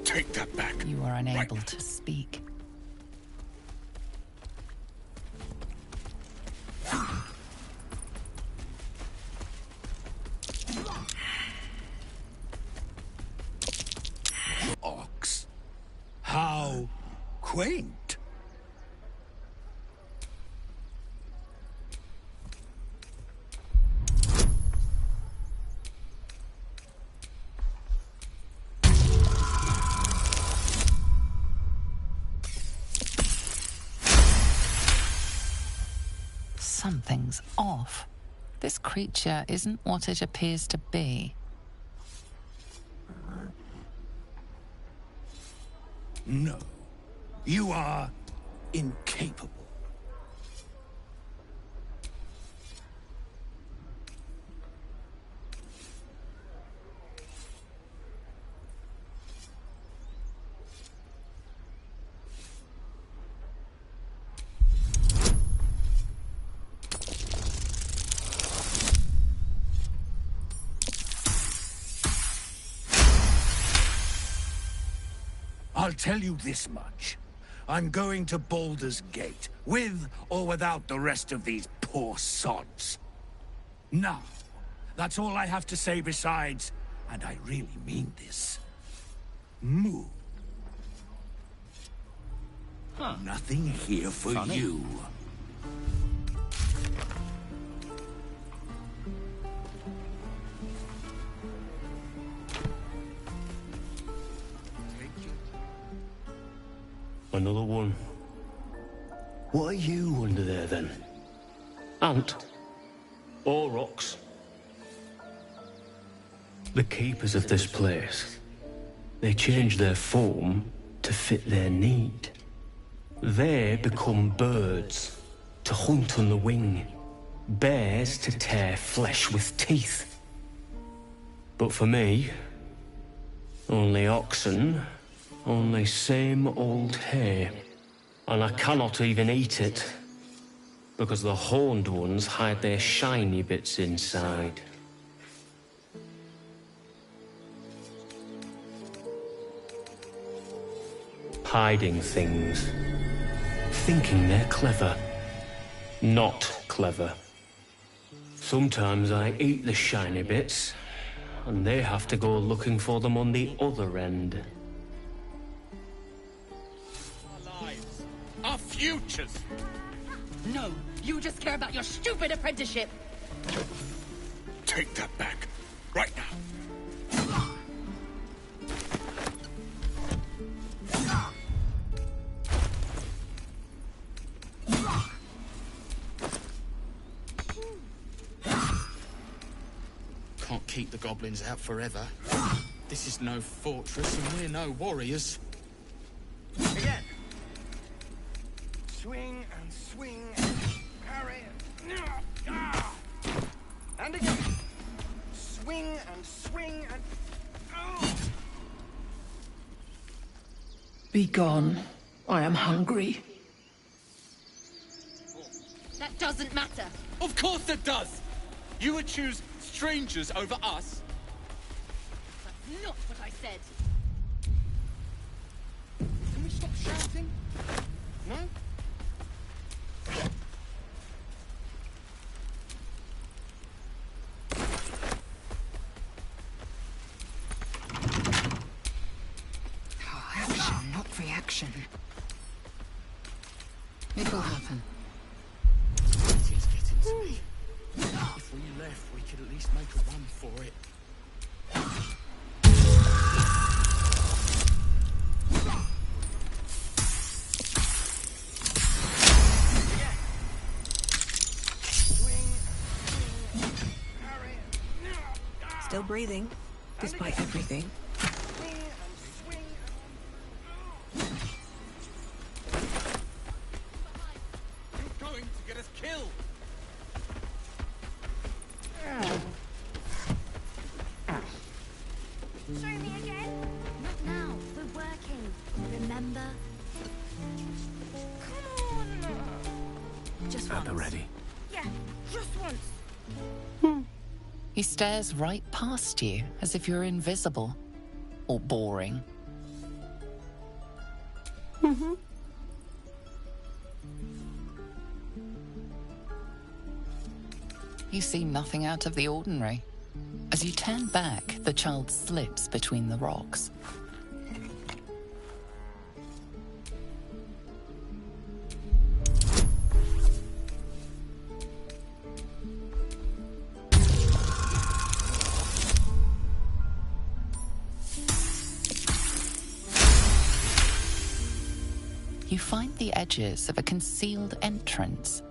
Take that back. You are unable to speak. Ox. How quaint. Something's off. This creature isn't what it appears to be. No. You are incapable. I'll tell you this much. I'm going to Baldur's Gate, with or without the rest of these poor sods. Now, that's all I have to say besides, and I really mean this, move. Huh. Nothing here for Funny. you. Another one. What are you under there, then? Ant? Aurochs? The keepers of this place. They change their form to fit their need. They become birds, to hunt on the wing. Bears to tear flesh with teeth. But for me, only oxen, only same old hay. And I cannot even eat it, because the horned ones hide their shiny bits inside. Hiding things. Thinking they're clever. Not clever. Sometimes I eat the shiny bits, and they have to go looking for them on the other end. Our lives. Our futures. No, you just care about your stupid apprenticeship. Take that back, right now. Can't keep the goblins out forever. This is no fortress and we're no warriors. Again. Swing and swing and parry. And again. Swing and swing and... Oh. Be gone. I am hungry. That doesn't matter. Of course it does! You would choose strangers over us? That's not what I said. Can we stop shouting? No? Action, not reaction. It'll happen. It is getting to me. If we left, we could at least make a run for it. Still breathing, despite everything. You're going to get us killed! Show me again. Not now. We're working. Remember? Come on. Just once. Ready. Yeah, just once. He stares right past you, as if you're invisible. Or boring. You see nothing out of the ordinary. As you turn back, the child slips between the rocks. You find the edges of a concealed entrance.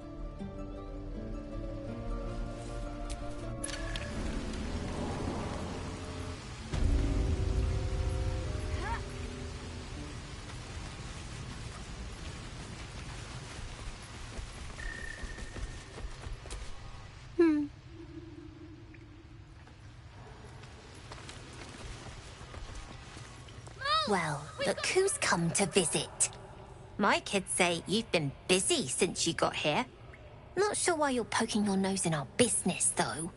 Well, look who's come to visit. My kids say you've been busy since you got here. Not sure why you're poking your nose in our business, though.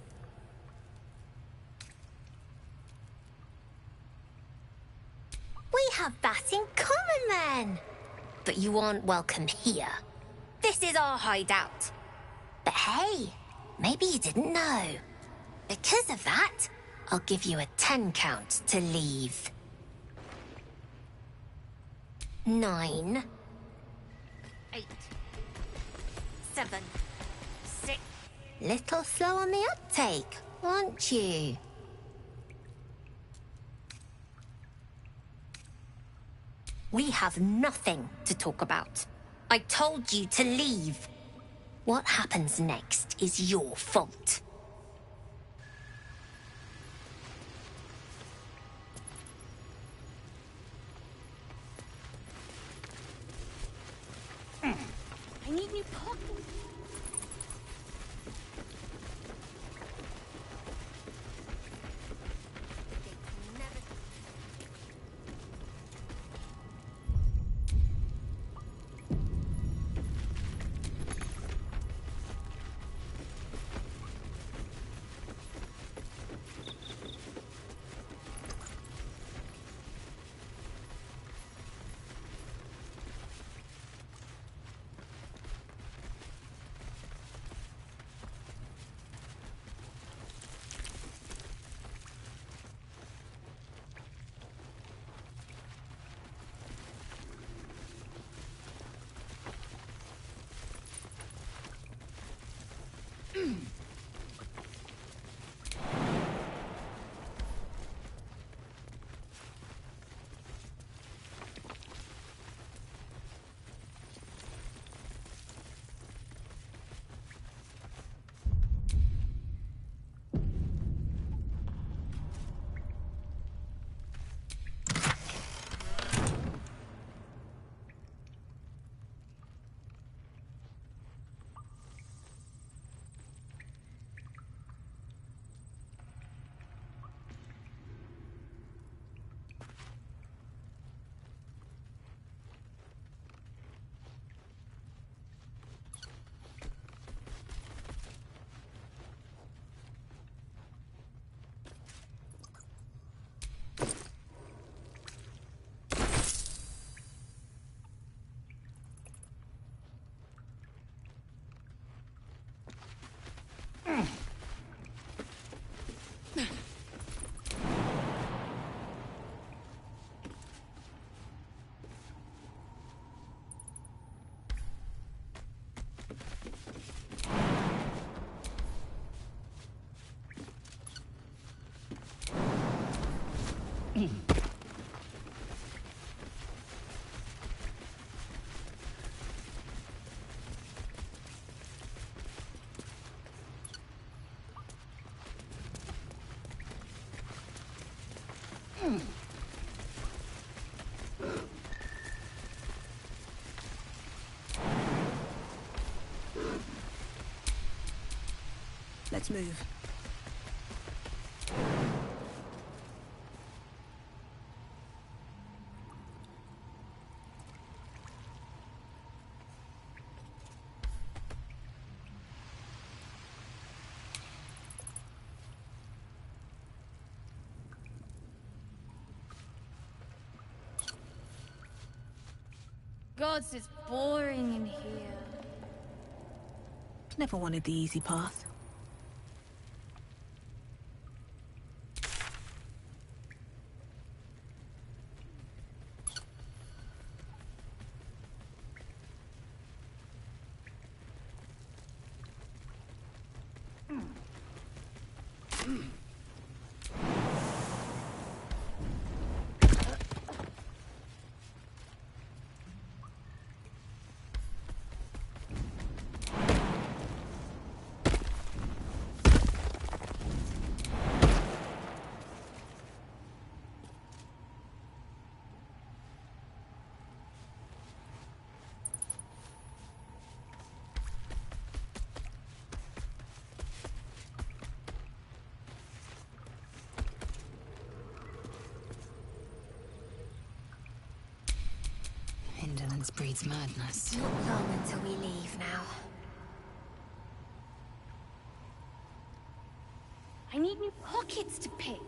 We have that in common, then. But you aren't welcome here. This is our hideout. But hey, maybe you didn't know. Because of that, I'll give you a 10 count to leave. 9, 8, 7, 6. Little slow on the uptake, aren't you? We have nothing to talk about. I told you to leave. What happens next is your fault. I need new pockets. Let's move. gods, it's boring in here. Never wanted the easy path. Indolence breeds madness. Not long until we leave now. I need new pockets to pick.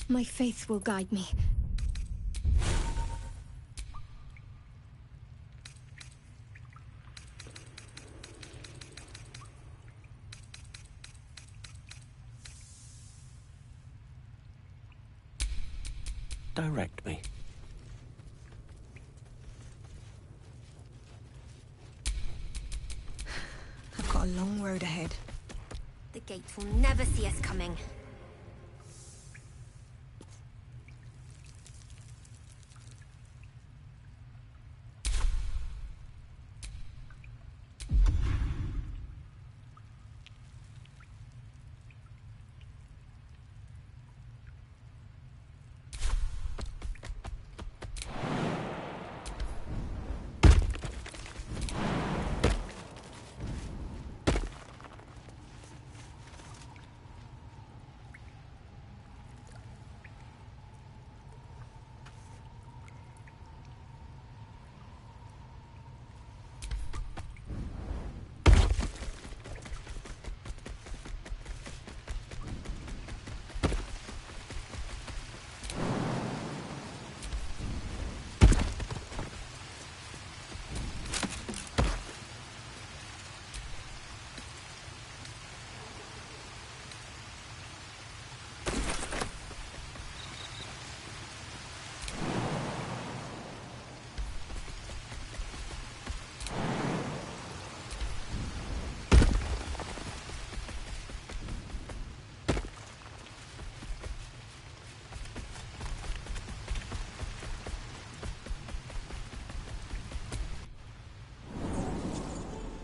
My faith will guide me. Direct me. I've got a long road ahead. The gate will never see us coming.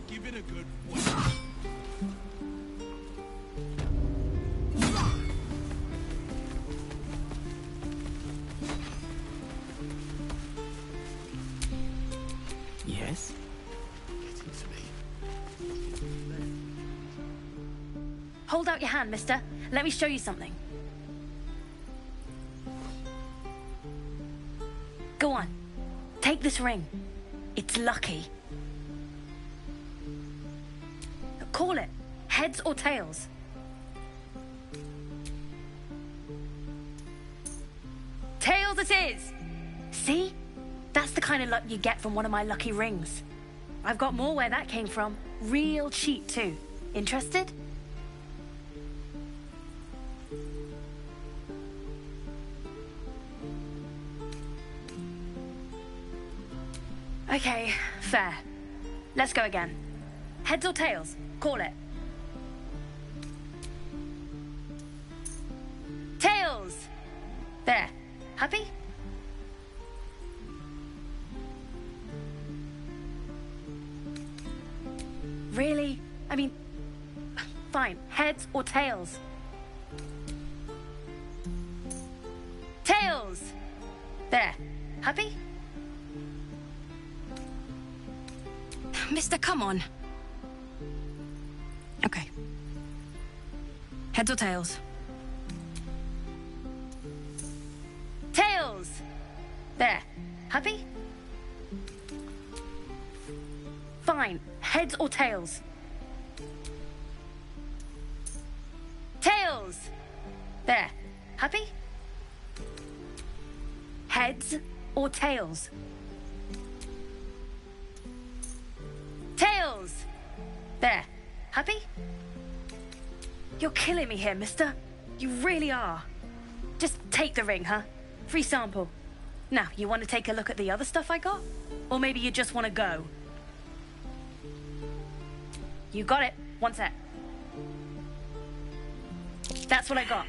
Give it a good whack. Yes? Get into me. Hold out your hand, mister. Let me show you something. Go on. Take this ring. It's lucky. Call it. Heads or tails. Tails it is! See? That's the kind of luck you get from one of my lucky rings. I've got more where that came from. Real cheap, too. Interested? Okay, fair. Let's go again. Heads or tails? Call it. Tails! There. Happy? Really? I mean, fine. Heads or tails? Tails! There. Happy? Mister, come on. Okay. Heads or tails? Tails! There. Happy? Fine. Heads or tails? Tails! There. Happy? Heads or tails? Tails! There. Happy? You're killing me here, mister. You really are. Just take the ring, huh? Free sample. Now, you want to take a look at the other stuff I got? Or maybe you just want to go? You got it. One sec. That's what I got.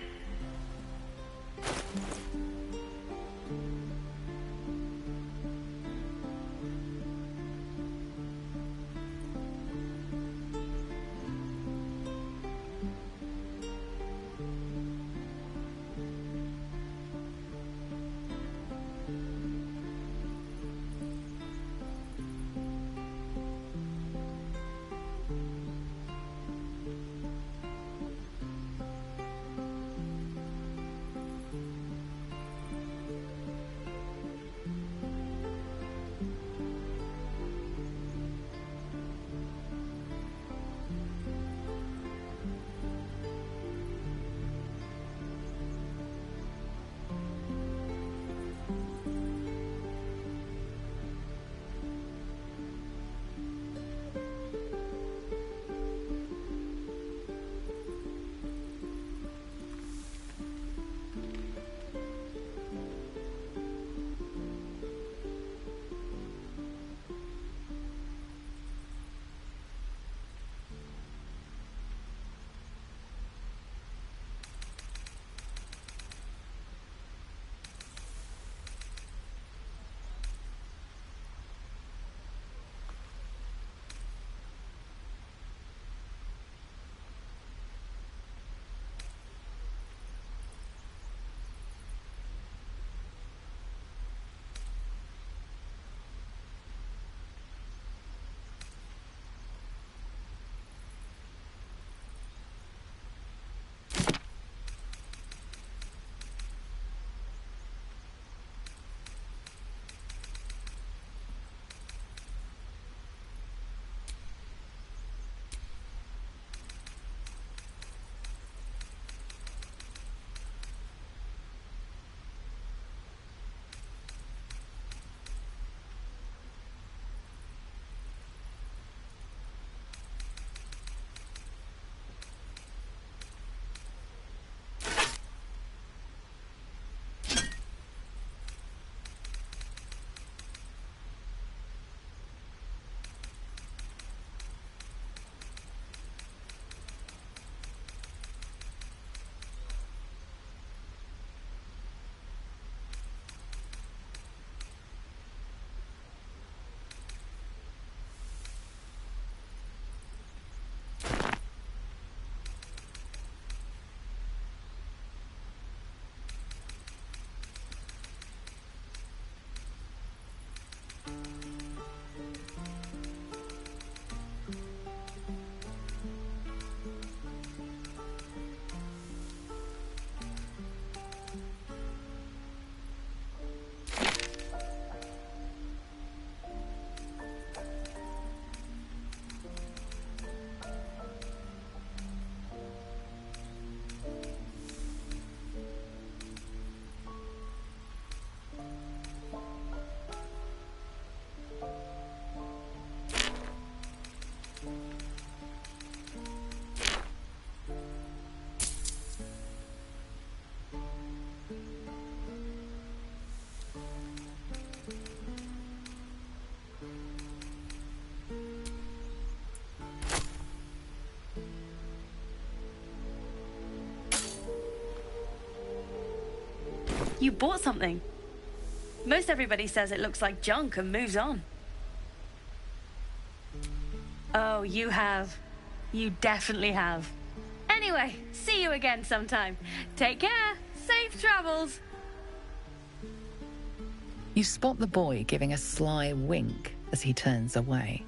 You bought something. Most everybody says it looks like junk and moves on. Oh, you have. You definitely have. Anyway, see you again sometime. Take care. Safe travels. You spot the boy giving a sly wink as he turns away.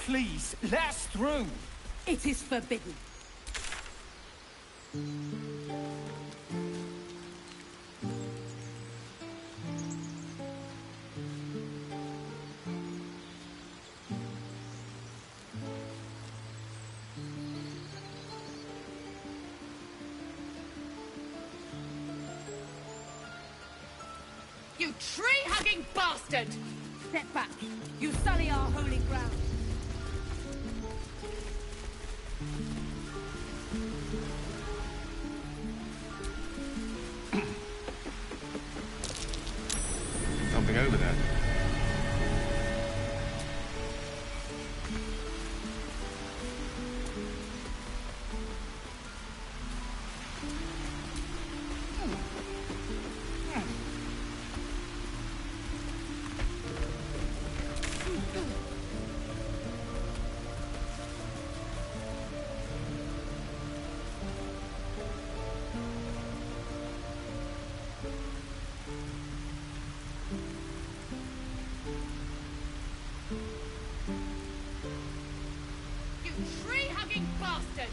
Please, let us through. It is forbidden. You tree-hugging bastard! Step back. You sully our holy ground. Something over there. Tree-hugging bastard!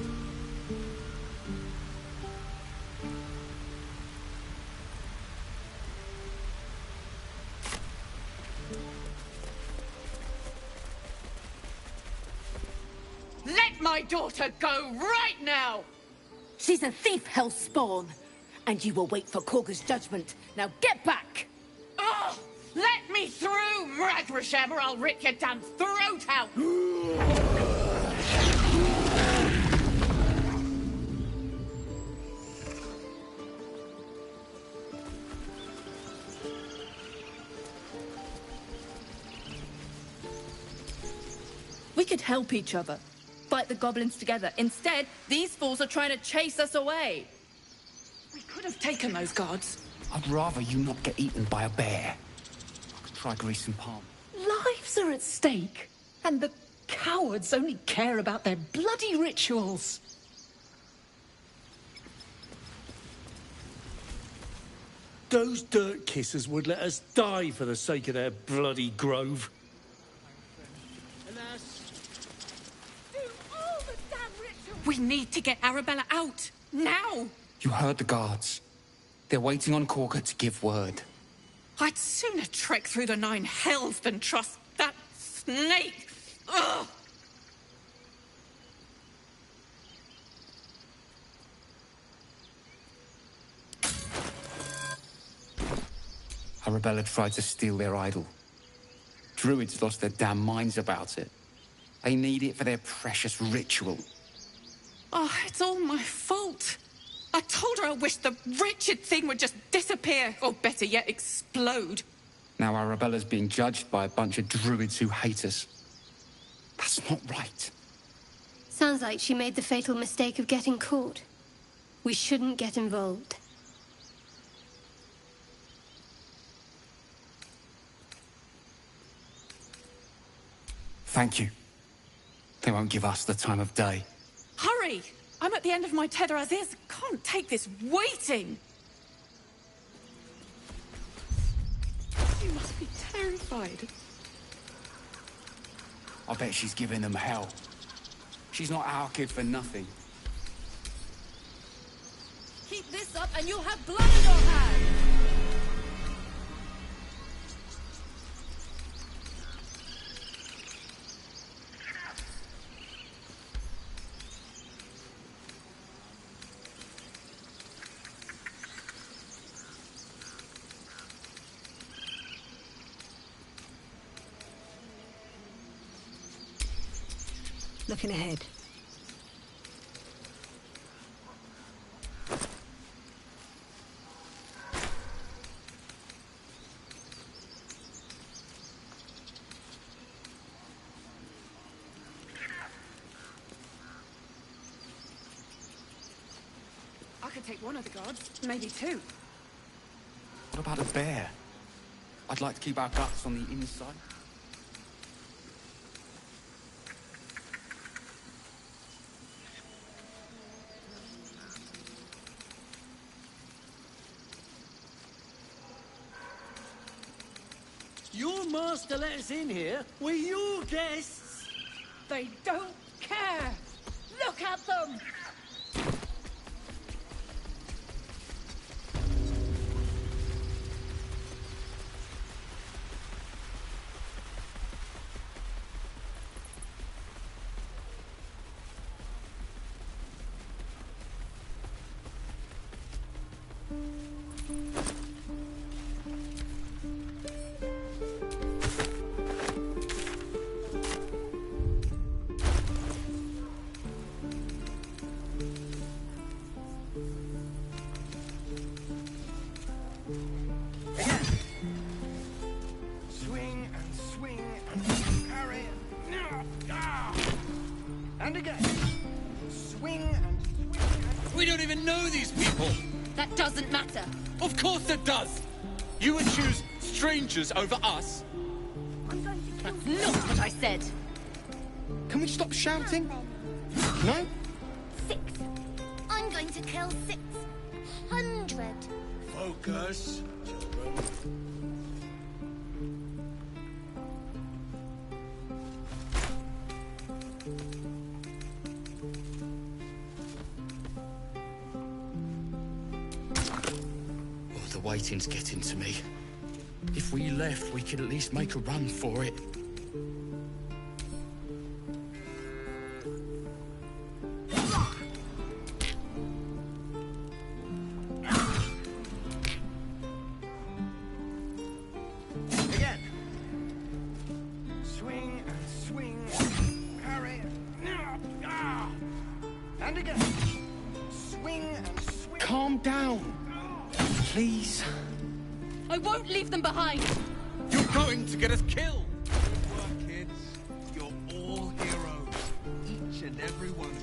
Let my daughter go right now! She's a thief, hellspawn. And you will wait for Korga's judgment. Now get back! Oh, let me through, Ragrasham, or I'll rip your damn throat out! We could help each other. Fight the goblins together. Instead, these fools are trying to chase us away. We could have taken those guards. I'd rather you not get eaten by a bear. I could try greasing palm. Lives are at stake, and the cowards only care about their bloody rituals. Those dirt kissers would let us die for the sake of their bloody grove. We need to get Arabella out. Now! You heard the guards. They're waiting on Korga to give word. I'd sooner trek through the 9 hells than trust that snake. Ugh! Arabella tried to steal their idol. Druids lost their damn minds about it. They need it for their precious ritual. Oh, it's all my fault. I told her I wished the wretched thing would just disappear, or better yet, explode. Now Arabella's being judged by a bunch of druids who hate us. That's not right. Sounds like she made the fatal mistake of getting caught. We shouldn't get involved. Thank you. They won't give us the time of day. Hurry! I'm at the end of my tether as is. Can't take this waiting. You must be terrified. I bet she's giving them hell. She's not our kid for nothing. Keep this up and you'll have blood in your hands! Looking ahead. I could take one of the guards, maybe 2. What about a bear? I'd like to keep our guts on the inside. Your master let us in here. We're your guests. They don't care! Look at them! And again. Swing and swing and... We don't even know these people! That doesn't matter. Of course it does! You would choose strangers over us? That's not what I said. Can we stop shouting? No? 6. I'm going to kill 600. Focus, children. The waiting's getting to me. If we left, we could at least make a run for it. Again. Swing and swing. Parry. And again. Swing and swing. Calm down. Please. I won't leave them behind. You're going to get us killed. Good work, kids. You're all heroes. Each and every one of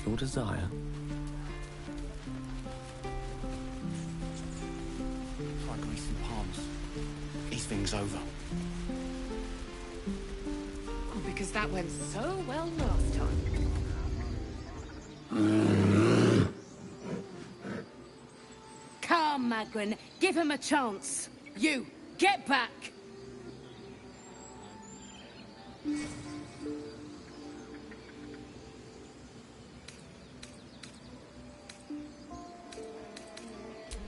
you. Your desire. Try greasing palms. These things over. Because that went so well last time. Come, Magrin. Give him a chance. You, get back.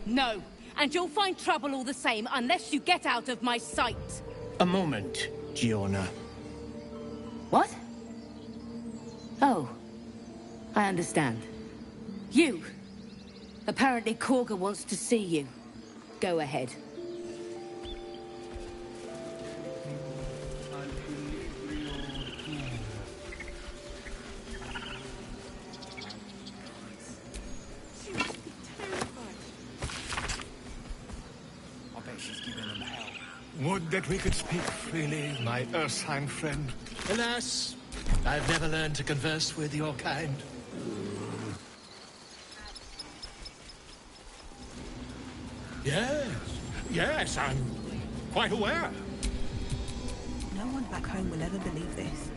No, and you'll find trouble all the same unless you get out of my sight. A moment, Giona. What? Oh, I understand. You. Apparently Korga wants to see you. Go ahead. I bet she's giving them hell. Would that we could speak freely, my Ursine friend. Alas, I've never learned to converse with your kind. Yes, I'm quite aware. No one back home will ever believe this.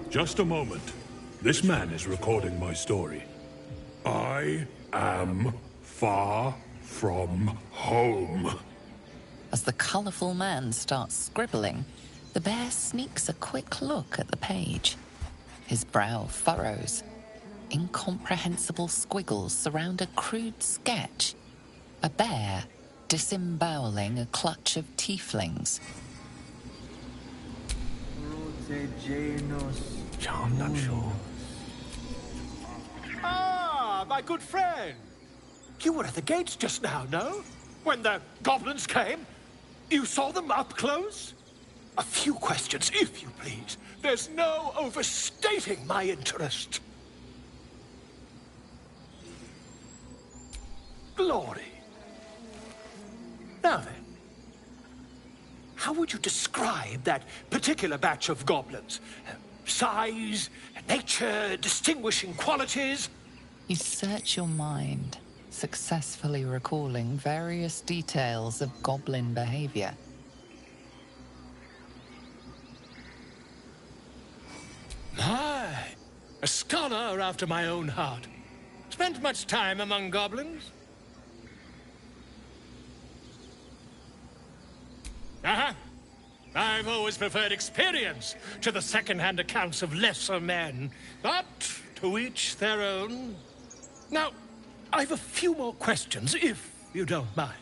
Just a moment. This man is recording my story. I am far from home. As the colourful man starts scribbling, the bear sneaks a quick look at the page. His brow furrows. Incomprehensible squiggles surround a crude sketch. A bear disemboweling a clutch of tieflings. I'm not sure. Ah, my good friend. You were at the gates just now, no? When the goblins came? You saw them up close? A few questions, if you please. There's no overstating my interest. Glory. Now then, how would you describe that particular batch of goblins? Size, nature, distinguishing qualities? You search your mind, successfully recalling various details of goblin behavior. My, a scholar after my own heart. spent much time among goblins? Uh-huh. I've always preferred experience to the second-hand accounts of lesser men. But to each their own. Now, I've a few more questions, if you don't mind.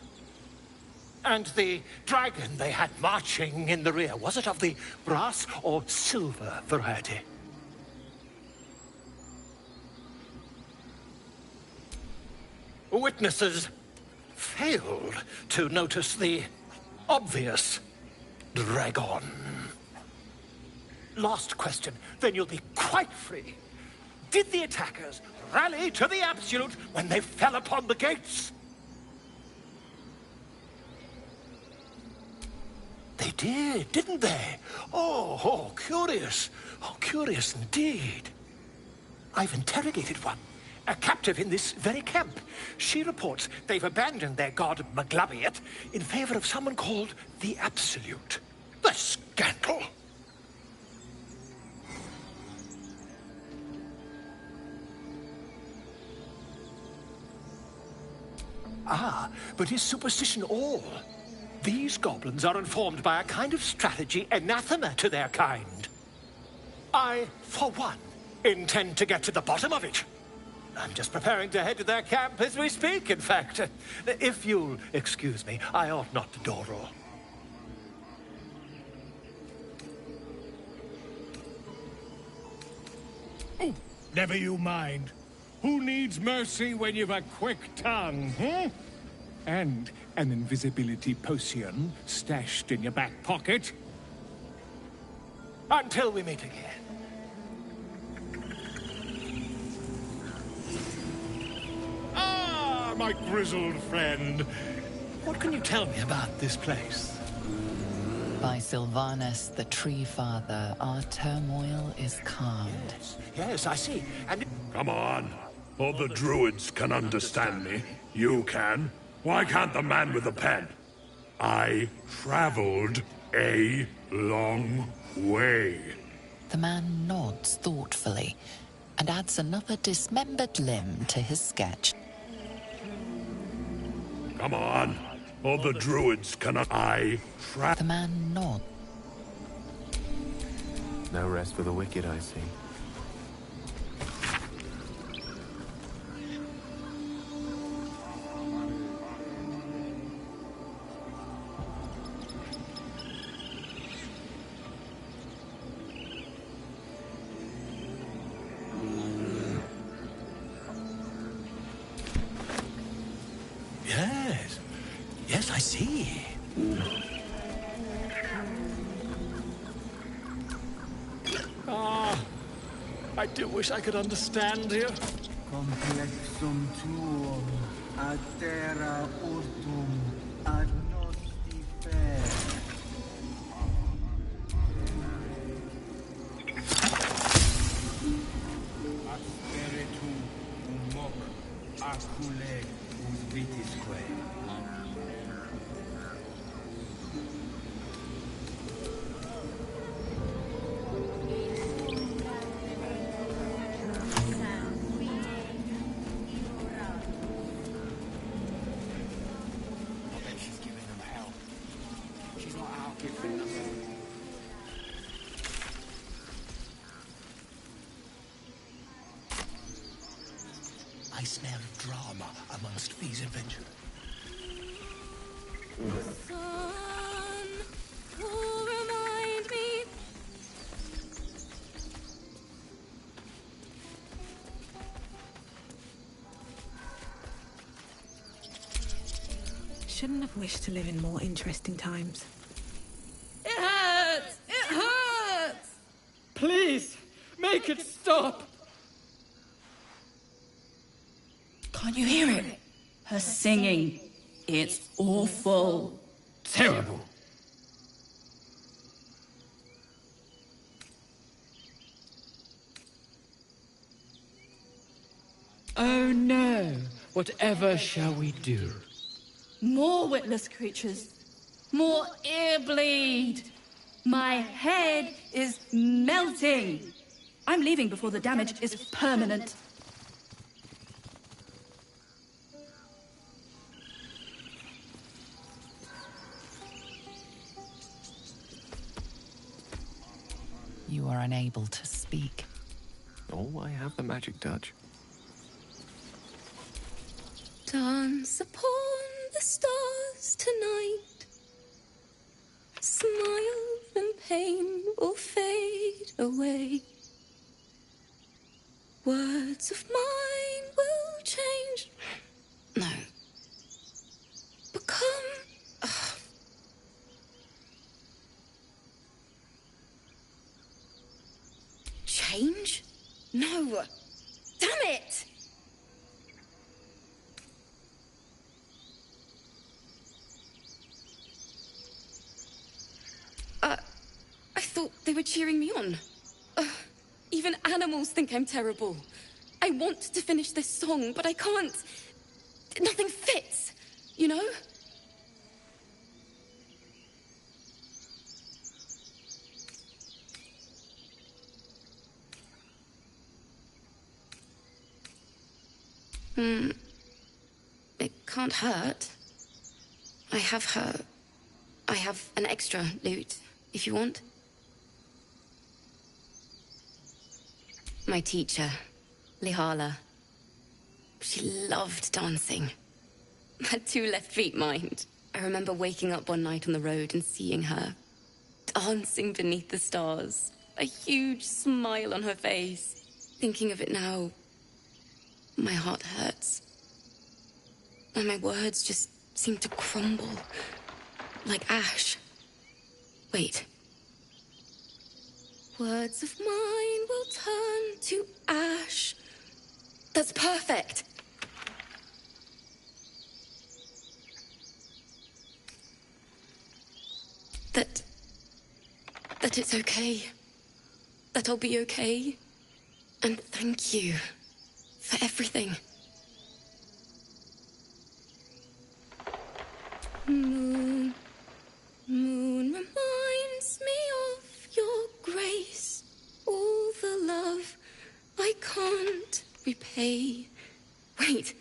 And the dragon they had marching in the rear, was it of the brass or silver variety? Witnesses failed to notice the obvious dragon. Last question, then you'll be quite free. Did the attackers rally to the absolute when they fell upon the gates? They did, didn't they? Oh, curious. Oh, curious indeed. I've interrogated one, a captive in this very camp. She reports they've abandoned their god Maglabiet in favor of someone called the Absolute. The scandal! Ah, but is superstition all? These goblins are informed by a kind of strategy anathema to their kind. I, for one, intend to get to the bottom of it. I'm just preparing to head to their camp as we speak, in fact. If you'll excuse me, I ought not to dawdle. Oh, never you mind. Who needs mercy when you've a quick tongue, hmm? And an invisibility potion stashed in your back pocket. Until we meet again. Ah, my grizzled friend. What can you tell me about this place? By Sylvanus, the Tree Father, our turmoil is calmed. Yes, I see. And come on. All the druids can understand me. You can. Why can't the man with the pen? I traveled a long way. The man nods thoughtfully and adds another dismembered limb to his sketch. Come on. All the druids cannot. The man nods. No rest for the wicked, I see. Yes, I see. Ah, I do wish I could understand you. Complexum tuum, ad terra urtum, ad nosti fer. Ad spiritum humoc, acule vitisque. I smell drama amongst these adventurers. Son, who remind me? Shouldn't have wished to live in more interesting times. It hurts! It hurts! Please, make it stop! Can't you hear it? Her singing. It's awful. Terrible. Oh no! Whatever shall we do? More witless creatures. More ear bleed. My head is melting. I'm leaving before the damage is permanent. were unable to speak. Oh, I have the magic touch. Dance upon the stars tonight. Smile and pain will fade away. Words of mine will change. No. Become. Change? No. Damn it! I thought they were cheering me on. Even animals think I'm terrible. I want to finish this song, but I can't. Nothing fits, you know? It can't hurt. I have an extra lute, if you want. My teacher, Lihala. She loved dancing. Had 2 left feet, mind. I remember waking up one night on the road and seeing her dancing beneath the stars. A huge smile on her face. Thinking of it now, my heart hurts. And my words just seem to crumble like ash. Wait. Words of mine will turn to ash. That's perfect. That it's okay. That I'll be okay. And thank you for everything. Moon, moon reminds me of your grace. All the love I can't repay. Wait.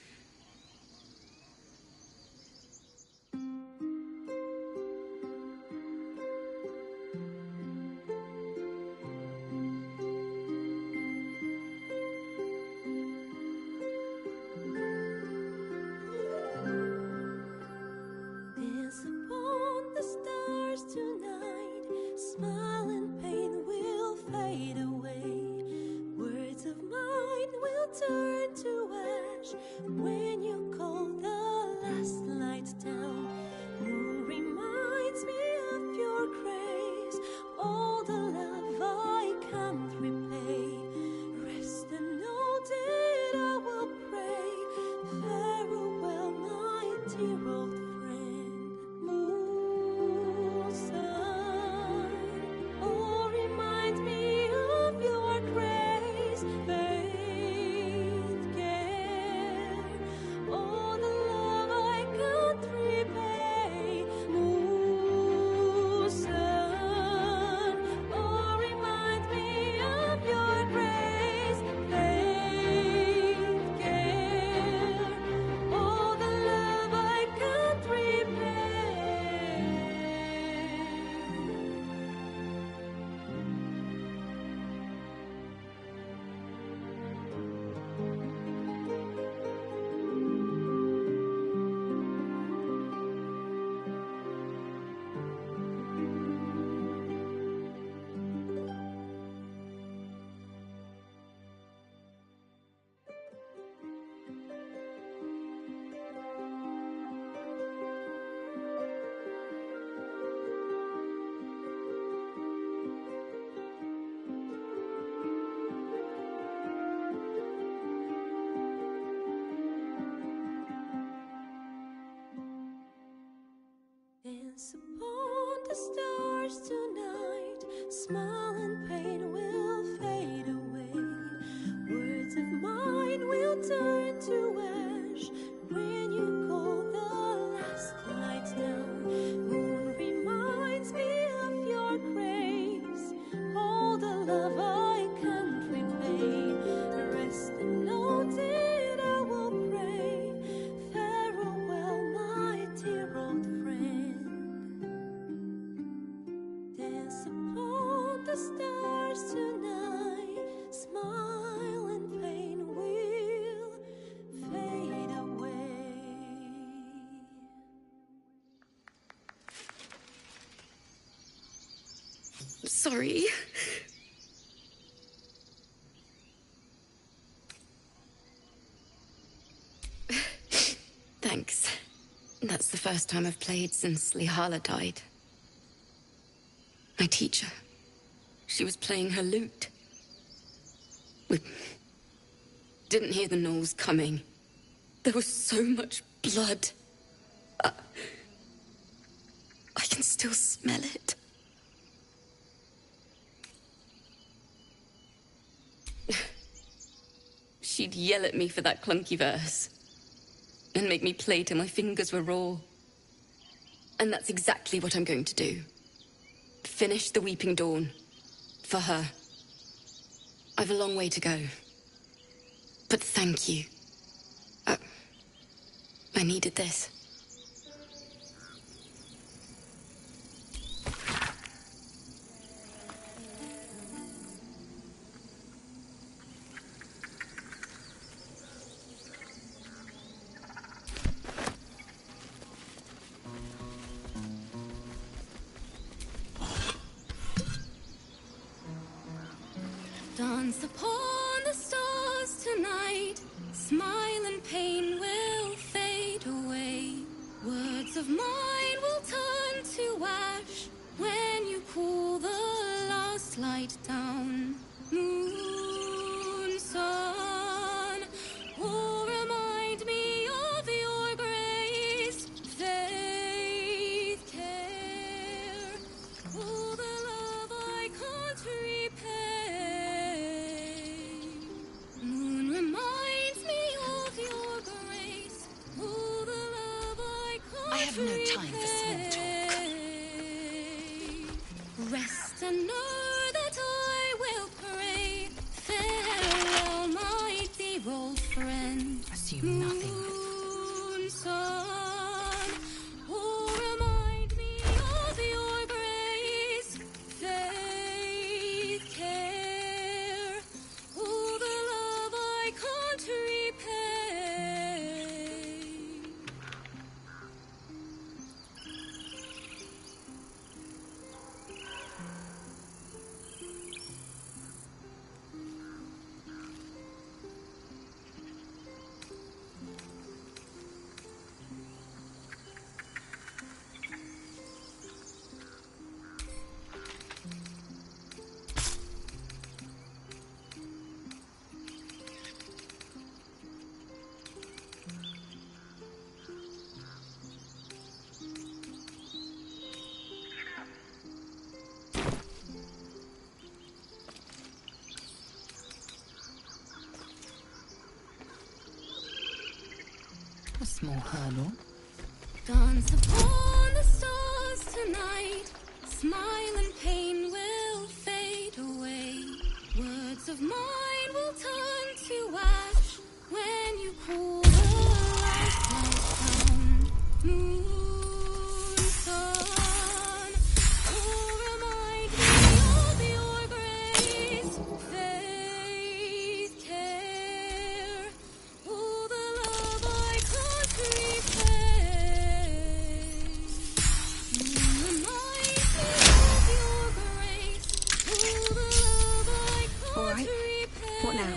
Dance upon the stars tonight. Smile and pain will fade away. Words of mine will turn to ash when you call the last light down. Moon reminds me of your grace. All the love I can't repay. Rest and know that I will pray. Farewell, my dear old friend. Moon, sun, oh, remind me of your grace. Faith, care, all the love I can't repay. Moon, sun, oh, remind me of your grace. Faith, care, all the love I can't repay. Dance upon the stars tonight. Smile and pain will fade away. Words of mine will turn to ash when you call the last light down. Moon reminds me of your grace. All the love I can't repay. Rest and know that I will pray. Farewell, my dear old friend. Dance upon the stars tonight. sorry. Thanks. That's the first time I've played since Lihala died. My teacher. She was playing her lute. We didn't hear the gnolls coming. There was so much blood. I can still smell it. She'd yell at me for that clunky verse and make me play till my fingers were raw. And that's exactly what I'm going to do. Finish the Weeping Dawn. For her. I've a long way to go. But thank you. I needed this. Dance upon the stars tonight. Smile and pain will fade away. Words of mine will turn to ash when you cool the last light down. Moon, sun, will remind me of your grace. Faith, care, all the love I can't repay. Moon reminds me of your grace. All the love I can't I have no time for small talk. Rest and know that I will pray. Farewell, my dear old friend. Assume nothing. Moon, sun, will remind me of your grace. Faith, care, all the love I can't repay. A small hurdle. Dance upon the stars tonight. Smile and pain will fade away. Words of mine will turn to ash when you cool the last light down. Moon, sun, will remind me of your grace. Faith, care, all the love I can't repay. Moon reminds me of your grace. All the love I can't All right. repay. What now?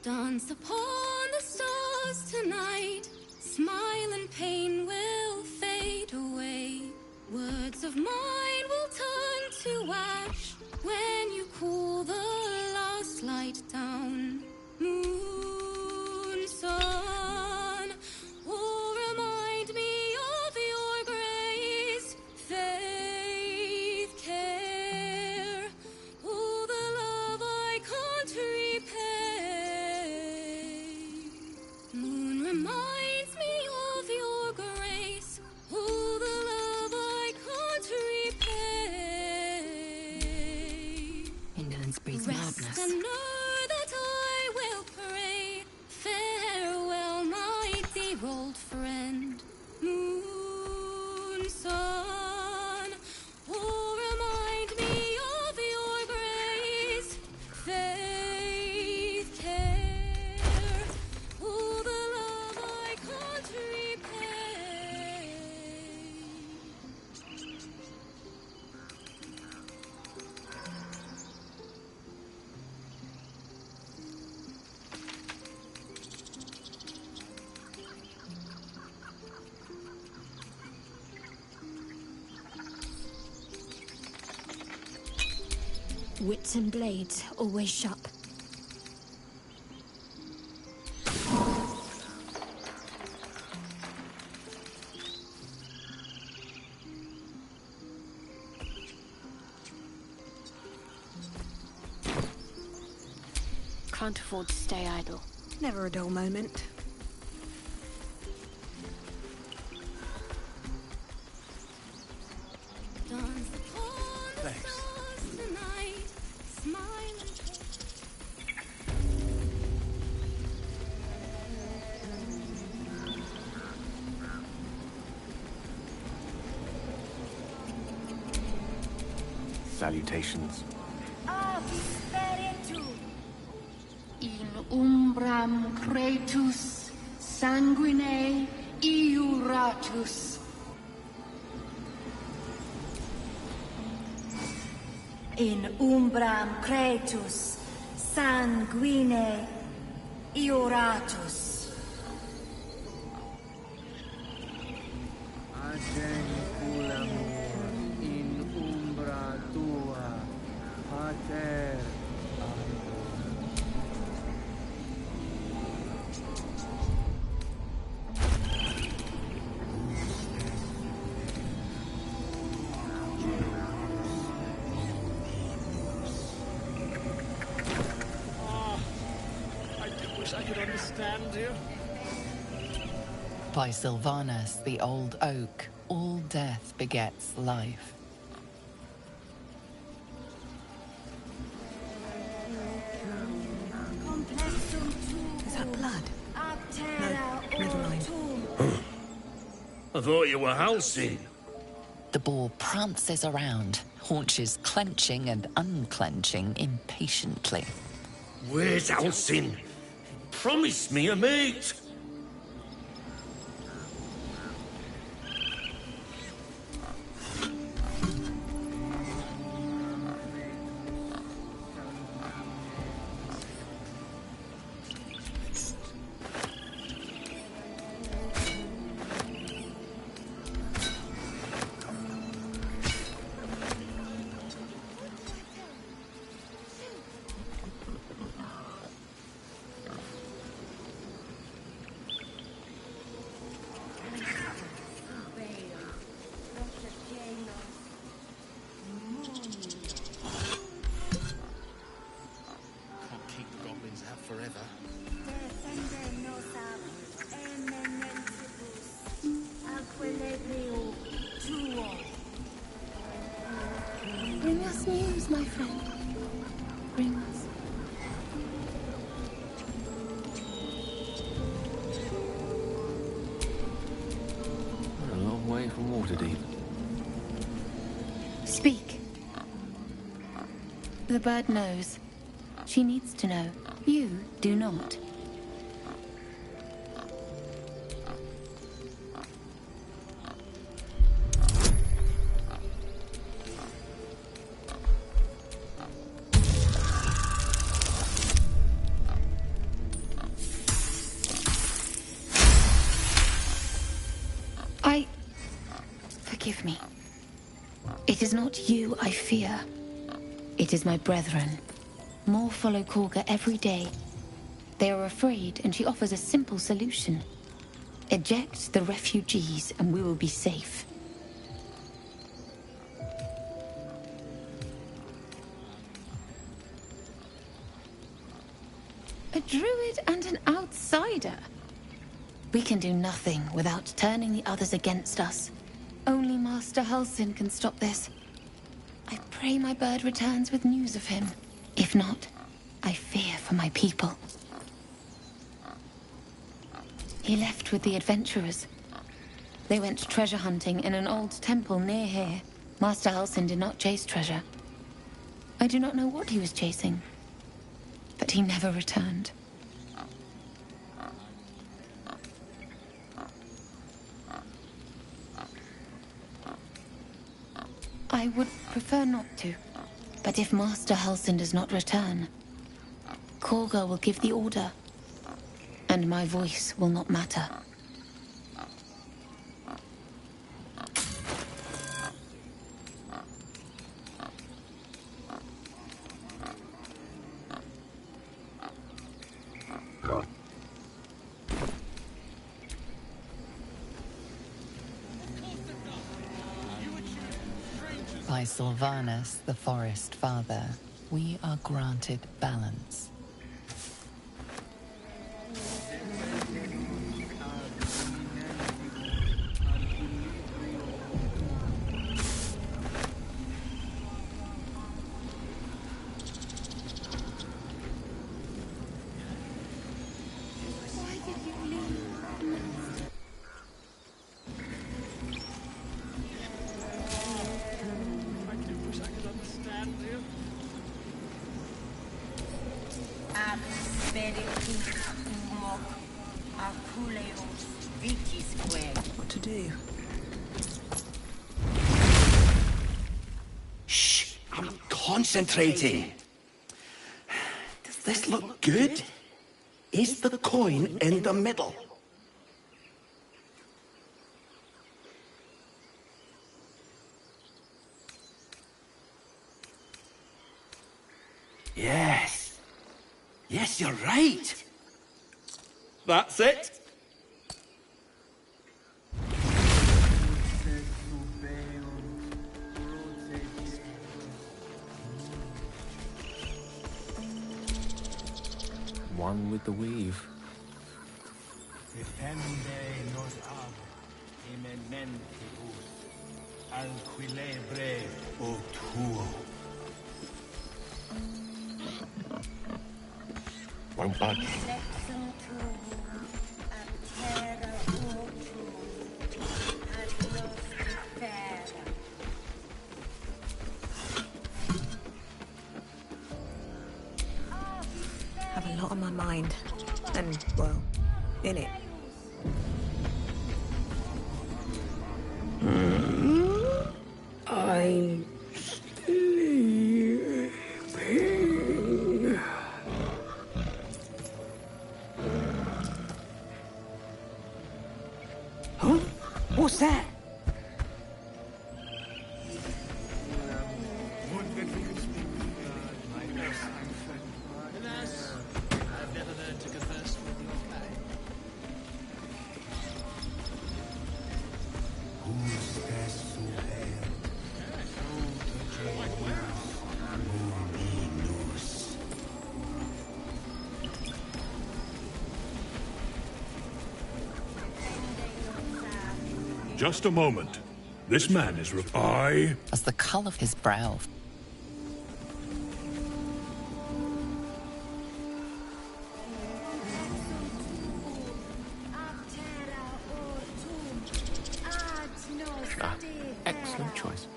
Dance upon the stars tonight. Smile and pain will fade away. Words of mine will turn to ash when you cool the last light down. Moon, sun, will remind me of your grace. Faith, care, all the love I can't repay. Moon reminds me of your grace, all the love I can't repay. Indolence breeds Rest madness. and know that I will pray. Farewell, my dear old friend. Moon, sun, all remind me of your grace. Faith, care, all the love I can't repay. Wits and blades, always sharp. Can't afford to stay idle. Never a dull moment. Dance upon the Thanks. stars tonight. Smile and Salutations. In umbram cretus sanguine iuratus. In umbram cretus sanguine ioratus. Agenculamur in umbra tua, pater. I wish I could understand you. By Sylvanus, the old oak, all death begets life. Is that blood? No, never mind. I thought you were Halcyon. The boar prances around, haunches clenching and unclenching impatiently. Where's Halcyon? Promise me a mate. Can't keep the goblins out forever. Bring us news, my friend. Bring us. We're a long way from Waterdeep. Speak. The bird knows. She needs to know. You do not. forgive me. It is not you I fear. It is my brethren. More follow Korga every day. They are afraid, and she offers a simple solution. Eject the refugees, and we will be safe. A druid and an outsider. We can do nothing without turning the others against us. Only Master Halsin can stop this. I pray my bird returns with news of him. If not, I fear for my people. He left with the adventurers. They went treasure hunting in an old temple near here. Master Halsin did not chase treasure. I do not know what he was chasing, but he never returned. I would prefer not to, but if Master Halsin does not return, Korga will give the order, and my voice will not matter. By Sylvanus, the Forest Father, we are granted balance. What to do? Shh! I'm concentrating. Does this look good? Is the coin in the middle? Yes. Yes, you're right. That's it. One with the weave. Defende nos ab, emenentibus, alquilebre o tuo. Won't budge. Have a lot on my mind. And, well, in it. I'm sleeping. Huh? What's that? Just a moment. This man is I... As the colour of his brow Excellent choice.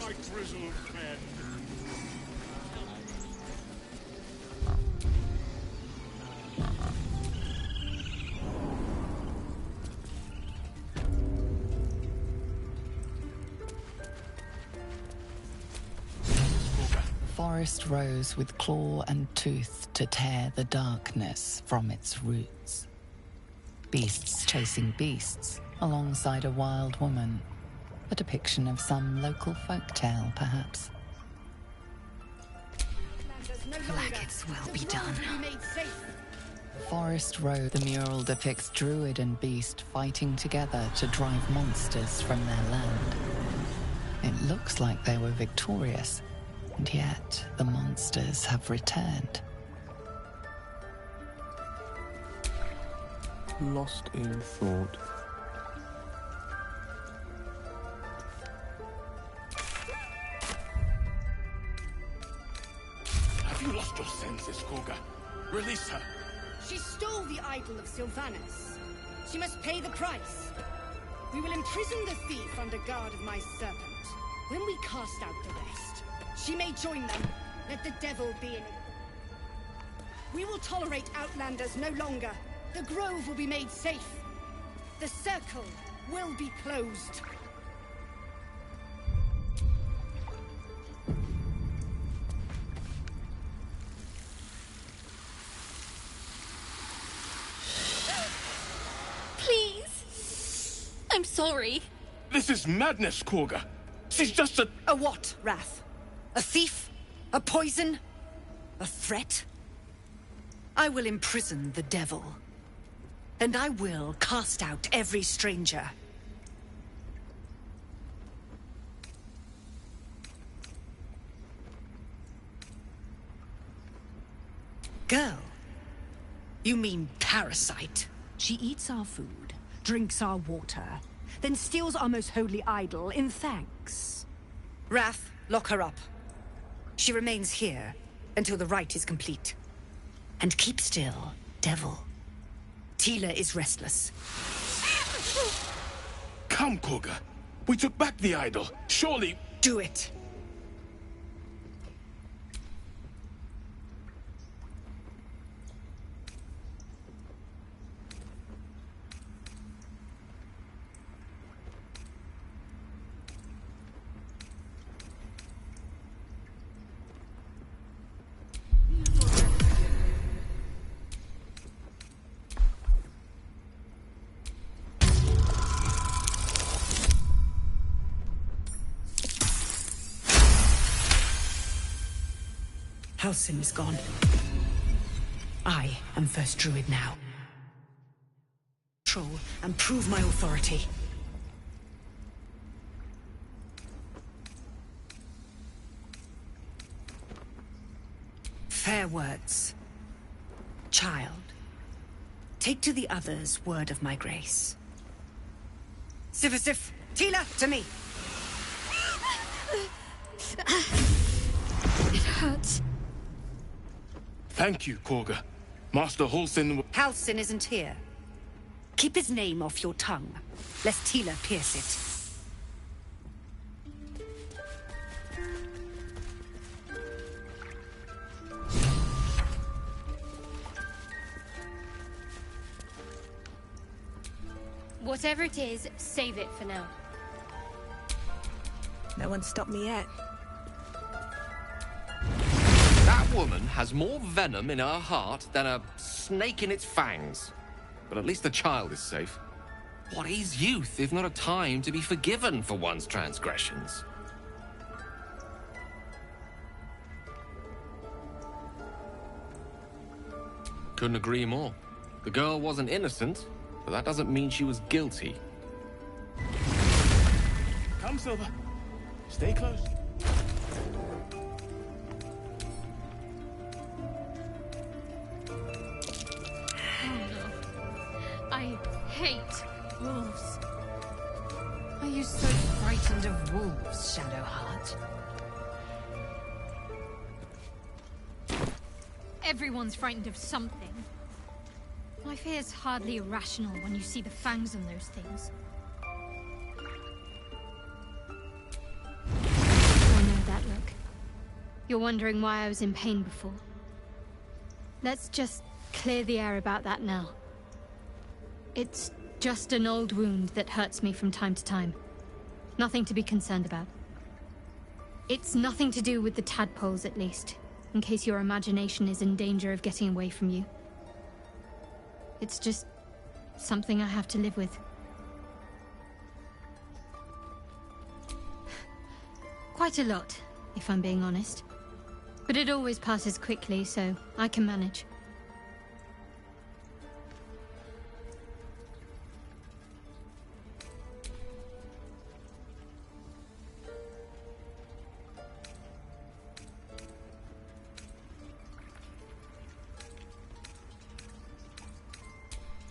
my grizzled friend. forest rose with claw and tooth to tear the darkness from its roots. Beasts chasing beasts alongside a wild woman. A depiction of some local folktale, perhaps. Blackets will be done. Forest Road, the mural depicts druid and beast fighting together to drive monsters from their land. It looks like they were victorious, and yet the monsters have returned. Lost in thought. Have you lost your senses, Korga? Release her. She stole the idol of Sylvanas. She must pay the price. We will imprison the thief under guard of my serpent. When we cast out the rest, she may join them. Let the devil be in it. We will tolerate outlanders no longer. The grove will be made safe. The circle will be closed. Please. I'm sorry. This is madness, Korga. She's just a... A what, Wrath? A thief? A poison? A threat? I will imprison the devil. And I will cast out every stranger. Girl? You mean parasite? She eats our food, drinks our water, then steals our most holy idol in thanks. Wrath, lock her up. She remains here until the rite is complete. And keep still, devil. Tila is restless. Come, Korga. We took back the idol. Surely... Do it. Halsin is gone. I am first druid now. Control and prove my authority. Fair words. Child, take to the others word of my grace. Sifasif, Tila, to me! It hurts. Thank you, Korga. Master Halsin... Halsin isn't here. Keep his name off your tongue, lest Tila pierce it. Whatever it is, save it for now. No one stopped me yet. That woman has more venom in her heart than a snake in its fangs. But at least the child is safe. What is youth if not a time to be forgiven for one's transgressions? Couldn't agree more. The girl wasn't innocent, but that doesn't mean she was guilty. Come, Silver. Stay close. I hate wolves. Are you so frightened of wolves, Shadowheart? Everyone's frightened of something. My fear's hardly irrational when you see the fangs on those things. I know that look. You're wondering why I was in pain before. Let's just clear the air about that now. It's just an old wound that hurts me from time to time. Nothing to be concerned about. It's nothing to do with the tadpoles, at least, in case your imagination is in danger of getting away from you. It's just something I have to live with. Quite a lot, if I'm being honest. But it always passes quickly, so I can manage.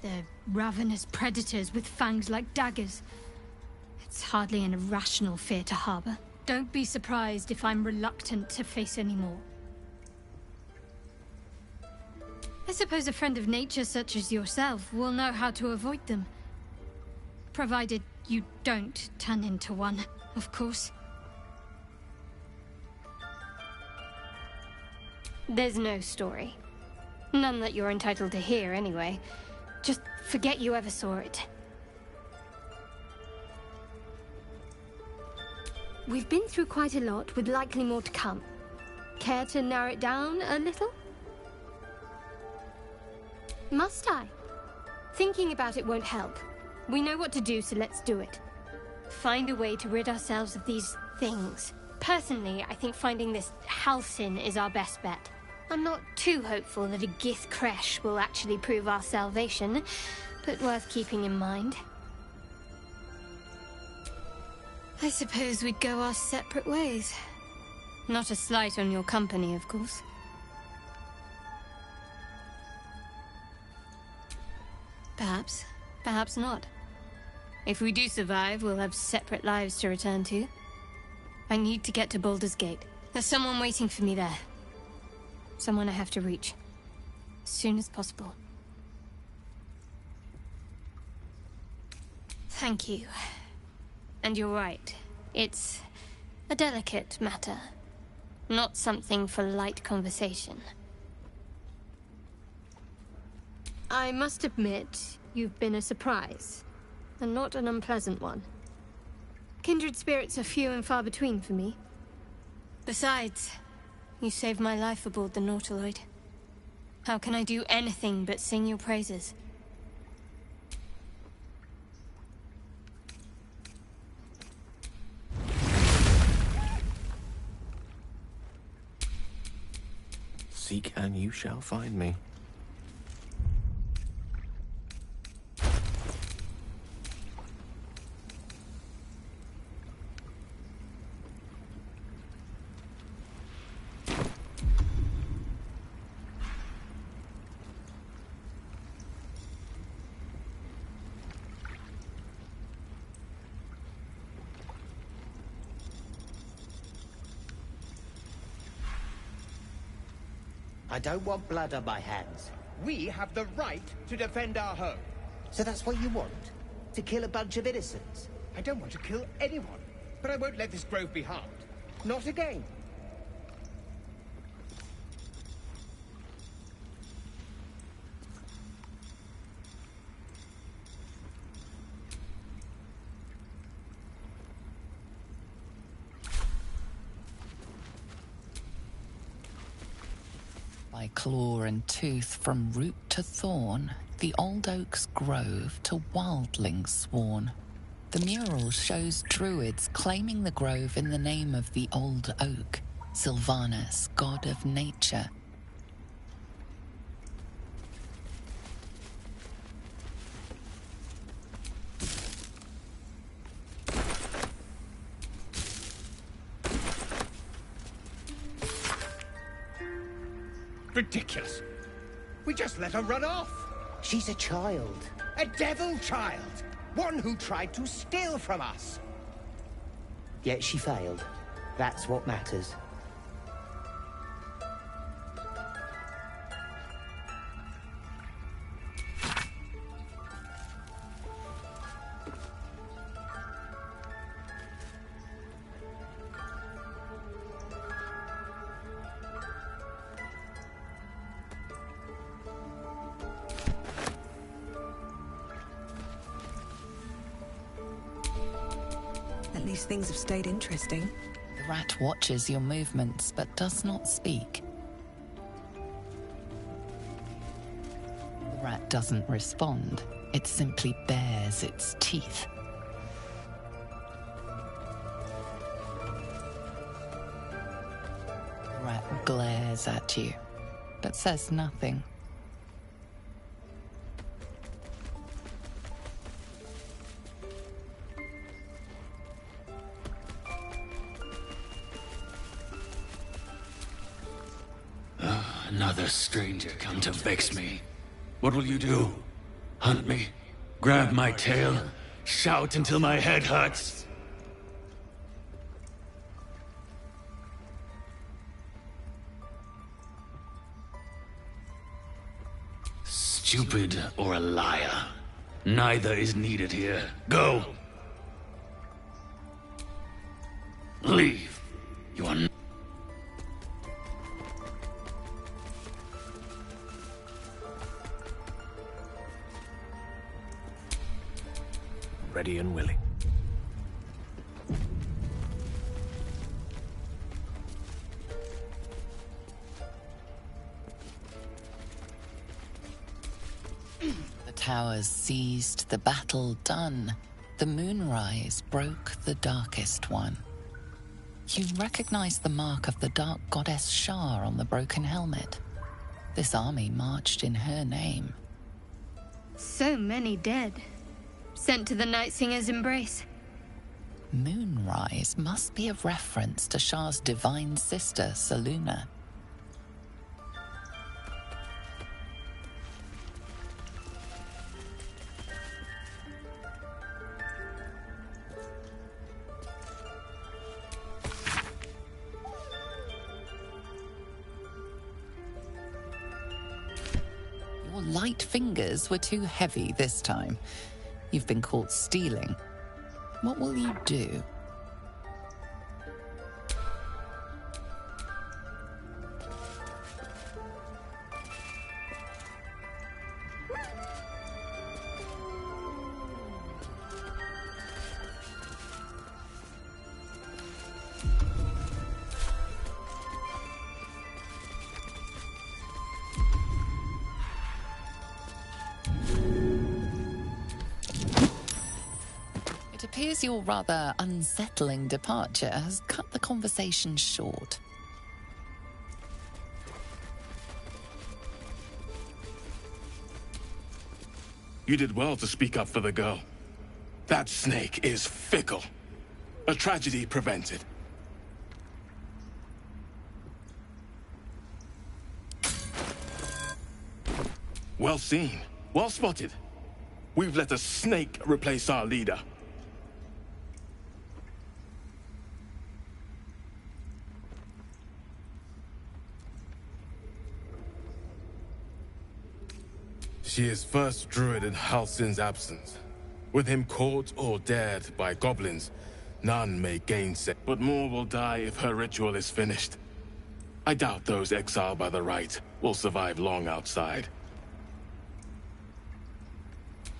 They're ravenous predators with fangs like daggers. It's hardly an irrational fear to harbor. Don't be surprised if I'm reluctant to face any more. I suppose a friend of nature such as yourself will know how to avoid them. Provided you don't turn into one, of course. There's no story. None that you're entitled to hear, anyway. Just forget you ever saw it. We've been through quite a lot, with likely more to come. Care to narrow it down a little? Must I? Thinking about it won't help. We know what to do, so let's do it. Find a way to rid ourselves of these things. Personally, I think finding this Halsin is our best bet. I'm not too hopeful that a Gith Kresh will actually prove our salvation, but worth keeping in mind. I suppose we'd go our separate ways. Not a slight on your company, of course. Perhaps. Perhaps not. If we do survive, we'll have separate lives to return to. I need to get to Baldur's Gate. There's someone waiting for me there. Someone I have to reach. As soon as possible. Thank you. And you're right. It's a delicate matter. Not something for light conversation. I must admit, you've been a surprise. And not an unpleasant one. Kindred spirits are few and far between for me. Besides, you saved my life aboard the Nautiloid. How can I do anything but sing your praises? Seek and you shall find me. I don't want blood on my hands. We have the right to defend our home. So that's what you want? To kill a bunch of innocents? I don't want to kill anyone, but I won't let this grove be harmed. Not again. By claw and tooth, from root to thorn, the old oak's grove to wildlings sworn. The mural shows druids claiming the grove in the name of the old oak, Sylvanus, god of nature. Ridiculous. We just let her run off. She's a child. A devil child. One who tried to steal from us. Yet she failed. That's what matters. At least things have stayed interesting. The The rat watches your movements but does not speak. The rat doesn't respond. It simply bares its teeth. The rat glares at you, but says nothing. Another stranger come to vex me. What will you do? Hunt me? Grab my tail? Shout until my head hurts? Stupid or a liar. Neither is needed here. Go! Leave. You are... Ready and willing. The towers seized, the battle done. The moonrise broke the darkest one. You recognize the mark of the dark goddess Shar on the broken helmet. This army marched in her name. So many dead. Sent to the Night Singer's embrace. Moonrise must be a reference to Shar's divine sister, Selûne. Your light fingers were too heavy this time. You've been caught stealing. What will you do? It appears your rather unsettling departure has cut the conversation short. You did well to speak up for the girl. That snake is fickle. A tragedy prevented. Well seen. Well spotted. We've let a snake replace our leader. She is first druid in Halsin's absence. With him caught or dared by goblins, none may gainsay. But more will die if her ritual is finished. I doubt those exiled by the right will survive long outside.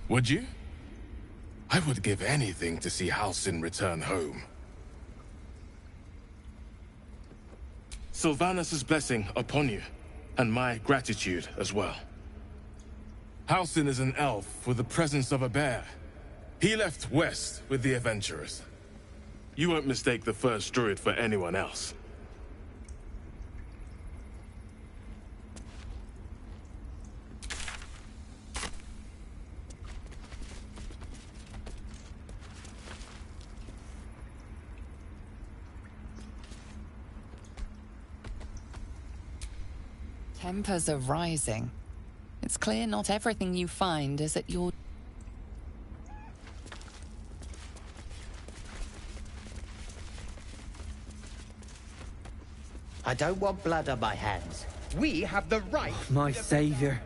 Would you? I would give anything to see Halsin return home. Sylvanus' blessing upon you, and my gratitude as well. Halsin is an elf with the presence of a bear. He left west with the adventurers. You won't mistake the first druid for anyone else. Tempers are rising. It's clear not everything you find is at your... I don't want blood on my hands. We have the right. My savior.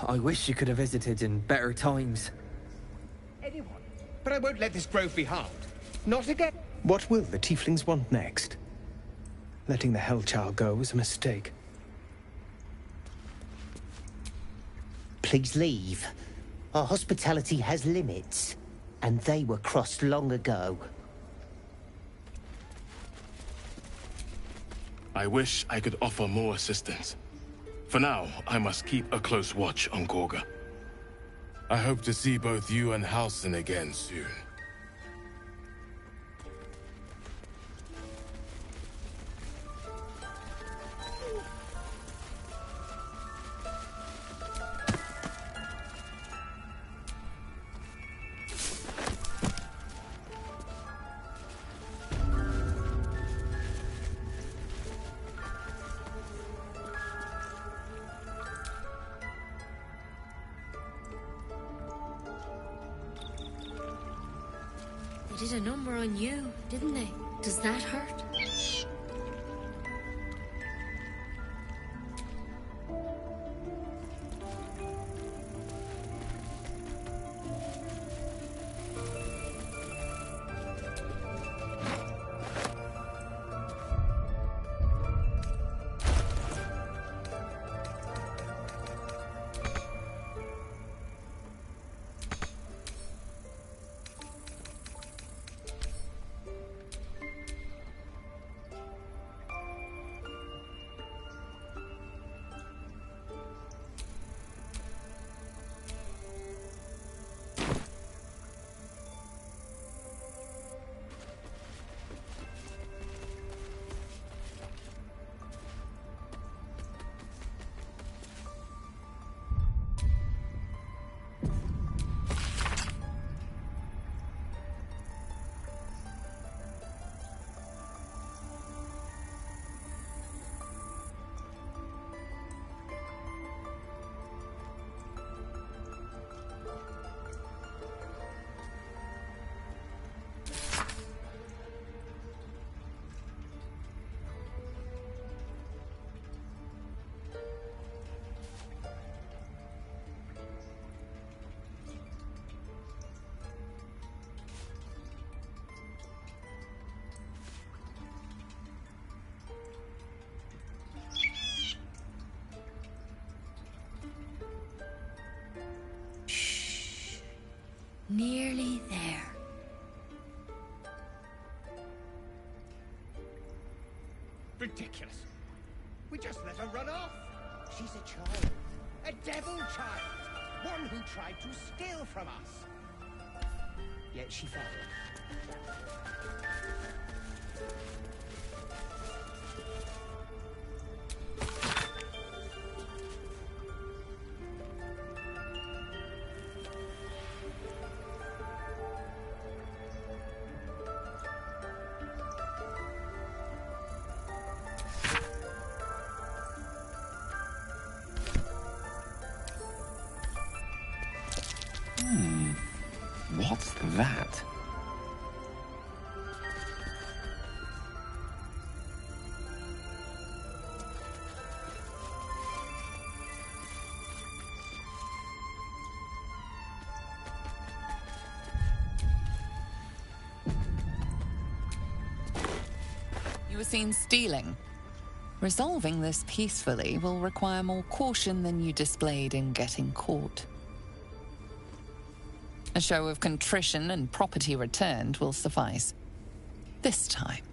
I wish you could have visited in better times. Anyone. But I won't let this grove be harmed. Not again. What will the tieflings want next? Letting the Hellchild go was a mistake. Please leave. Our hospitality has limits, and they were crossed long ago. I wish I could offer more assistance. For now, I must keep a close watch on Gorga. I hope to see both you and Halsin again soon. They did a number on you, didn't they? Does that hurt? Nearly there. Ridiculous. We just let her run off. She's a child. A devil child. One who tried to steal from us. Yet she failed. What's that? You were seen stealing. Resolving this peacefully will require more caution than you displayed in getting caught. A show of contrition and property returned will suffice. This time.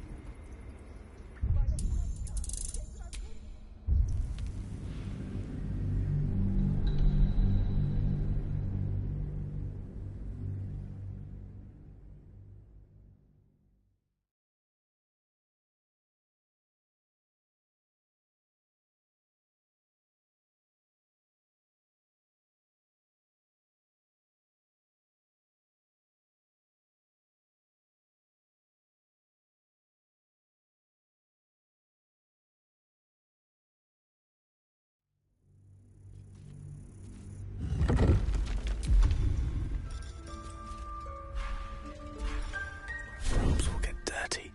Robes will get dirty.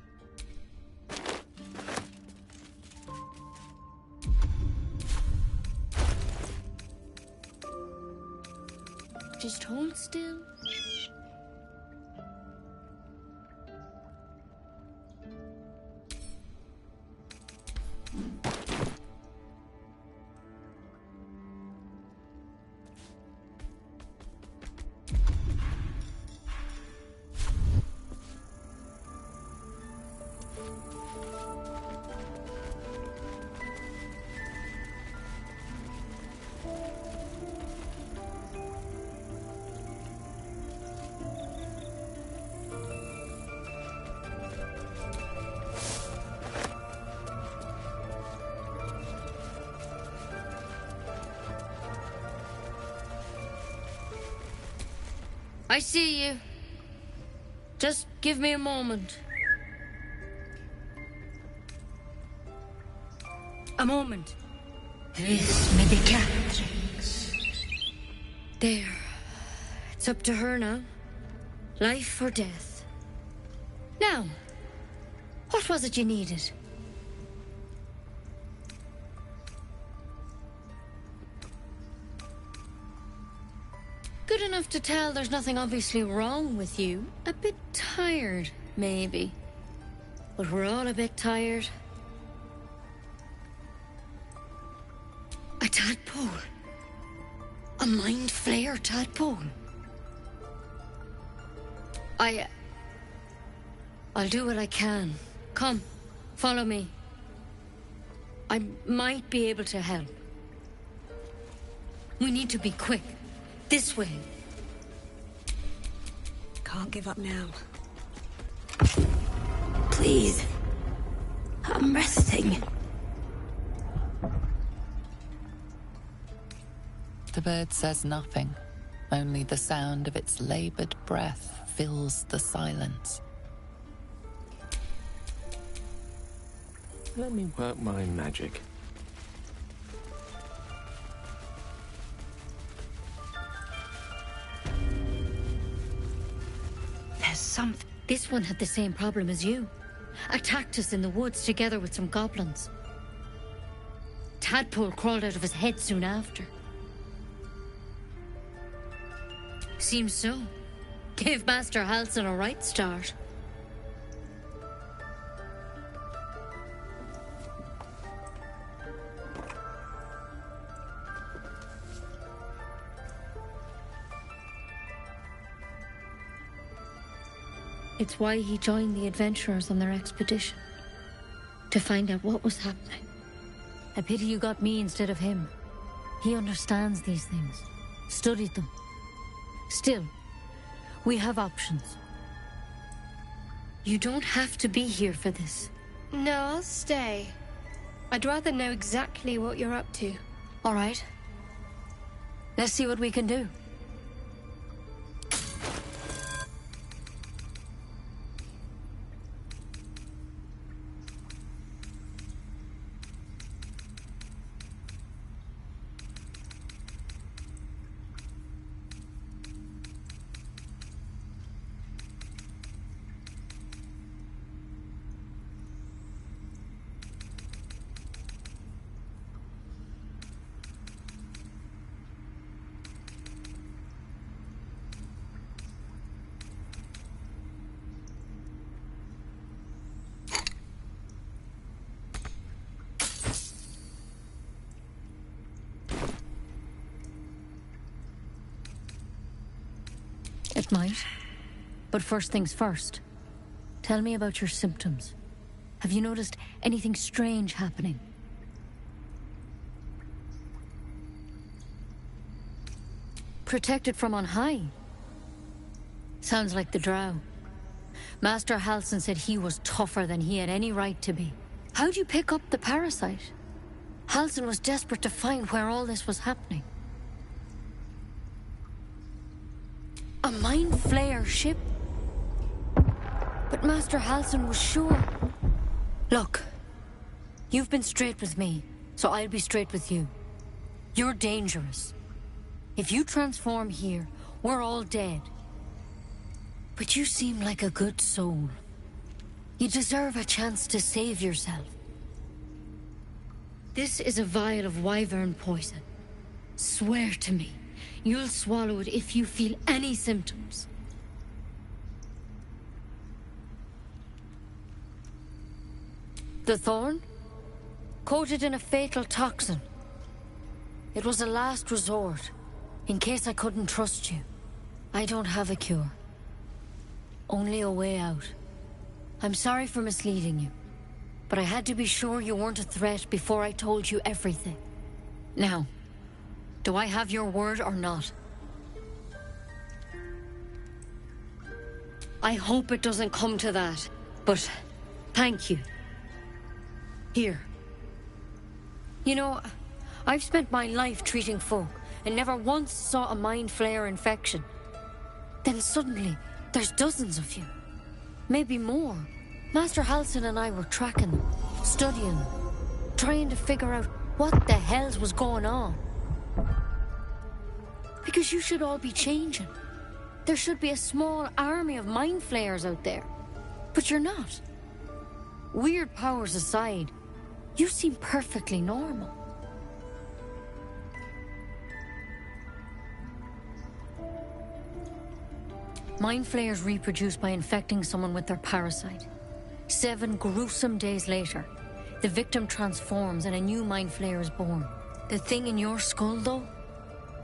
Just hold still. I see you. Just give me a moment. A moment. Vis medicatrix. There. It's up to her now. Life or death. Now, what was it you needed? Good enough to tell there's nothing obviously wrong with you. A bit tired, maybe. But we're all a bit tired. A tadpole. A mind flayer tadpole. I'll do what I can. Come, follow me. I might be able to help. We need to be quick. This way. Can't give up now. Please. I'm resting. The bird says nothing. Only the sound of its labored breath fills the silence. Let me work my magic. There's something. This one had the same problem as you. Attacked us in the woods together with some goblins. Tadpole crawled out of his head soon after. Seems so. Gave Master Halsin a right start. It's why he joined the adventurers on their expedition. To find out what was happening. A pity you got me instead of him. He understands these things. Studied them. Still, we have options. You don't have to be here for this. No, I'll stay. I'd rather know exactly what you're up to. All right. Let's see what we can do. It might. But first things first. Tell me about your symptoms. Have you noticed anything strange happening? Protected from on high? Sounds like the drow. Master Halsin said he was tougher than he had any right to be. How'd you pick up the parasite? Halsin was desperate to find where all this was happening. A mind flayer ship? But Master Halsin was sure. Look, you've been straight with me, so I'll be straight with you. You're dangerous. If you transform here, we're all dead. But you seem like a good soul. You deserve a chance to save yourself. This is a vial of wyvern poison. Swear to me. You'll swallow it if you feel any symptoms. The thorn? Coated in a fatal toxin. It was a last resort, in case I couldn't trust you. I don't have a cure. Only a way out. I'm sorry for misleading you, but I had to be sure you weren't a threat before I told you everything. Now, do I have your word or not? I hope it doesn't come to that, but thank you. Here. You know, I've spent my life treating folk and never once saw a mind flayer infection. Then suddenly, there's dozens of you. Maybe more. Master Halsin and I were tracking them, studying them, trying to figure out what the hells was going on. Because you should all be changing. There should be a small army of mind flayers out there. But you're not. Weird powers aside, you seem perfectly normal. Mind flayers reproduce by infecting someone with their parasite. 7 gruesome days later, the victim transforms and a new mind flayer is born. The thing in your skull, though,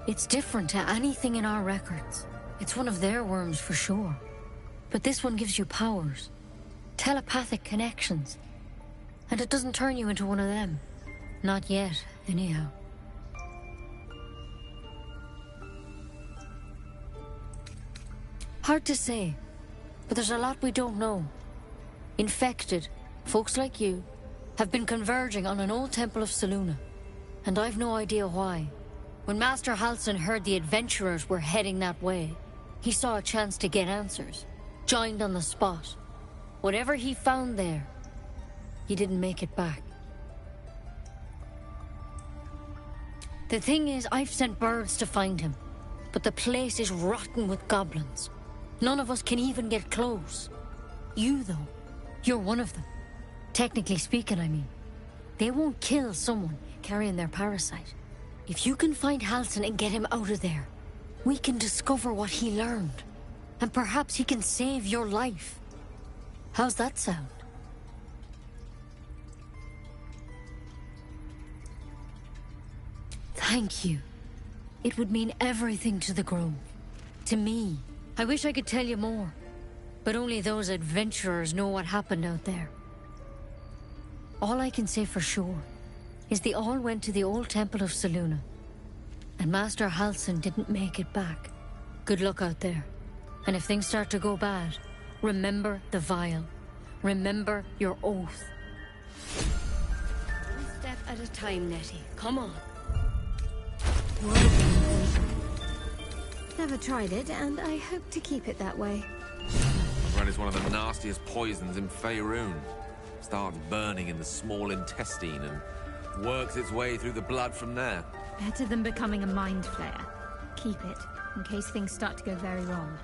it's different to anything in our records. It's one of their worms for sure. But this one gives you powers. Telepathic connections. And it doesn't turn you into one of them. Not yet, anyhow. Hard to say, but there's a lot we don't know. Infected, folks like you, have been converging on an old temple of Selûne, and I've no idea why. When Master Halsin heard the adventurers were heading that way, he saw a chance to get answers, joined on the spot. Whatever he found there, he didn't make it back. The thing is, I've sent birds to find him, but the place is rotten with goblins. None of us can even get close. You, though, you're one of them. Technically speaking, I mean. They won't kill someone carrying their parasite. If you can find Halsin and get him out of there, we can discover what he learned. And perhaps he can save your life. How's that sound? Thank you. It would mean everything to the Grove. To me. I wish I could tell you more. But only those adventurers know what happened out there. All I can say for sure is they all went to the old temple of Selûne. And Master Halsin didn't make it back. Good luck out there. And if things start to go bad, remember the vial. Remember your oath. One step at a time, Nettie. Come on. Never tried it, and I hope to keep it that way. Red is one of the nastiest poisons in Faerun. Starts burning in the small intestine and works its way through the blood from there. Better than becoming a mind flayer. Keep it, in case things start to go very wrong.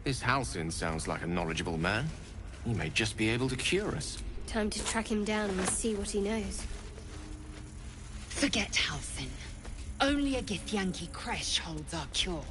This Halsin sounds like a knowledgeable man. He may just be able to cure us. Time to track him down and see what he knows. Forget Halsin. Only a Githyanki Kresh holds our cure.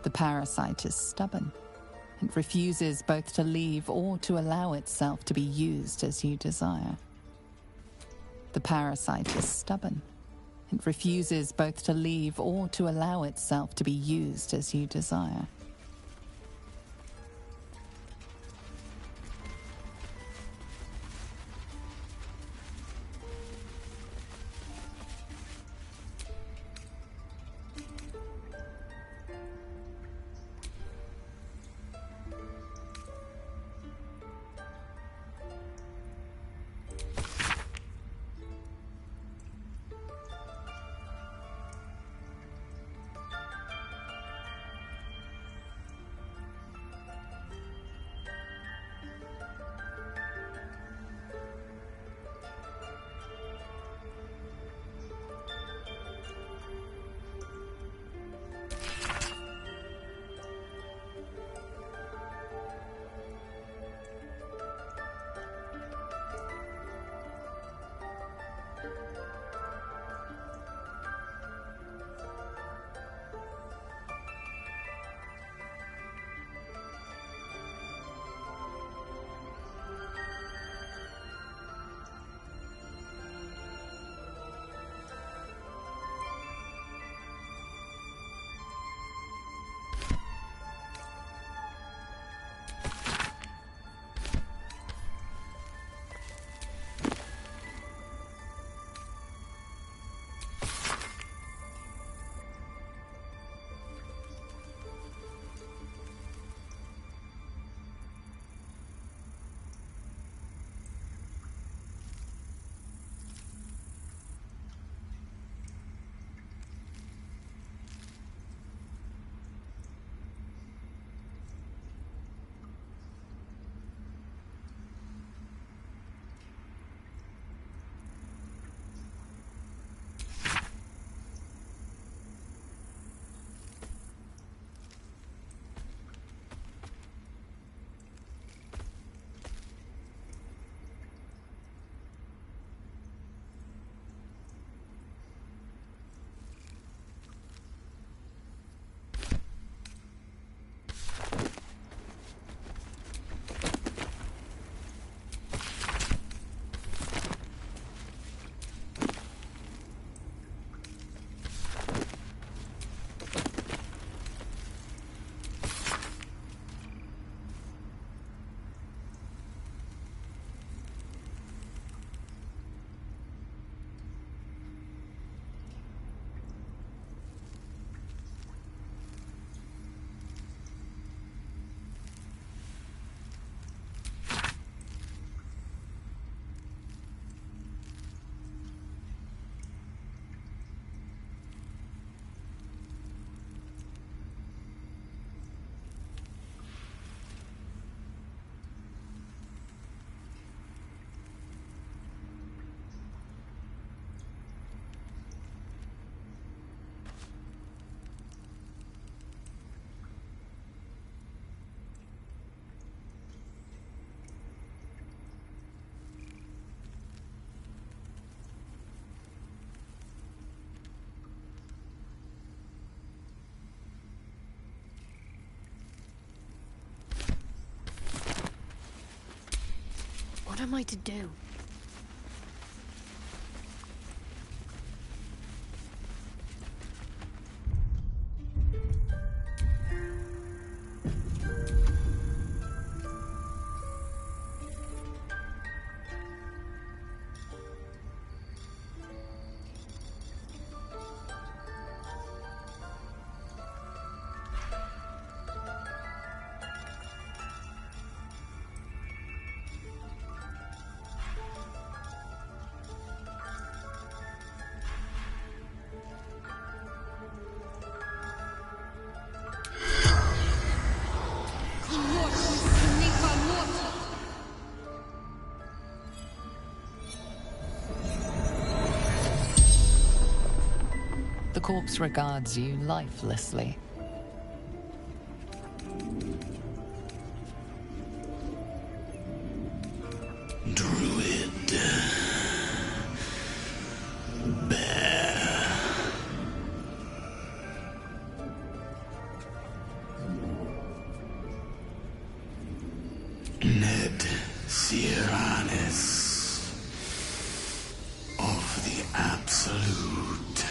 The parasite is stubborn. It refuses both to leave or to allow itself to be used as you desire. The parasite is stubborn. It refuses both to leave or to allow itself to be used as you desire. What am I to do? The corpse regards you lifelessly. Druid. Bear. Tyrannus of the Absolute.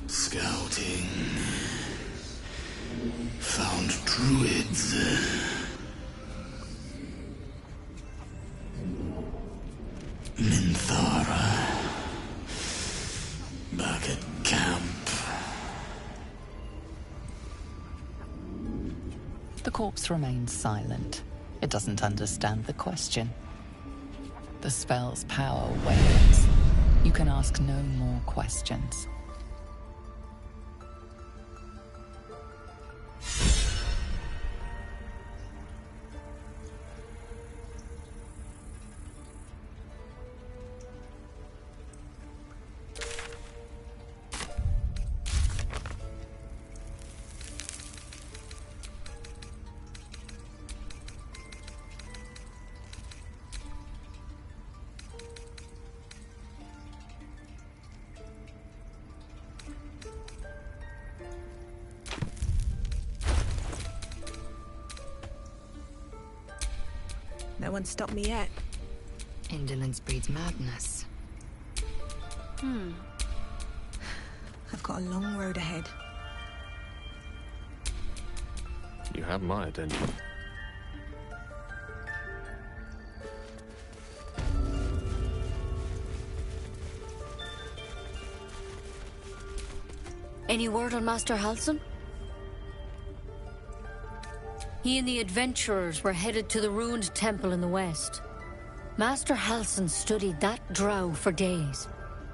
Scouting. Found druids. Minthara. Back at camp. The corpse remains silent. It doesn't understand the question. The spell's power wanes. You can ask no more questions. No one stopped me yet. Indolence breeds madness. I've got a long road ahead. You have my attention. Any word on Master Halsin? He and the adventurers were headed to the ruined temple in the west. Master Halsin studied that drow for days,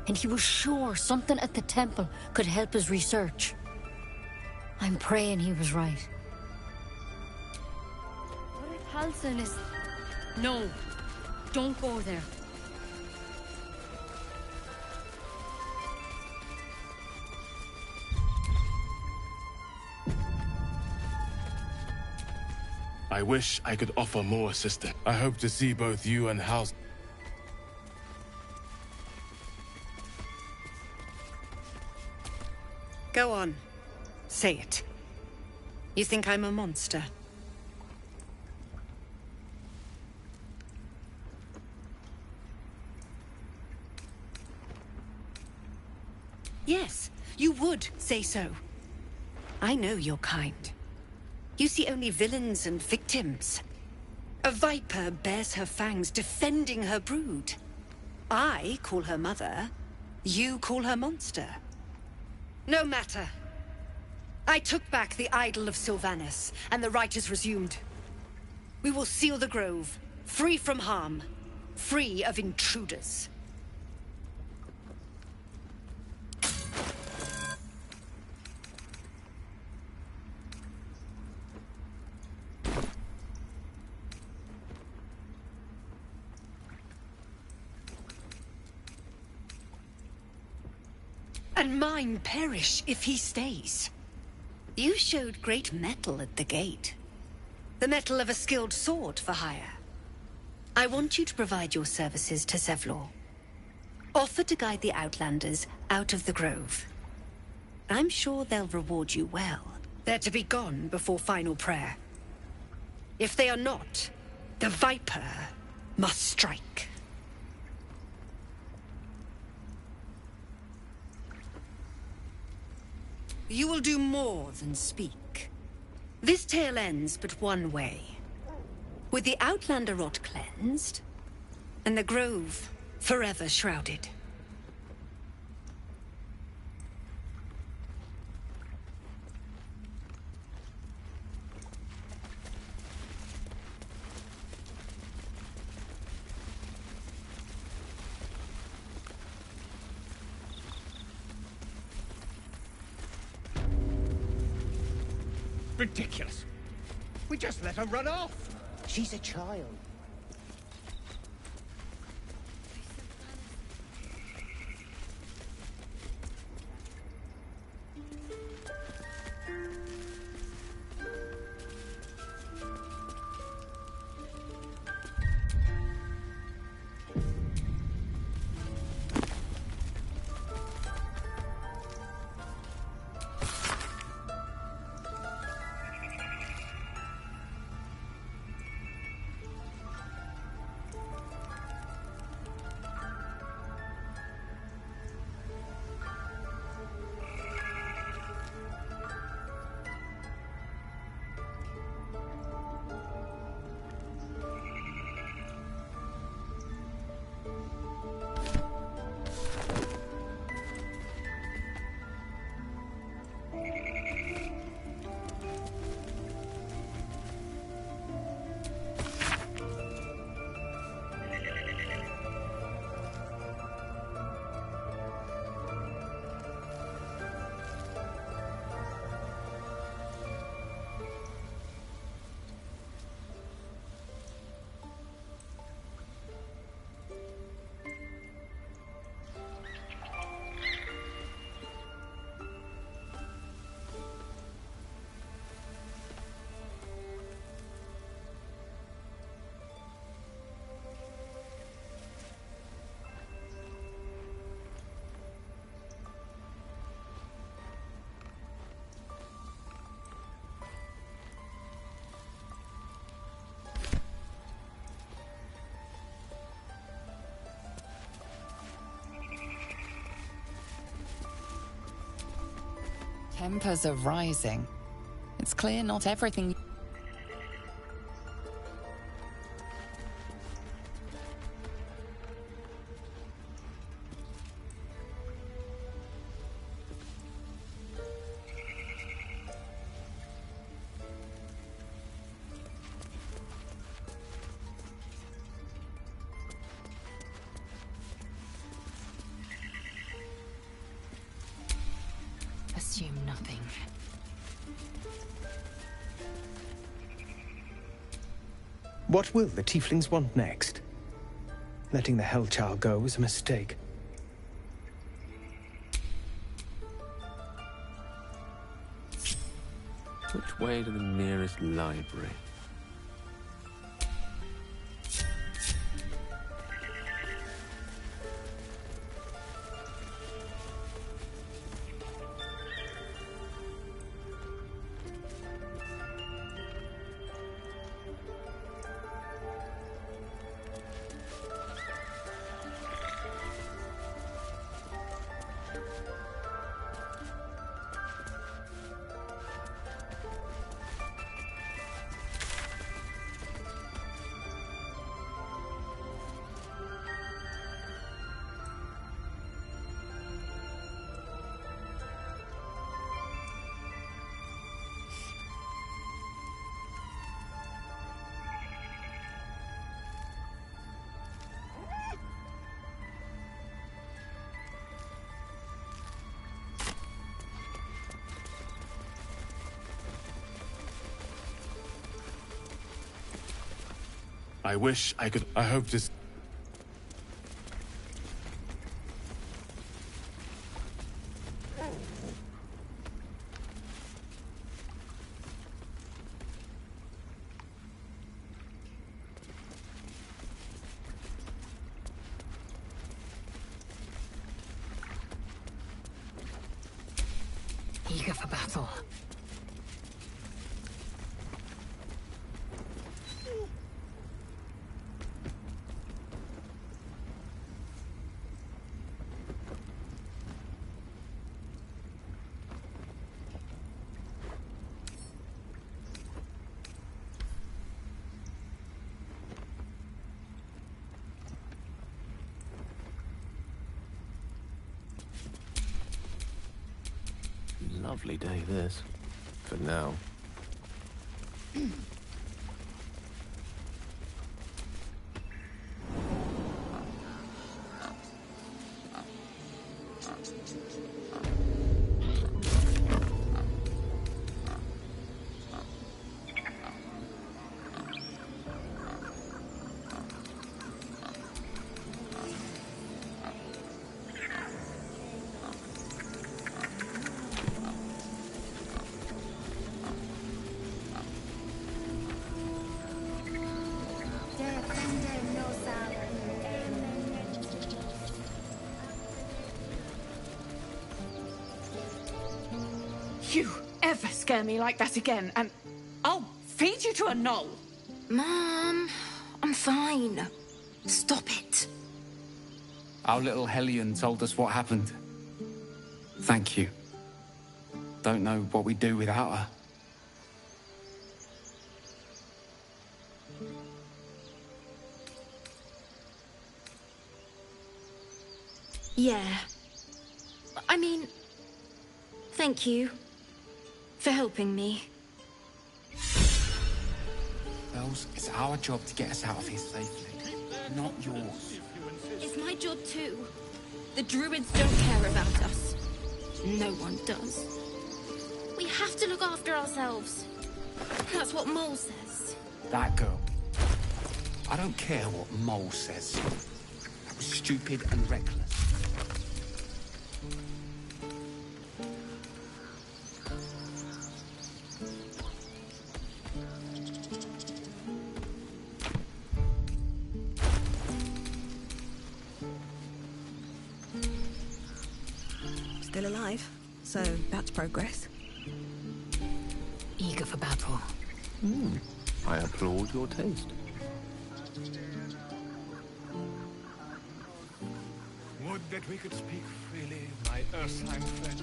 and he was sure something at the temple could help his research. I'm praying he was right. What if Halsin is... No, don't go there. I wish I could offer more assistance. I hope to see both you and House. Go on. Say it. You think I'm a monster? Yes, you would say so. I know your kind. You see only villains and victims. A viper bears her fangs defending her brood. I call her mother. You call her monster. No matter. I took back the idol of Sylvanus, and the rite is resumed. We will seal the grove, free from harm, free of intruders. And mine perish if he stays. You showed great mettle at the gate. The mettle of a skilled sword for hire. I want you to provide your services to Zevlor. Offer to guide the Outlanders out of the grove. I'm sure they'll reward you well. They're to be gone before final prayer. If they are not, the Viper must strike. You will do more than speak. This tale ends but one way. With the Outlander rot cleansed, and the grove forever shrouded. Ridiculous. We just let her run off. She's a child. Tempers are rising. It's clear not everything... Assume nothing. What will the tieflings want next? Letting the Hellchild go was a mistake. Which way to the nearest library? I wish I could... I hope this... Eager for battle. Lovely day, this. For now. You ever scare me like that again, and I'll feed you to a knoll. Mom, I'm fine. Stop it. Our little Hellion told us what happened. Thank you. Don't know what we'd do without her. Yeah. I mean, thank you for helping me. Bells, it's our job to get us out of here safely, not yours. It's my job too. The druids don't care about us. No one does. We have to look after ourselves. That's what Mole says. That girl. I don't care what Mole says. That was stupid and reckless. Still alive, so that's progress. Eager for battle. I applaud your taste. Would that we could speak freely, my Ursine friend.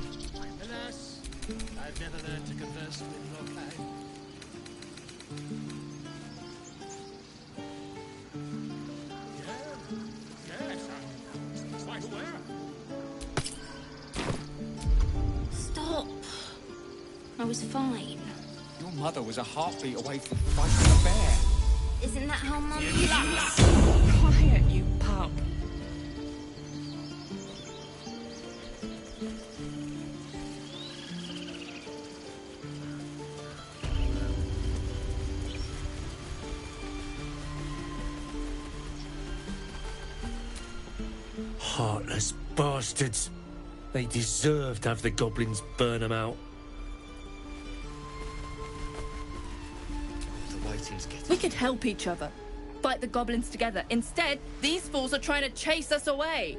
Alas, I've never learned to converse with your kind. Yes, I'm quite aware. Stop. I was fine. Your mother was a heartbeat away from fighting a bear. Isn't that how Mum used? Quiet, you pup. Heartless bastards. They deserve to have the goblins burn them out. We could help each other. Fight the goblins together. Instead, these fools are trying to chase us away.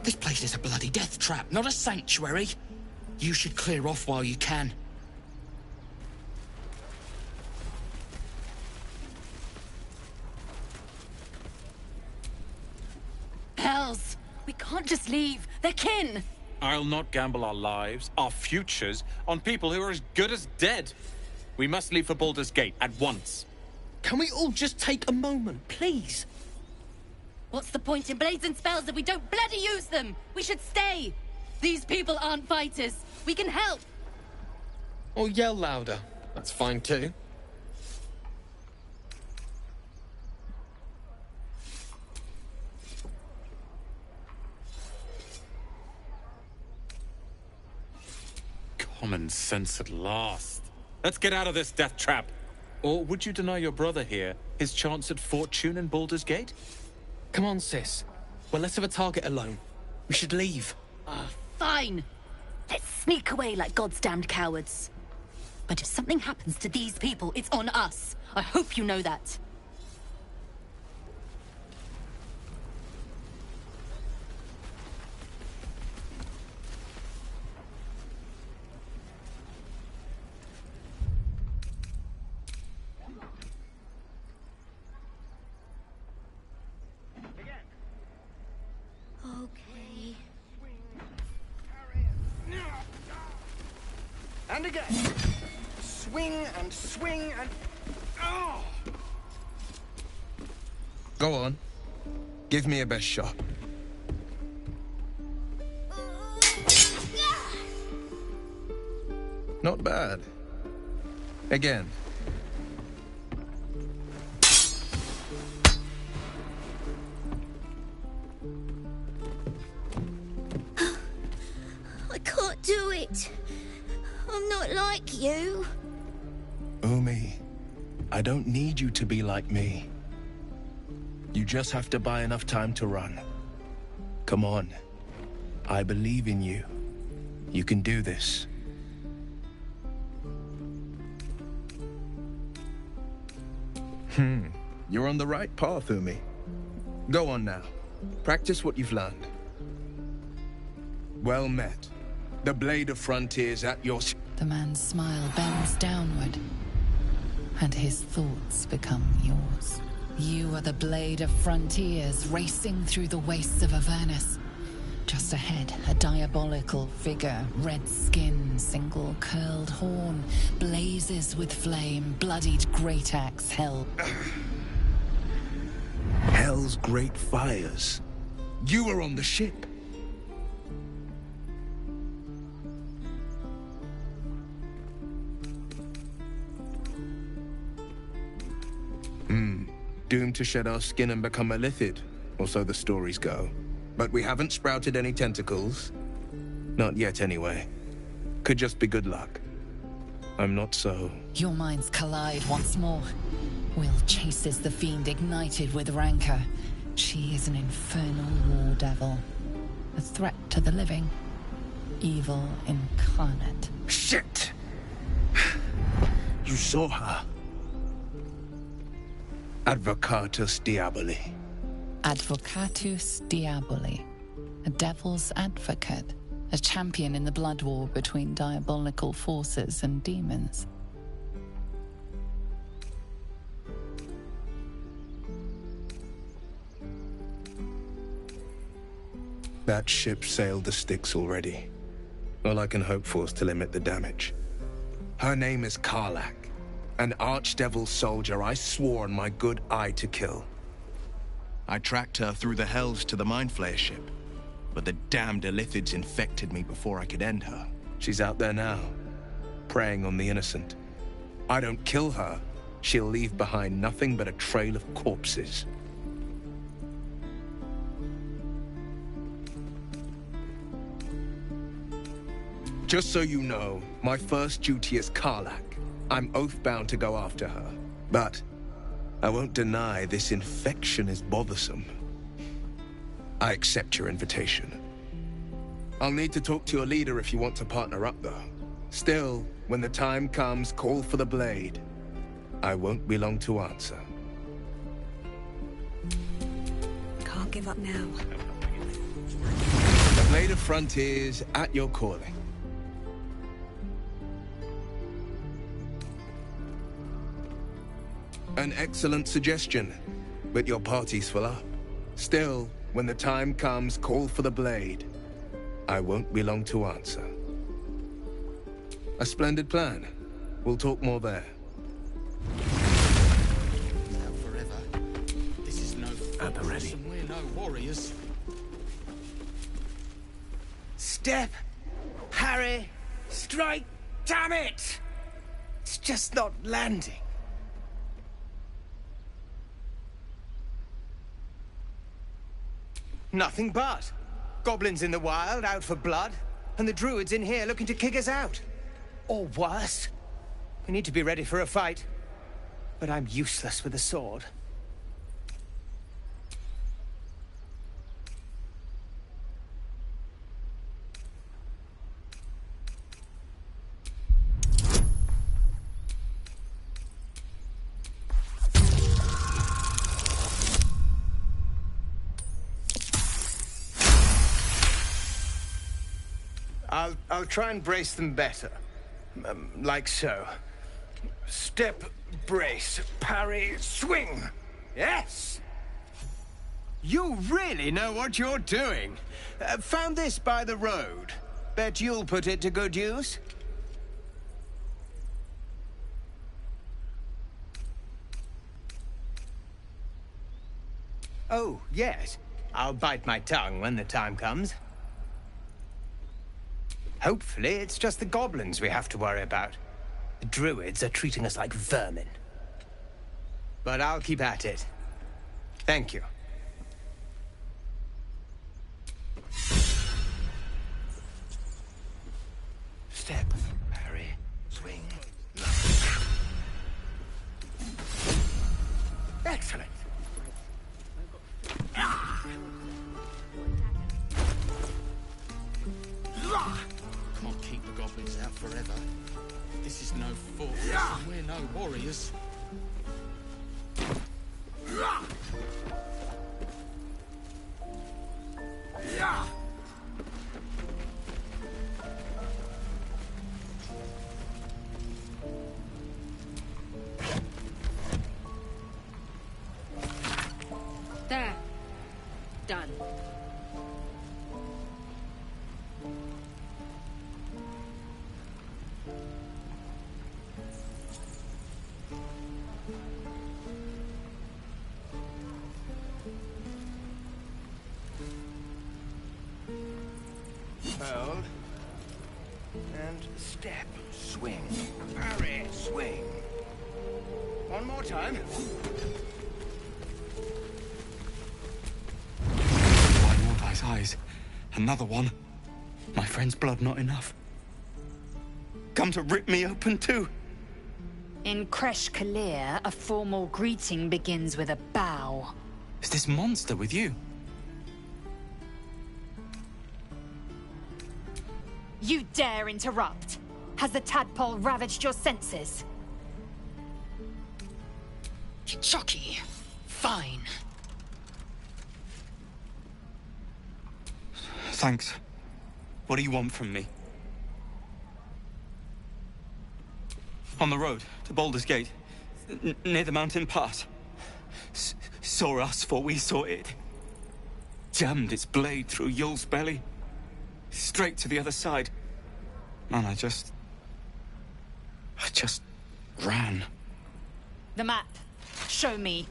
This place is a bloody death trap, not a sanctuary. You should clear off while you can. Hells! We can't just leave. They're kin! I'll not gamble our lives, our futures, on people who are as good as dead. We must leave for Baldur's Gate at once. Can we all just take a moment, please? What's the point in blazing spells if we don't bloody use them? We should stay! These people aren't fighters. We can help! Or yell louder. That's fine too. Common sense at last. Let's get out of this death trap. Or would you deny your brother here his chance at fortune in Baldur's Gate? Come on, sis. We're less of a target alone. We should leave. Fine. Let's sneak away like God's damned cowards. But if something happens to these people, it's on us. I hope you know that. Okay. And again. Swing and swing and... Oh! Go on. Give me a best shot. Not bad. Again. I can't do it. I'm not like you. Umi, I don't need you to be like me. You just have to buy enough time to run. Come on. I believe in you. You can do this. You're on the right path, Umi. Go on now. Practice what you've learned. Well met. The blade of frontiers at your... The man's smile bends downward, and his thoughts become yours. You are the blade of frontiers racing through the wastes of Avernus. Just ahead, a diabolical figure, red skin, single curled horn, blazes with flame, bloodied great axe held. Hell's great fires. You were on the ship. Doomed to shed our skin and become a lithid, or so the stories go. But we haven't sprouted any tentacles. Not yet, anyway. Could just be good luck. I'm not so... Your minds collide once more. Will chases the fiend ignited with rancor. She is an infernal war devil. A threat to the living. Evil incarnate. Shit! You saw her. Advocatus Diaboli. Advocatus Diaboli. A devil's advocate. A champion in the blood war between diabolical forces and demons. That ship sailed the Styx already. All I can hope for is to limit the damage. Her name is Karlak, an archdevil soldier I swore on my good eye to kill. I tracked her through the hells to the Mindflayer ship, but the damned Illithids infected me before I could end her. She's out there now, preying on the innocent. I don't kill her, she'll leave behind nothing but a trail of corpses. Just so you know, my first duty is Karlak. I'm oath-bound to go after her. But I won't deny this infection is bothersome. I accept your invitation. I'll need to talk to your leader if you want to partner up, though. Still, when the time comes, call for the blade. I won't be long to answer. Can't give up now. The Blade of Frontiers at your calling. An excellent suggestion, but your party's full up. Still, when the time comes, call for the blade. I won't be long to answer. A splendid plan. We'll talk more there. Now forever. This is no At the ready. and we're no warriors. Step! Harry! Strike! Damn it! It's just not landing. Nothing but. Goblins in the wild, out for blood, and the druids in here looking to kick us out. Or worse. We need to be ready for a fight. But I'm useless with a sword. I'll try and brace them better. Like so. Step, brace, parry, swing. Yes! You really know what you're doing. Found this by the road. Bet you'll put it to good use. Oh, yes. I'll bite my tongue when the time comes. Hopefully, it's just the goblins we have to worry about. The druids are treating us like vermin. But I'll keep at it. Thank you. Step, parry, swing. Excellent. Can't keep the goblins out forever. This is no fortress, and we're no warriors. There. Done. Hold. And step, swing, parry, swing. One more time. By Mordai's eyes. Another one. My friend's blood not enough. Come to rip me open too. In Kresh Kalir, a formal greeting begins with a bow. Is this monster with you? You dare interrupt? Has the tadpole ravaged your senses? Chucky. Fine. Thanks. What do you want from me? On the road to Baldur's Gate, near the mountain pass. Saw us, for we saw it. jammed its blade through Yul's belly, straight to the other side. And I just ran. The map. Show me.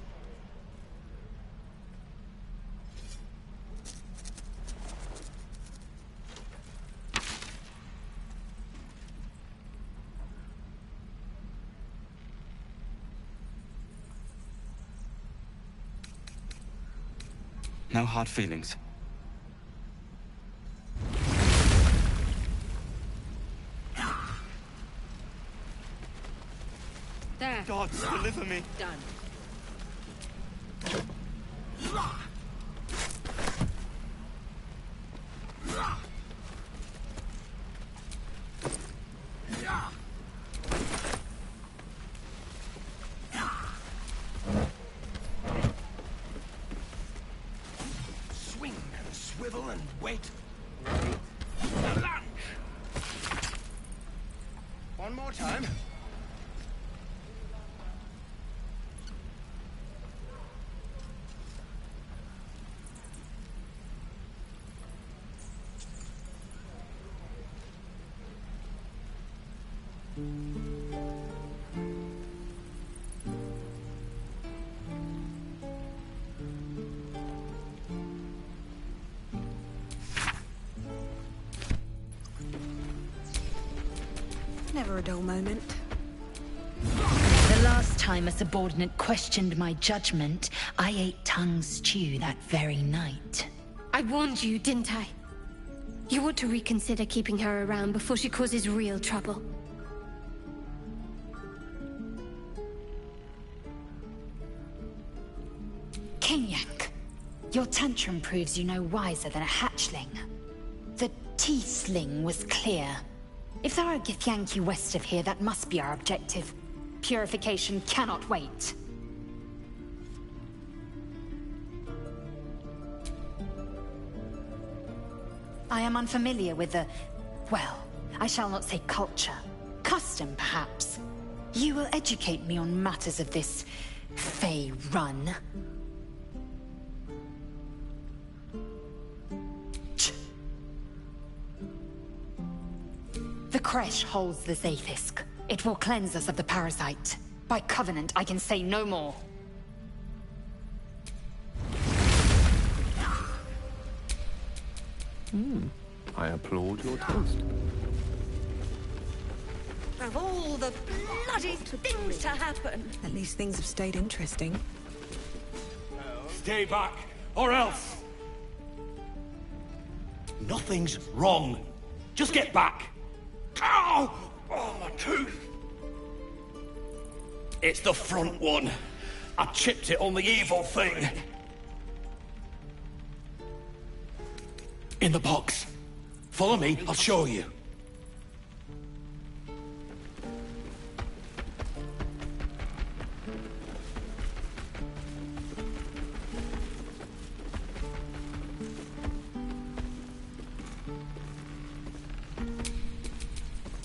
No hard feelings. There. Gods, deliver me. Done. Swing and swivel and wait. A lunge. One more time. Never a dull moment. The last time a subordinate questioned my judgment, I ate tongue stew that very night. I warned you, didn't I? You ought to reconsider keeping her around before she causes real trouble. Kenyak, your tantrum proves you no wiser than a hatchling. The T-sling was clear. If there are Githyanki west of here, that must be our objective. Purification cannot wait. I am unfamiliar with the... well, I shall not say culture. Custom, perhaps. You will educate me on matters of this... Fey run. The Kresh holds the Zaithisk. It will cleanse us of the parasite. By covenant, I can say no more. I applaud your toast. Of all the bloody things to happen. At least things have stayed interesting. Stay back, or else! Nothing's wrong. Just get back. Ow! Oh, my tooth! It's the front one. I chipped it on the evil thing. In the box. Follow me, I'll show you.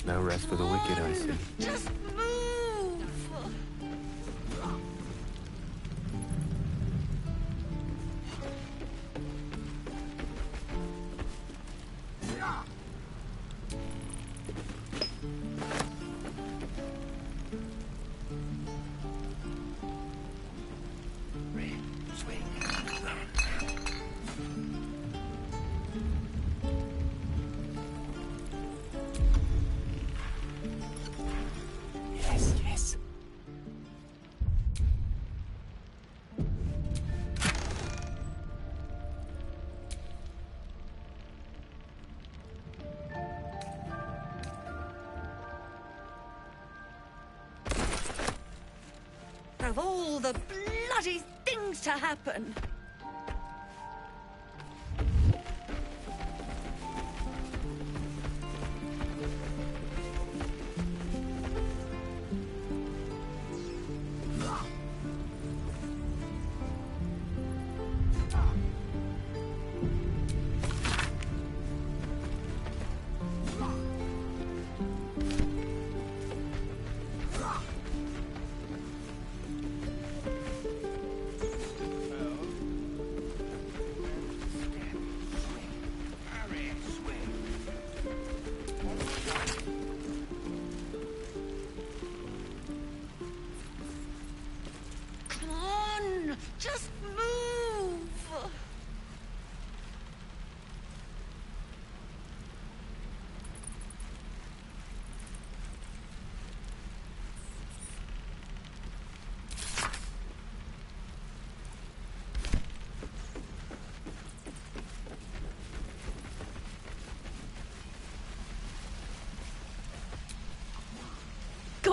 No rest for the wicked, I see. Just move! Yes, yes. Of all the bloody things to happen.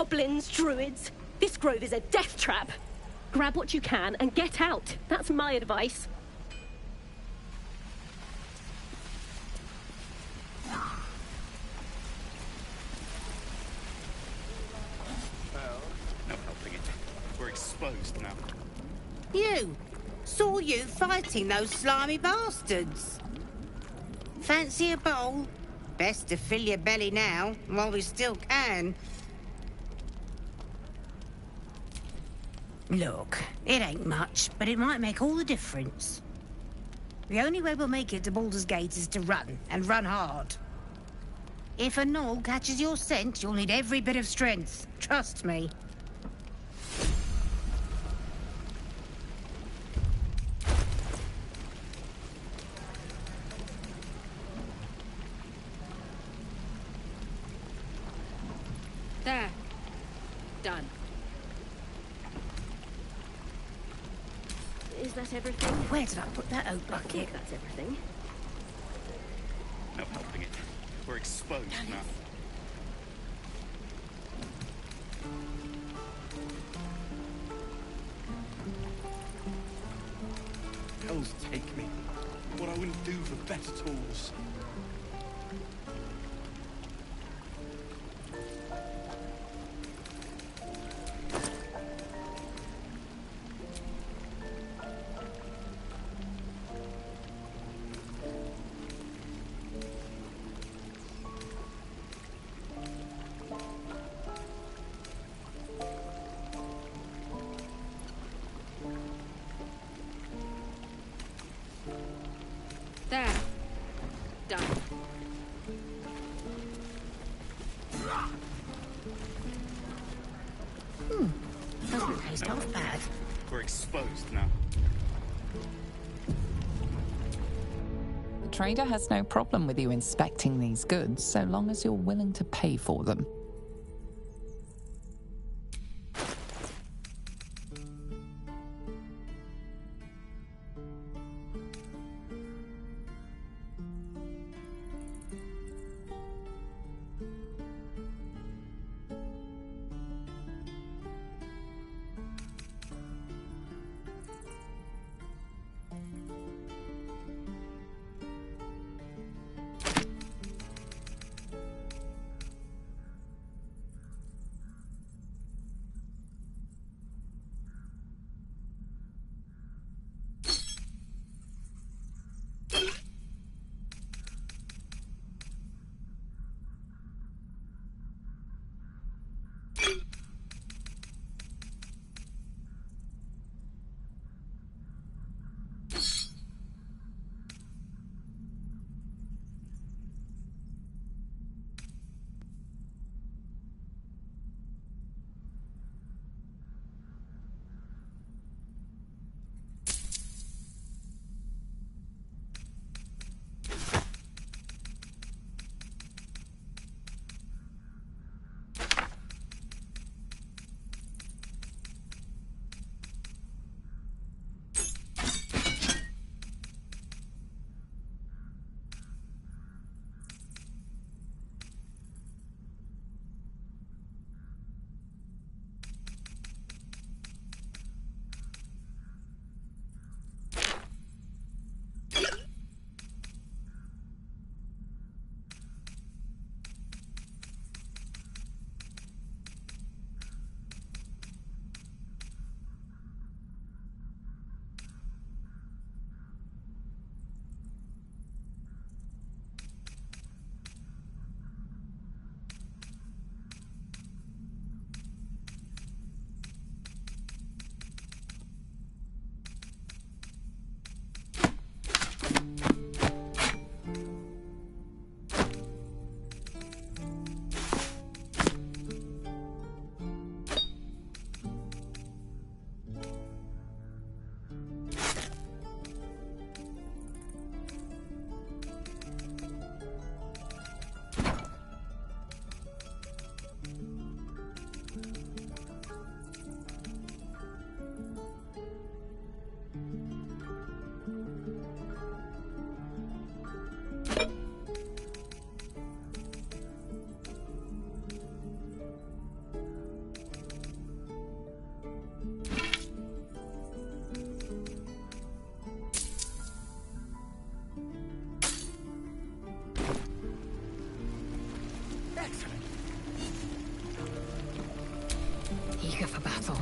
Goblins, druids. This grove is a death trap. Grab what you can and get out. That's my advice. No helping it. We're exposed now. You! Saw you fighting those slimy bastards. Fancy a bowl? Best to fill your belly now, while we still can. Look, it ain't much, but it might make all the difference. The only way we'll make it to Baldur's Gate is to run, and run hard. If a gnoll catches your scent, you'll need every bit of strength. Trust me. There. Done. Is that everything? Where did I put that oak bucket? That's everything. No helping it. We're exposed now. Hells take me. What I wouldn't do for better tools. There. Done. Doesn't taste half bad. We're exposed now. The trader has no problem with you inspecting these goods so long as you're willing to pay for them. prepare for battle.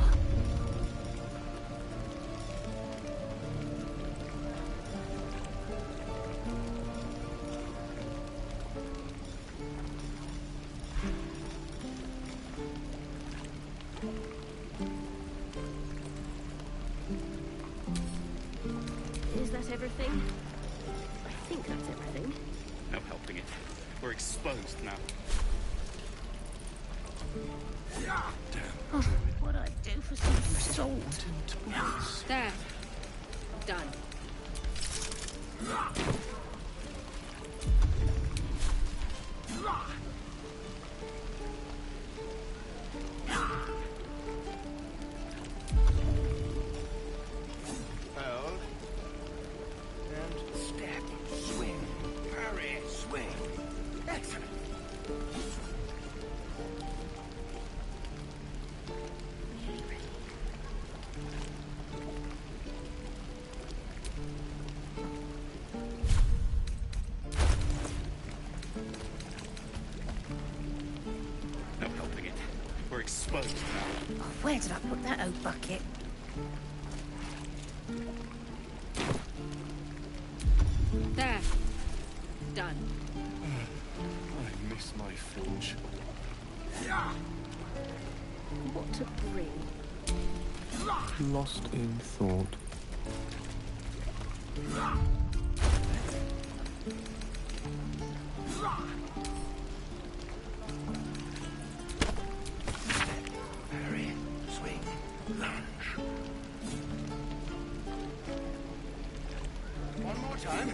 Is that everything? I think that's everything. No helping it. We're exposed now. Oh, what I'd do for some salt. There. Done. Hold. And step, swing, parry, swing. Excellent. No helping it. We're exposed now. Oh, where did I put that old bucket? There. Done. I miss my forge. What to bring? Lost in thought. Parry, swing, lunge. One more time.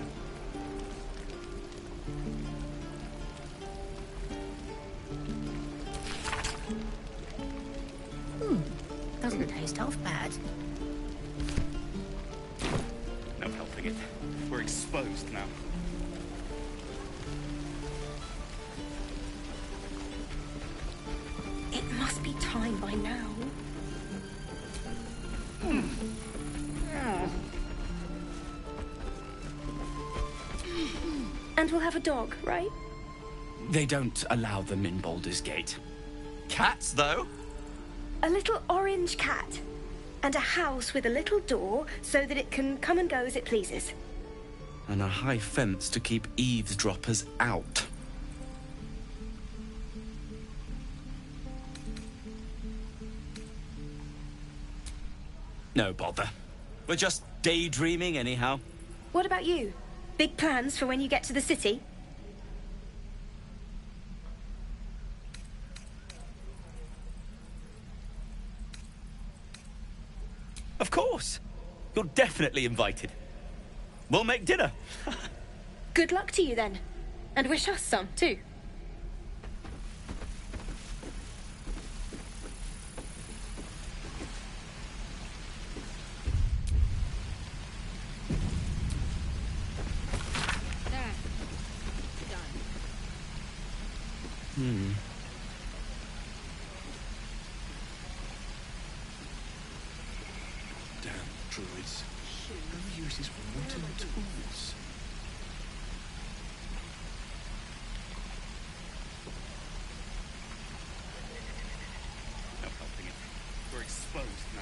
Doesn't taste half bad. No helping it. We're exposed now. It must be time by now. And we'll have a dog, right? They don't allow them in Baldur's Gate. Cats, though? A little orange cat. And a house with a little door so that it can come and go as it pleases. And a high fence to keep eavesdroppers out. No bother. We're just daydreaming anyhow. What about you? Big plans for when you get to the city? Of course. You're definitely invited. We'll make dinner. Good luck to you then. And wish us some, too. There. Done. Damn druids. Who uses wooden tools? No helping it. We're exposed now.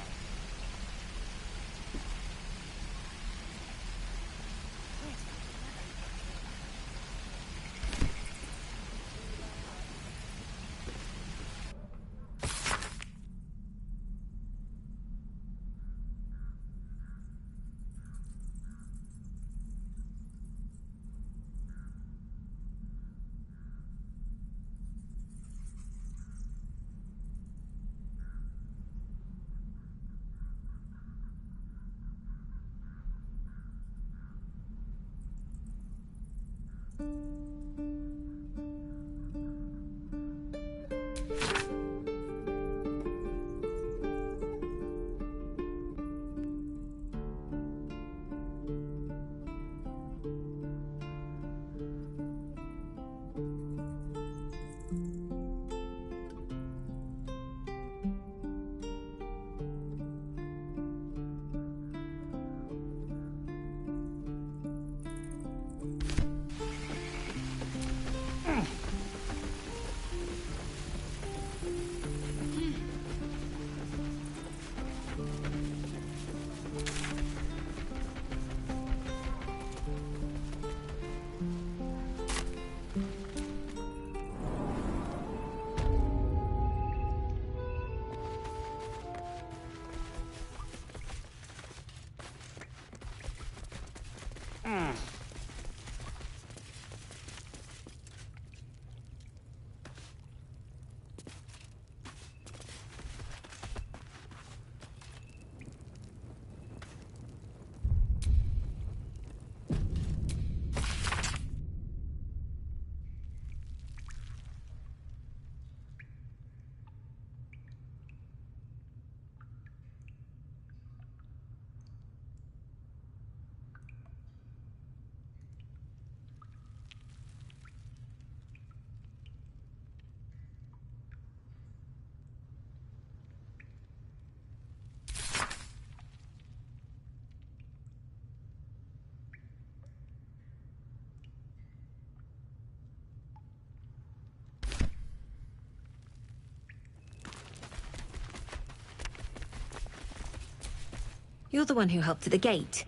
You're the one who helped at the gate.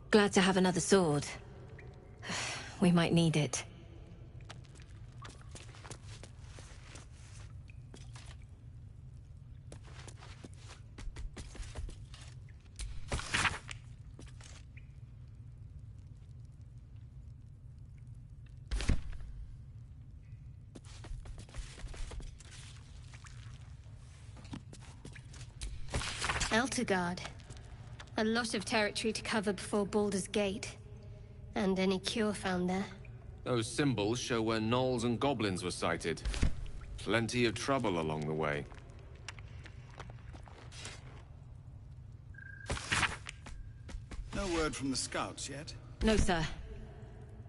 Glad to have another sword. We might need it. Eltergard. A lot of territory to cover before Baldur's Gate. And any cure found there. Those symbols show where gnolls and goblins were sighted. Plenty of trouble along the way. No word from the scouts yet? No, sir.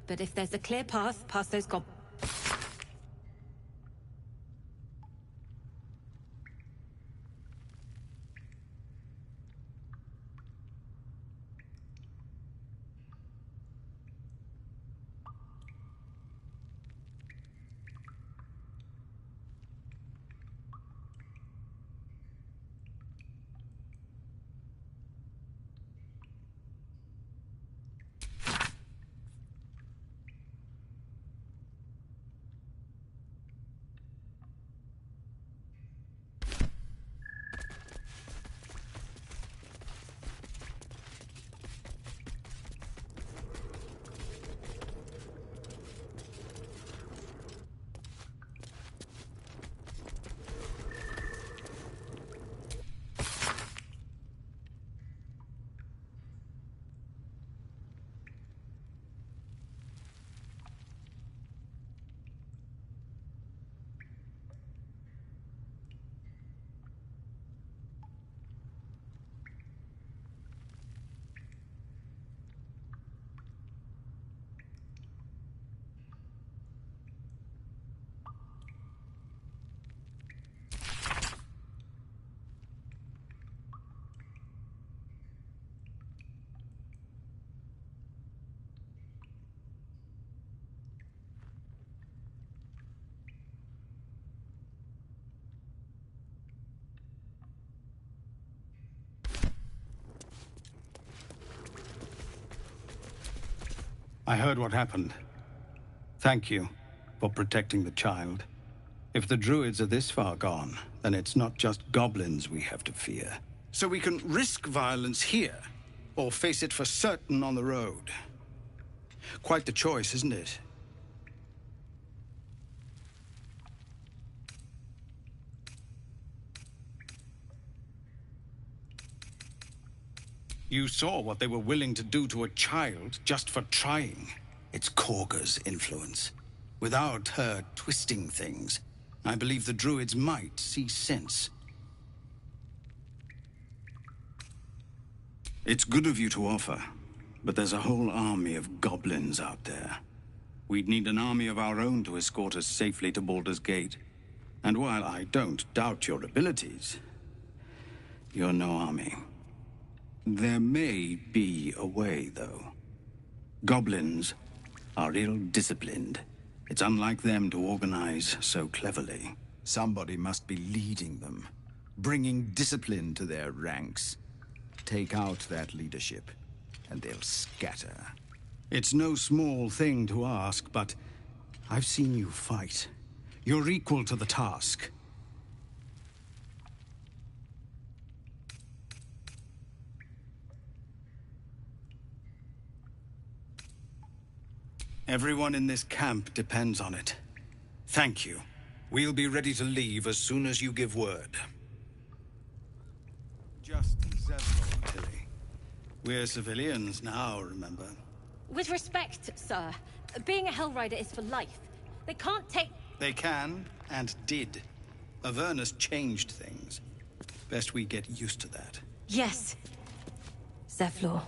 But if there's a clear path past those goblins... I heard what happened. Thank you for protecting the child. If the druids are this far gone, then it's not just goblins we have to fear. So we can risk violence here, or face it for certain on the road. Quite the choice, isn't it? You saw what they were willing to do to a child just for trying. It's Korga's influence. Without her twisting things, I believe the druids might see sense. It's good of you to offer, but there's a whole army of goblins out there. We'd need an army of our own to escort us safely to Baldur's Gate. And while I don't doubt your abilities, you're no army. There may be a way, though. Goblins are ill-disciplined. It's unlike them to organize so cleverly. Somebody must be leading them, bringing discipline to their ranks. Take out that leadership, and they'll scatter. It's no small thing to ask, but I've seen you fight. You're equal to the task. Everyone in this camp depends on it. Thank you. We'll be ready to leave as soon as you give word. Just Zevlor, Tilly. We're civilians now, remember? With respect, sir, being a Hellrider is for life. They can't take... They can, and did. Avernus changed things. Best we get used to that. Yes. Zevlor.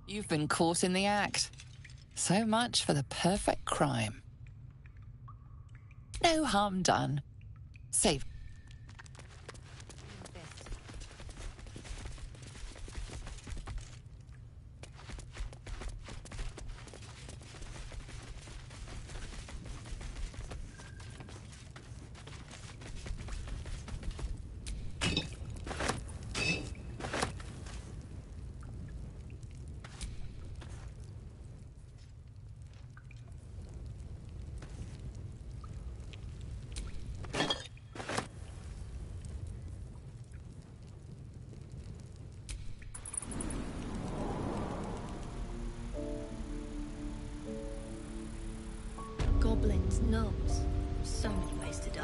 You've been caught in the act. So much for the perfect crime. No harm done. Save. Goblins, gnomes. So many ways to die.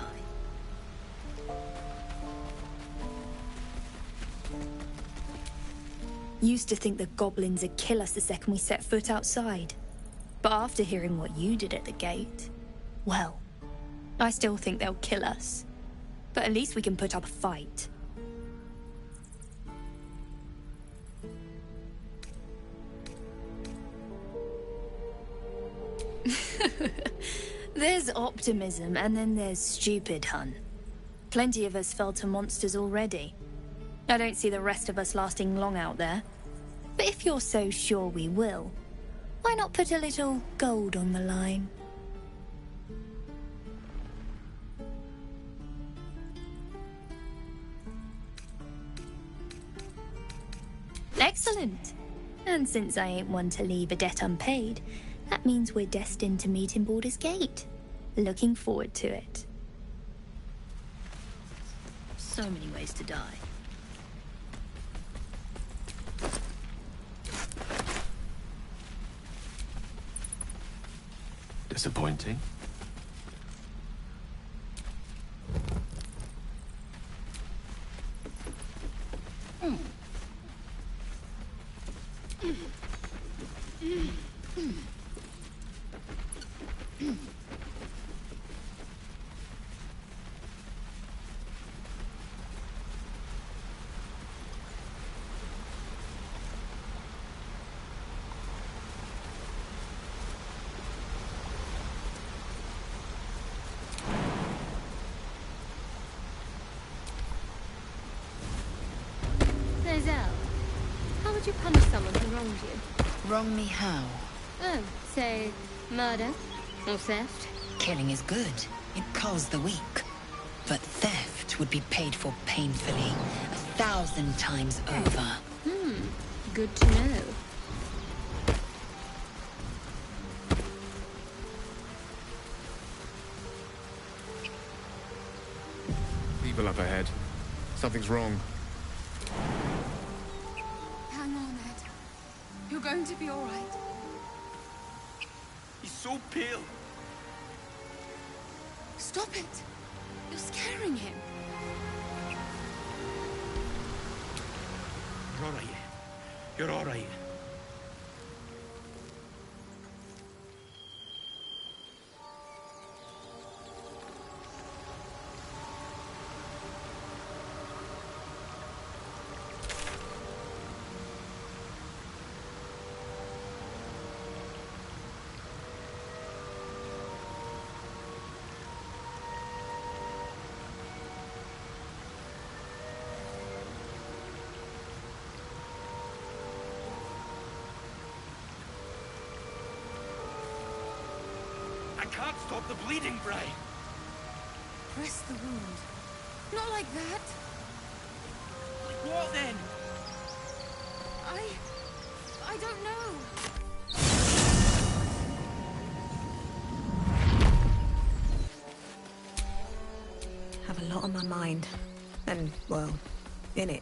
Used to think the goblins would kill us the second we set foot outside. But after hearing what you did at the gate, well, I still think they'll kill us. But at least we can put up a fight. There's optimism, and then there's stupid, hun. Plenty of us fell to monsters already. I don't see the rest of us lasting long out there. But if you're so sure we will, why not put a little gold on the line? Excellent. And since I ain't one to leave a debt unpaid, that means we're destined to meet in Baldur's Gate. Looking forward to it. So many ways to die. Disappointing? How would you punish someone who wronged you? Wrong me how? Oh, say, murder? Or theft? Killing is good. It culls the weak. But theft would be paid for painfully, 1,000 times over. Good to know. Evil up ahead. Something's wrong. Hang on, Ed. You're going to be all right. He's so pale. Stop it. You're scaring him. You're all right. You're all right. can't stop the bleeding, Bray. Press the wound. Not like that. What then? I don't know. Have a lot on my mind. And, well, in it.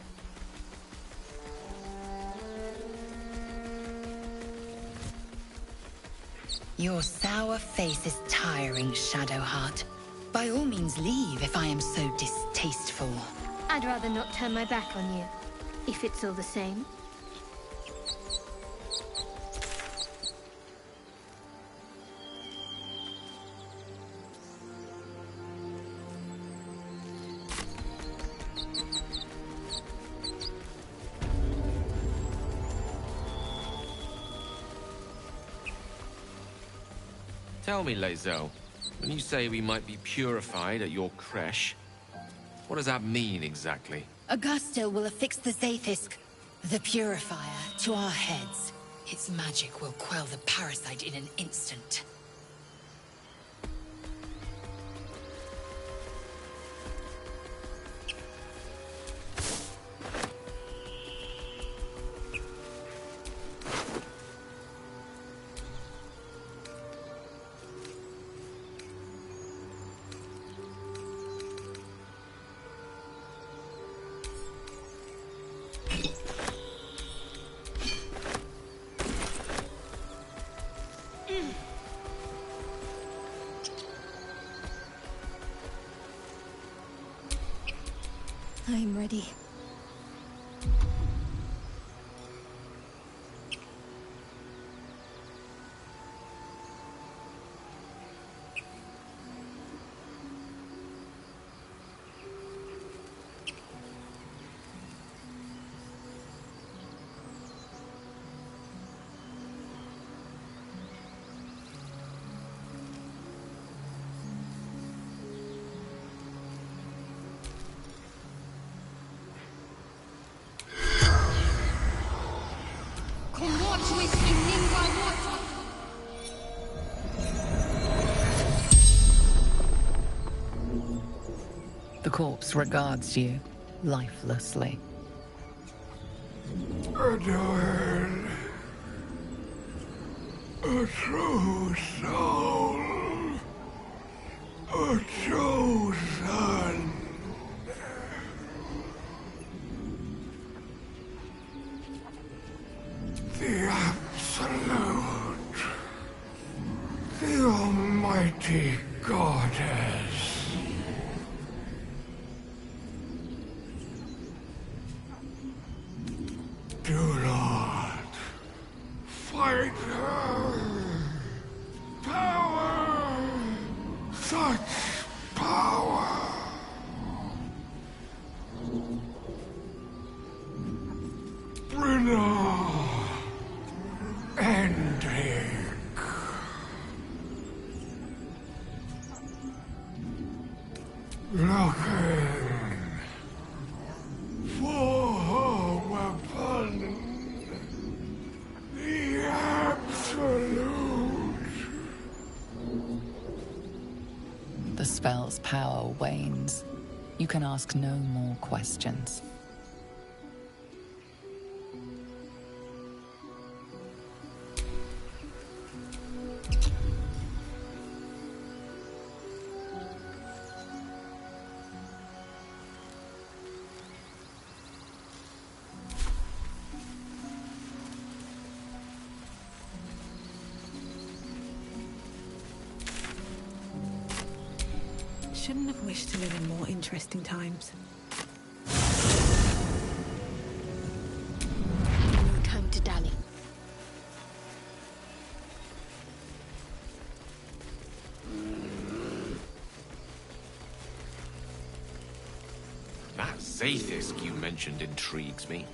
Your sour face is tiring, Shadowheart. By all means leave if I am so distasteful. I'd rather not turn my back on you, if it's all the same. Tell me, Lae'zel, when you say we might be purified at your creche, what does that mean exactly? Augusta will affix the Zaithisk, the Purifier, to our heads. Its magic will quell the parasite in an instant. I'm ready. The corpse regards you lifelessly. Adorn, a true soul, a chosen. The absolute, the almighty goddess. Do not fight her. Power, such power. Brynna, ending. Looking for her weapon. The absolute. The spell's power wanes. You can ask no more questions. Shouldn't have wished to live in more interesting times. No time to dally. That Zaithisk you mentioned intrigues me.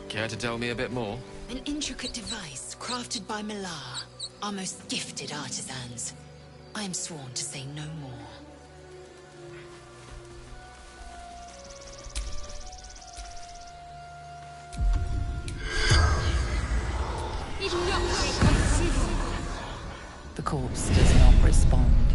Care to tell me a bit more? An intricate device crafted by Millar, our most gifted artisans. I am sworn to say no more. The corpse does not respond.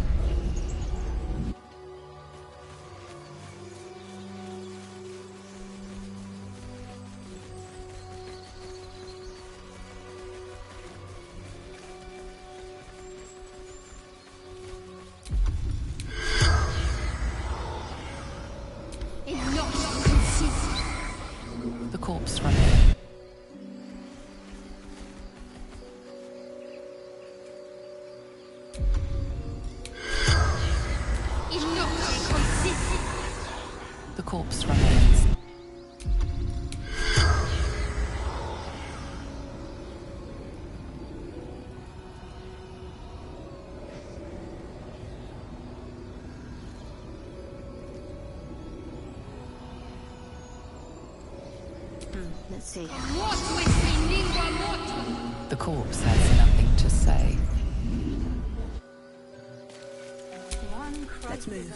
corpse remains. The corpse remains. Let's see. The corpse has nothing to say. Let's move.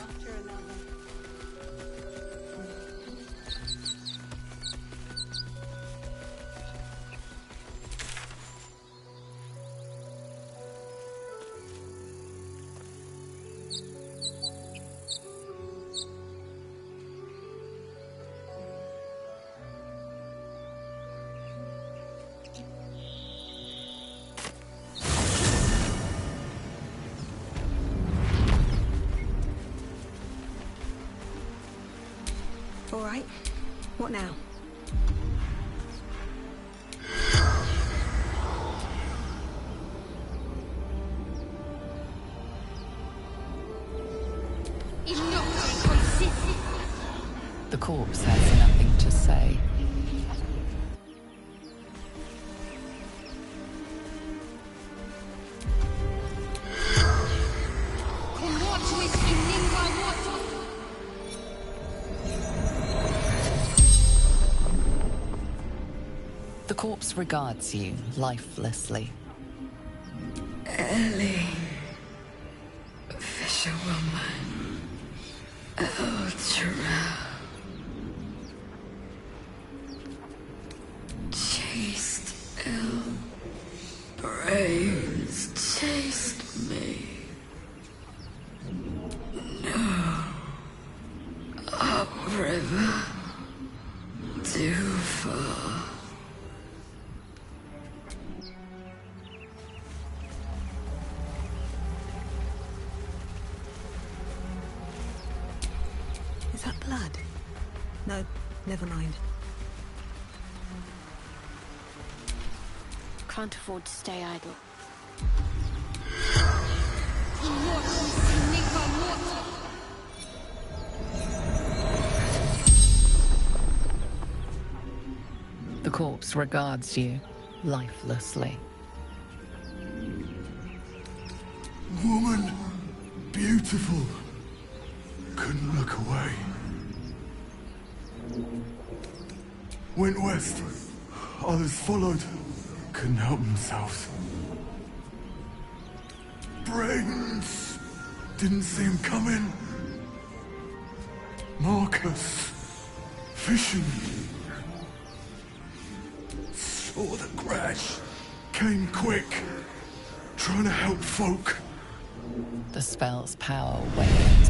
All right. What now? The corpse has nothing to say. The corpse regards you lifelessly. Ellie, fisherwoman, Ultra, chased ill, brains chased me. No, upriver, too far. Is that blood? No, never mind. Can't afford to stay idle. The corpse regards you lifelessly. Woman, beautiful. Couldn't look away. Went west. Others followed. Couldn't help themselves. Brains. Didn't see him coming. Marcus. Fishing. Saw the crash. Came quick. Trying to help folk. The spell's power wanes.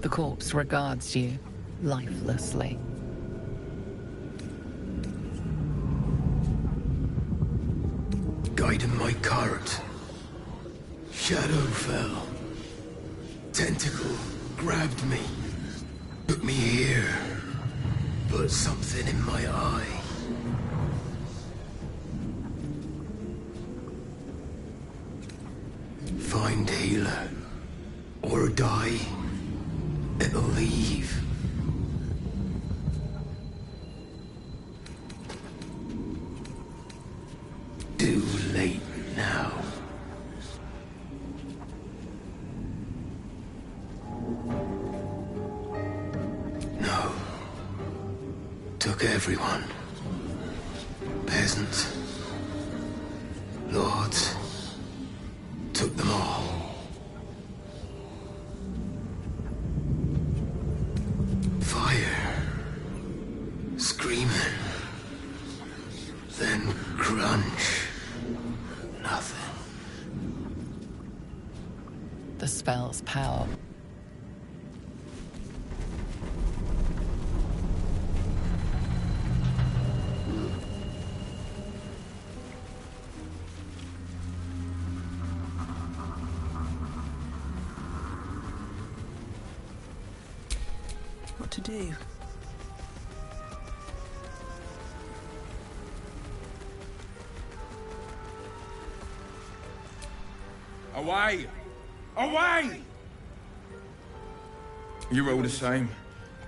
The corpse regards you lifelessly. Guiding my cart. Shadow fell. Tentacle grabbed me. Took me here. Put something in my eye. Find healer. Or die. It'll leave. Too late now. No. Took everyone. Peasants. Lords. Took them all. the spell's power. What to do? Away! Away! You're all the same.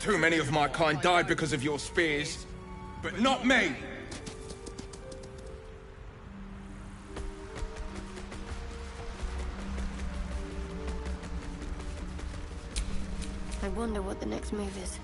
Too many of my kind died because of your spears, but not me! I wonder what the next move is.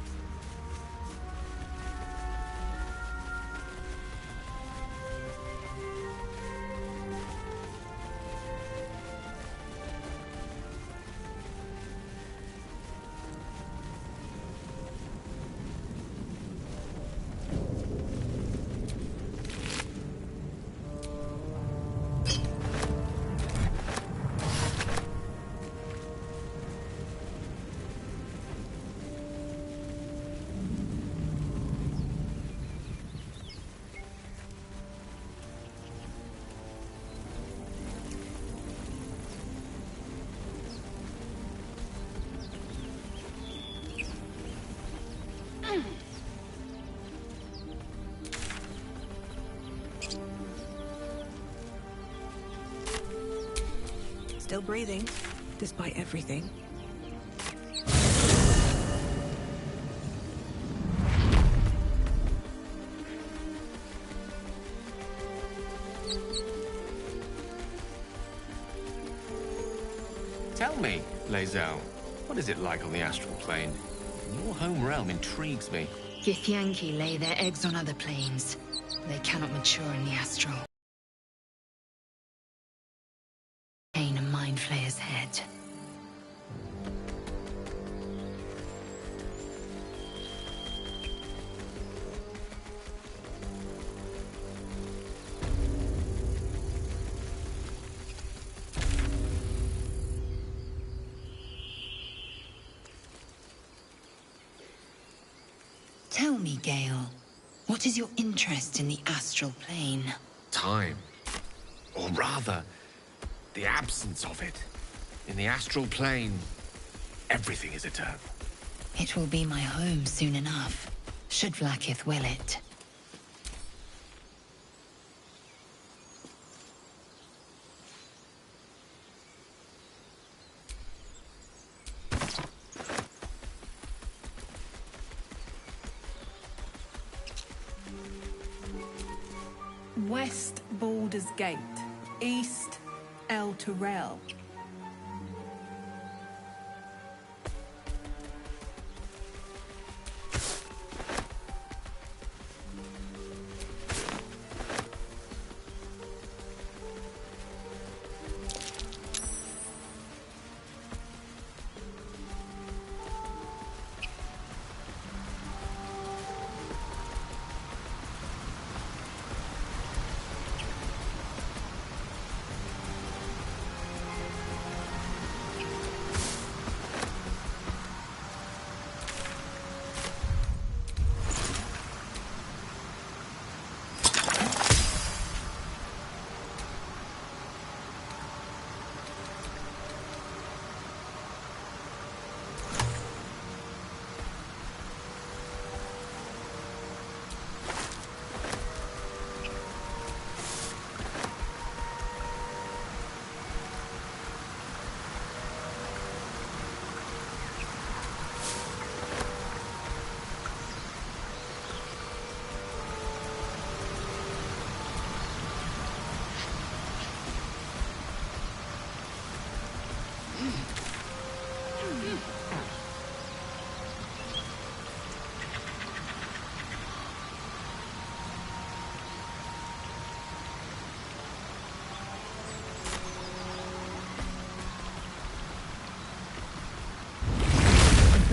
Still breathing, despite everything. Tell me, Lae'zel, what is it like on the astral plane? Your home realm intrigues me. Githyanki lay their eggs on other planes. They cannot mature in the astral. Pain a mind flayer's head. Tell me, Gale, what is your interest in the astral plane? Time. Or rather, the absence of it. In the astral plane, everything is eternal. It will be my home soon enough, should Vlaakith will it. West Baldur's Gate, East El Terrell.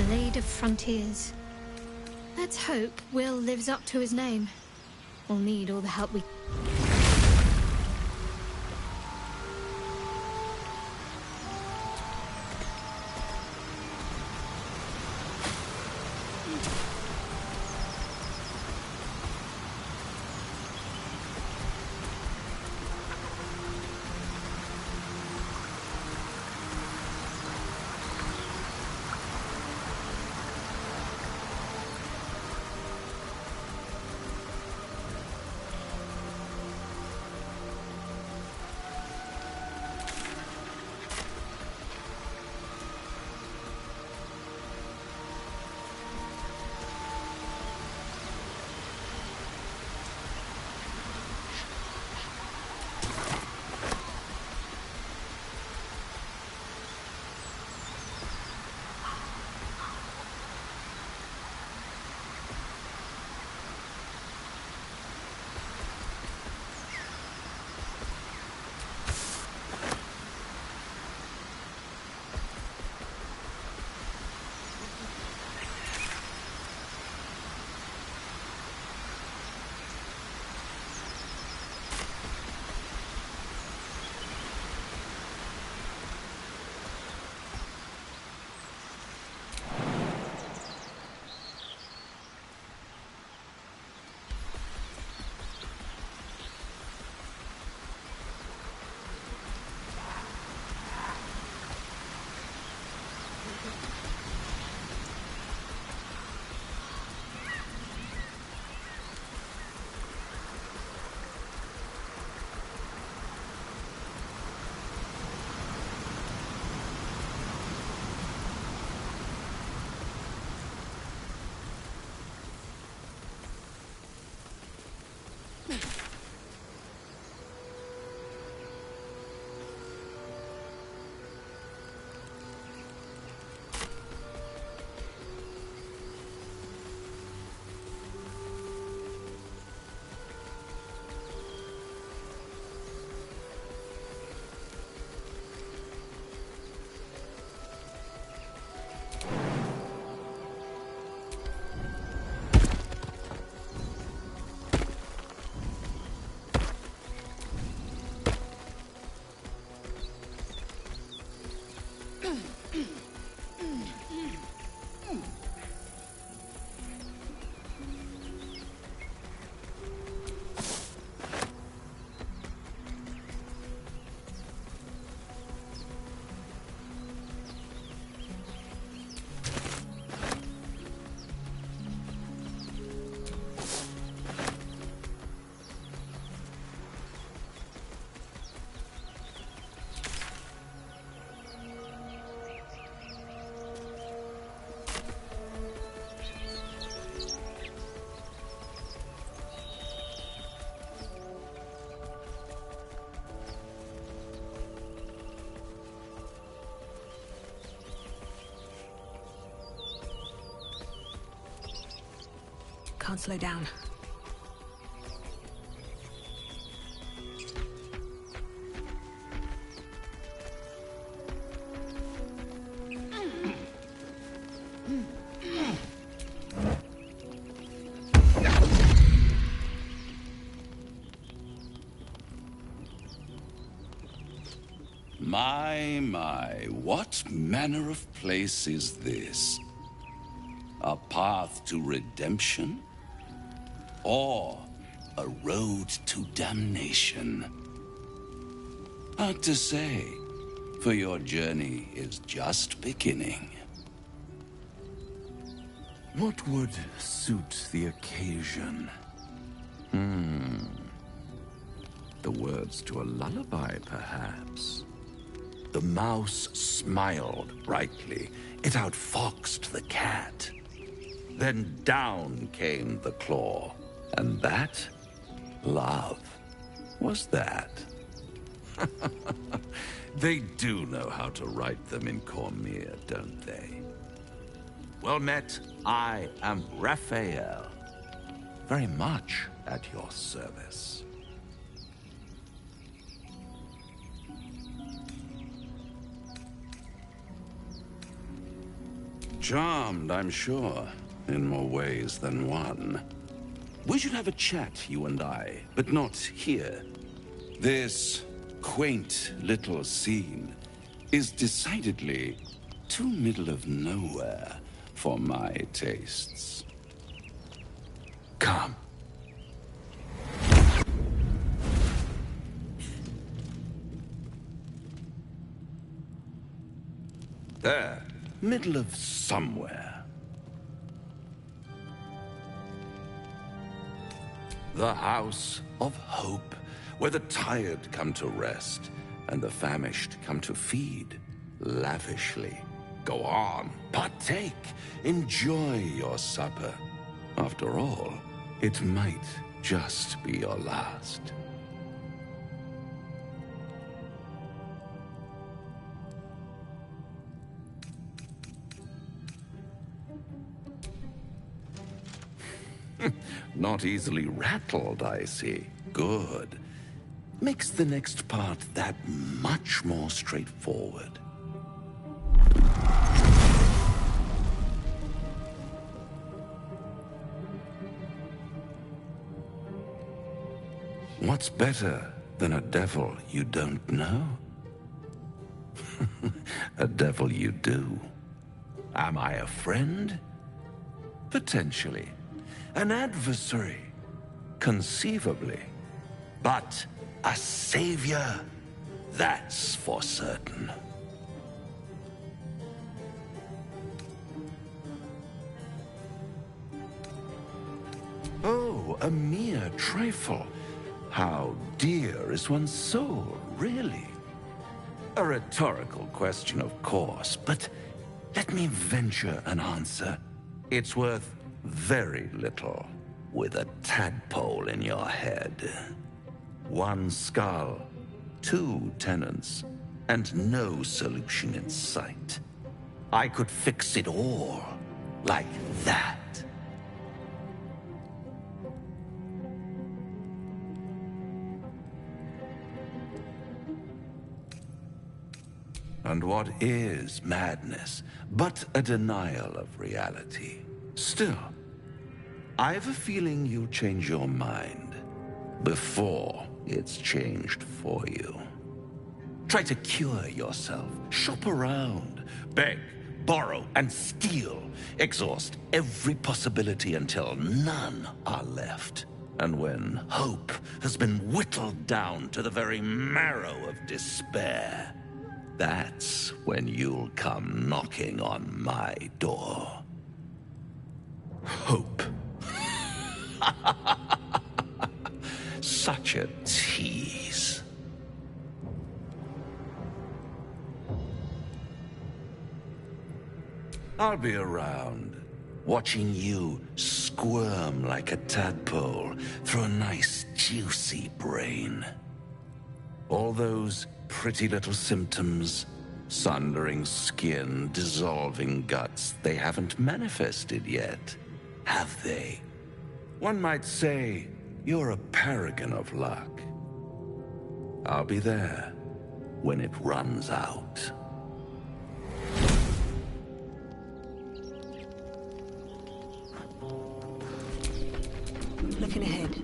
Blade of Frontiers. Let's hope Will lives up to his name. We'll need all the help we... Can't slow down. My, what manner of place is this? A path to redemption? Or a road to damnation? Hard to say, for your journey is just beginning. What would suit the occasion? The words to a lullaby, perhaps. The mouse smiled brightly. It outfoxed the cat. Then down came the claw. And that, love, was that. They do know how to write them in Cormier, don't they? Well met, I am Raphael. Very much at your service. Charmed, I'm sure, in more ways than one. We should have a chat, you and I, but not here. This quaint little scene is decidedly too middle of nowhere for my tastes. Come. There. Middle of somewhere. The House of Hope, where the tired come to rest and the famished come to feed lavishly. Go on, partake, enjoy your supper. After all, it might just be your last. Not easily rattled, I see. Good. Makes the next part that much more straightforward. What's better than a devil you don't know? A devil you do. Am I a friend? Potentially. An adversary? Conceivably. But a savior? That's for certain. Oh, a mere trifle. How dear is one's soul, really? A rhetorical question, of course, but let me venture an answer. It's worth very little with a tadpole in your head. One skull, two tenants, and no solution in sight. I could fix it all like that. And what is madness but a denial of reality? Still, I've a feeling you'll change your mind before it's changed for you. Try to cure yourself, shop around, beg, borrow, and steal. Exhaust every possibility until none are left. And when hope has been whittled down to the very marrow of despair, that's when you'll come knocking on my door. Hope. Such a tease. I'll be around, watching you squirm like a tadpole through a nice, juicy brain. All those pretty little symptoms, sundering skin, dissolving guts, they haven't manifested yet, have they? One might say you're a paragon of luck. I'll be there when it runs out. Looking ahead.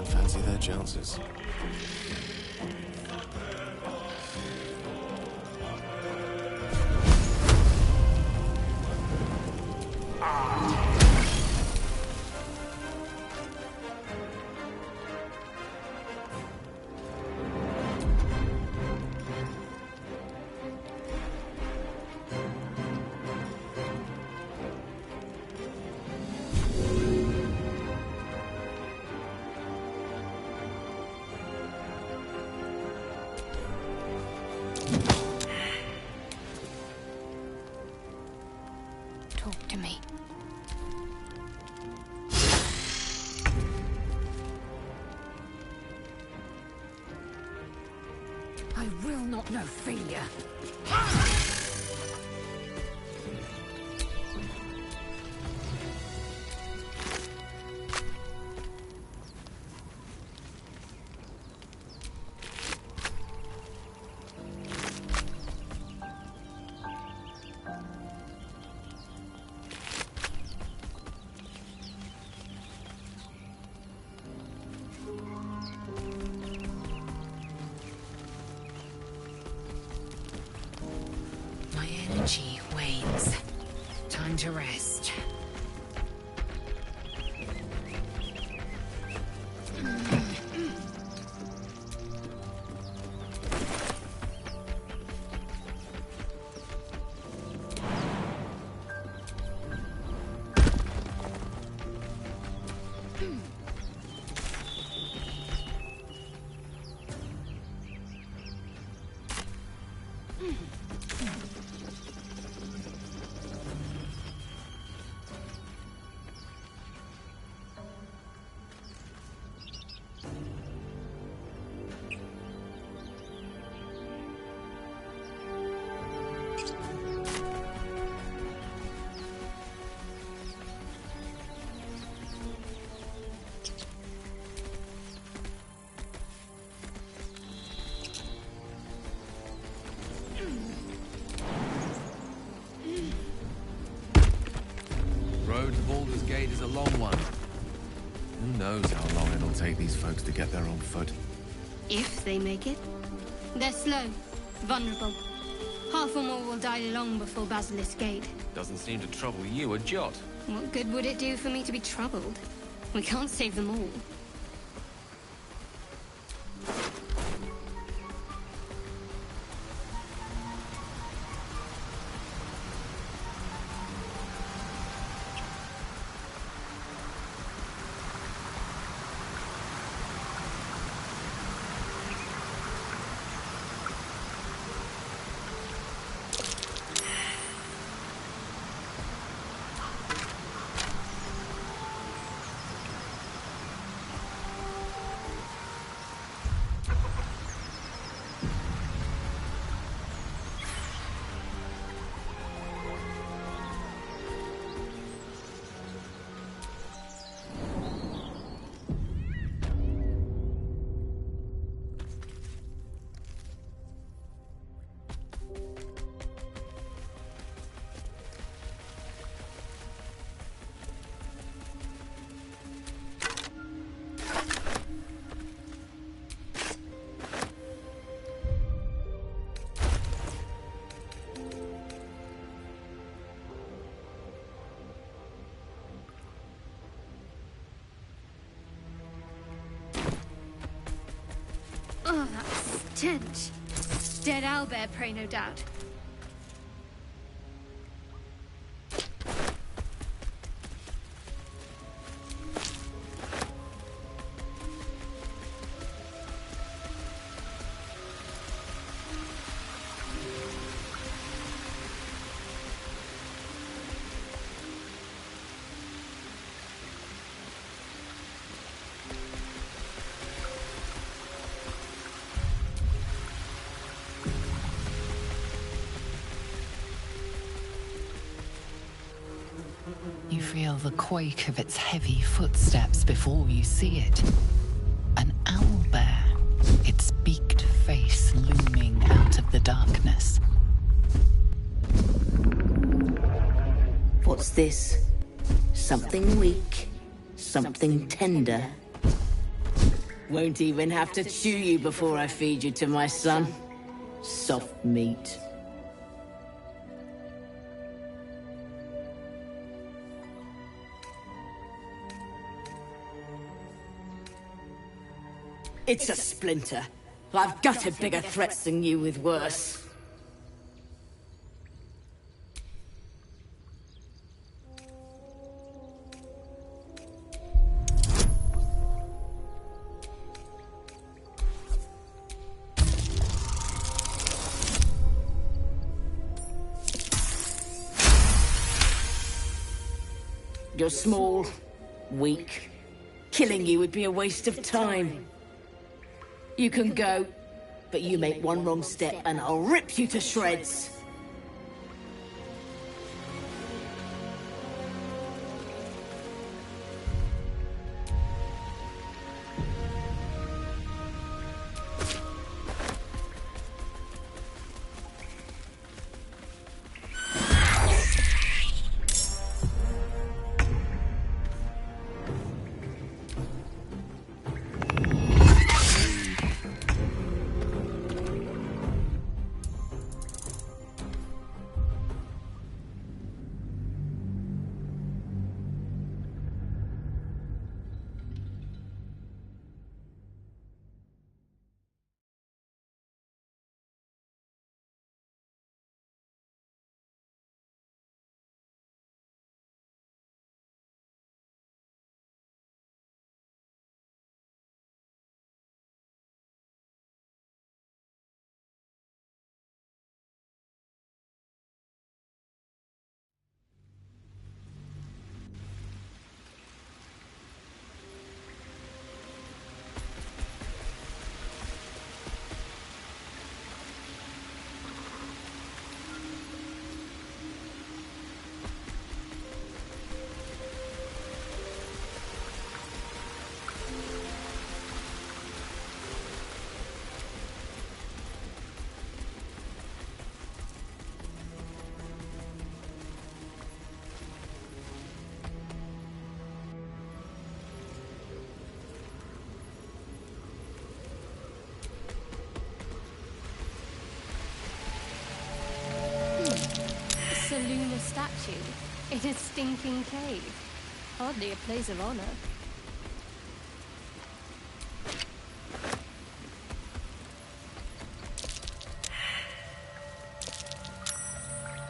Fancy their chances. Talk to me. I will not know failure. Energy wanes. Time to rest. Road to Baldur's Gate is a long one. Who knows how long it'll take these folks to get there on foot. If they make it. They're slow, vulnerable. Half or more will die long before Basilisk Gate. Doesn't seem to trouble you a jot. What good would it do for me to be troubled? We can't save them all. Tench. Dead owlbear prey, no doubt. You feel the quake of its heavy footsteps before you see it. An owlbear, its beaked face looming out of the darkness. What's this? Something weak, something tender. Won't even have to chew you before I feed you to my son. Soft meat. It's a splinter. I've gutted bigger threats than you with worse. You're small, weak. Killing you would be a waste of time. You can go, but you make one wrong step and I'll rip you to shreds. A lunar statue in a stinking cave. Hardly a place of honor.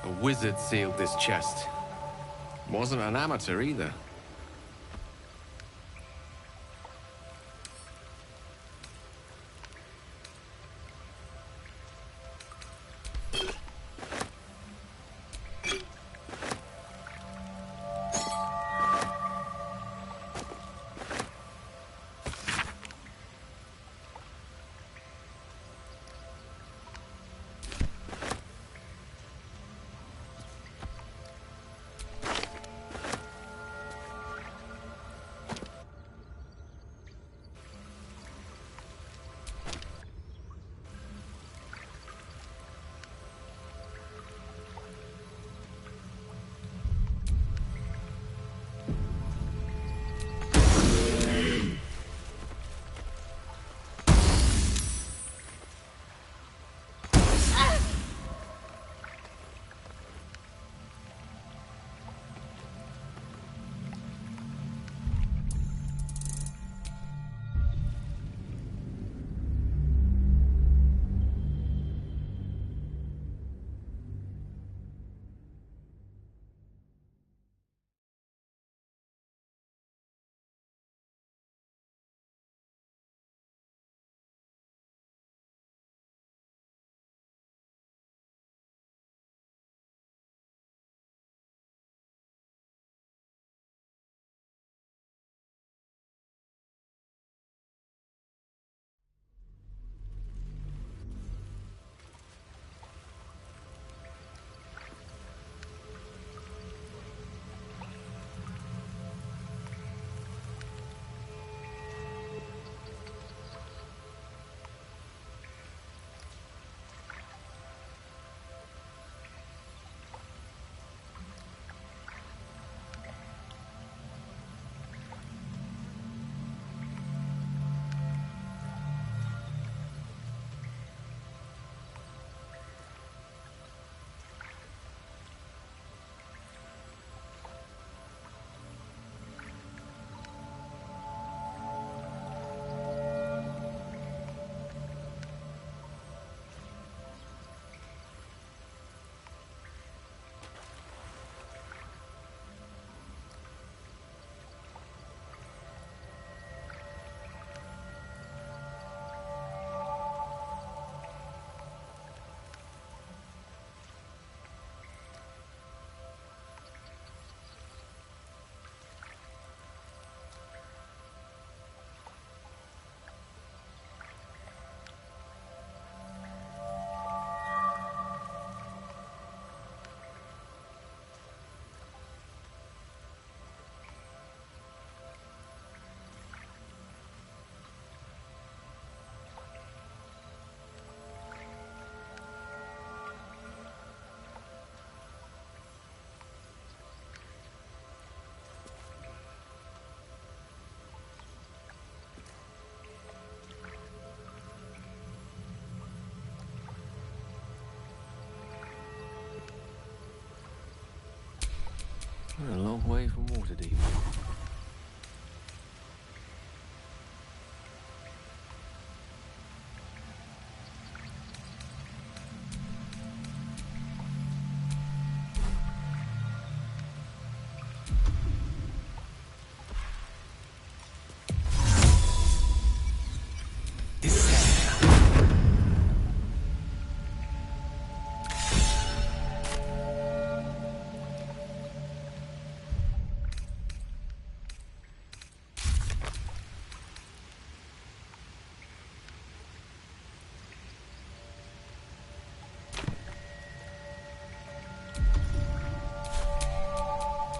A wizard sealed this chest. Wasn't an amateur either. A long way from Waterdeep.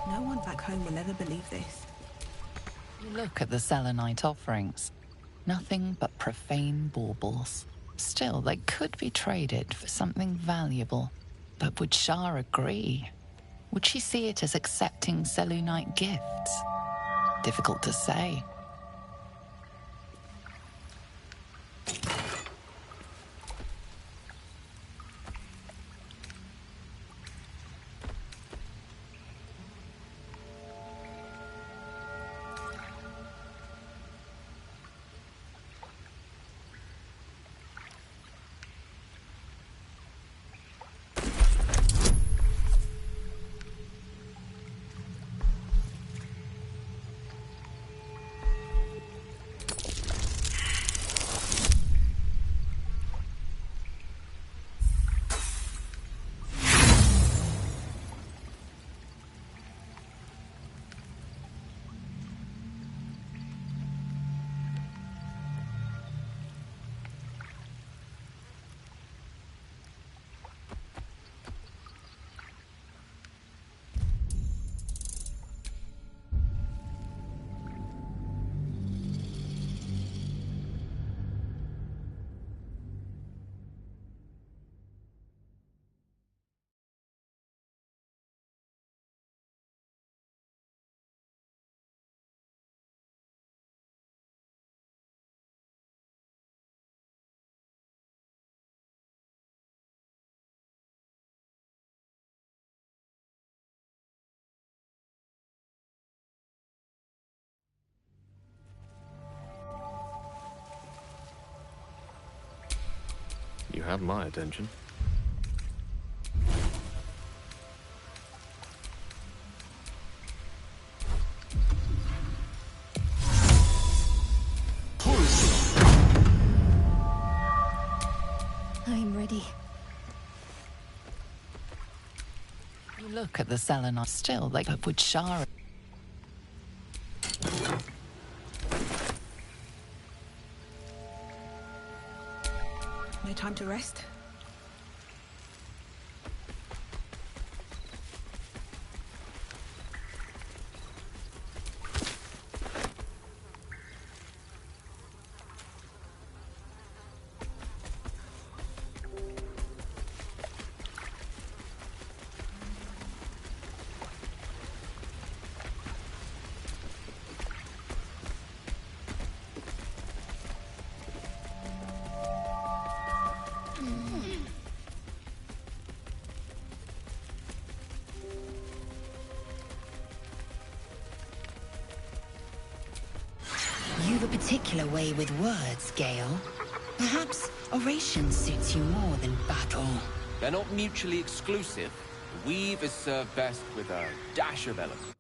No one back home will ever believe this. You look at the Selenite offerings. Nothing but profane baubles. Still, they could be traded for something valuable. But would Shah agree? Would she see it as accepting Selûnite gifts? Difficult to say. You have my attention. I'm ready. You look at the Selenite. Still, they would Shah. No time to rest? You've a particular way with words, Gale. Perhaps oration suits you more than battle. They're not mutually exclusive. The weave is served best with a dash of eloquence.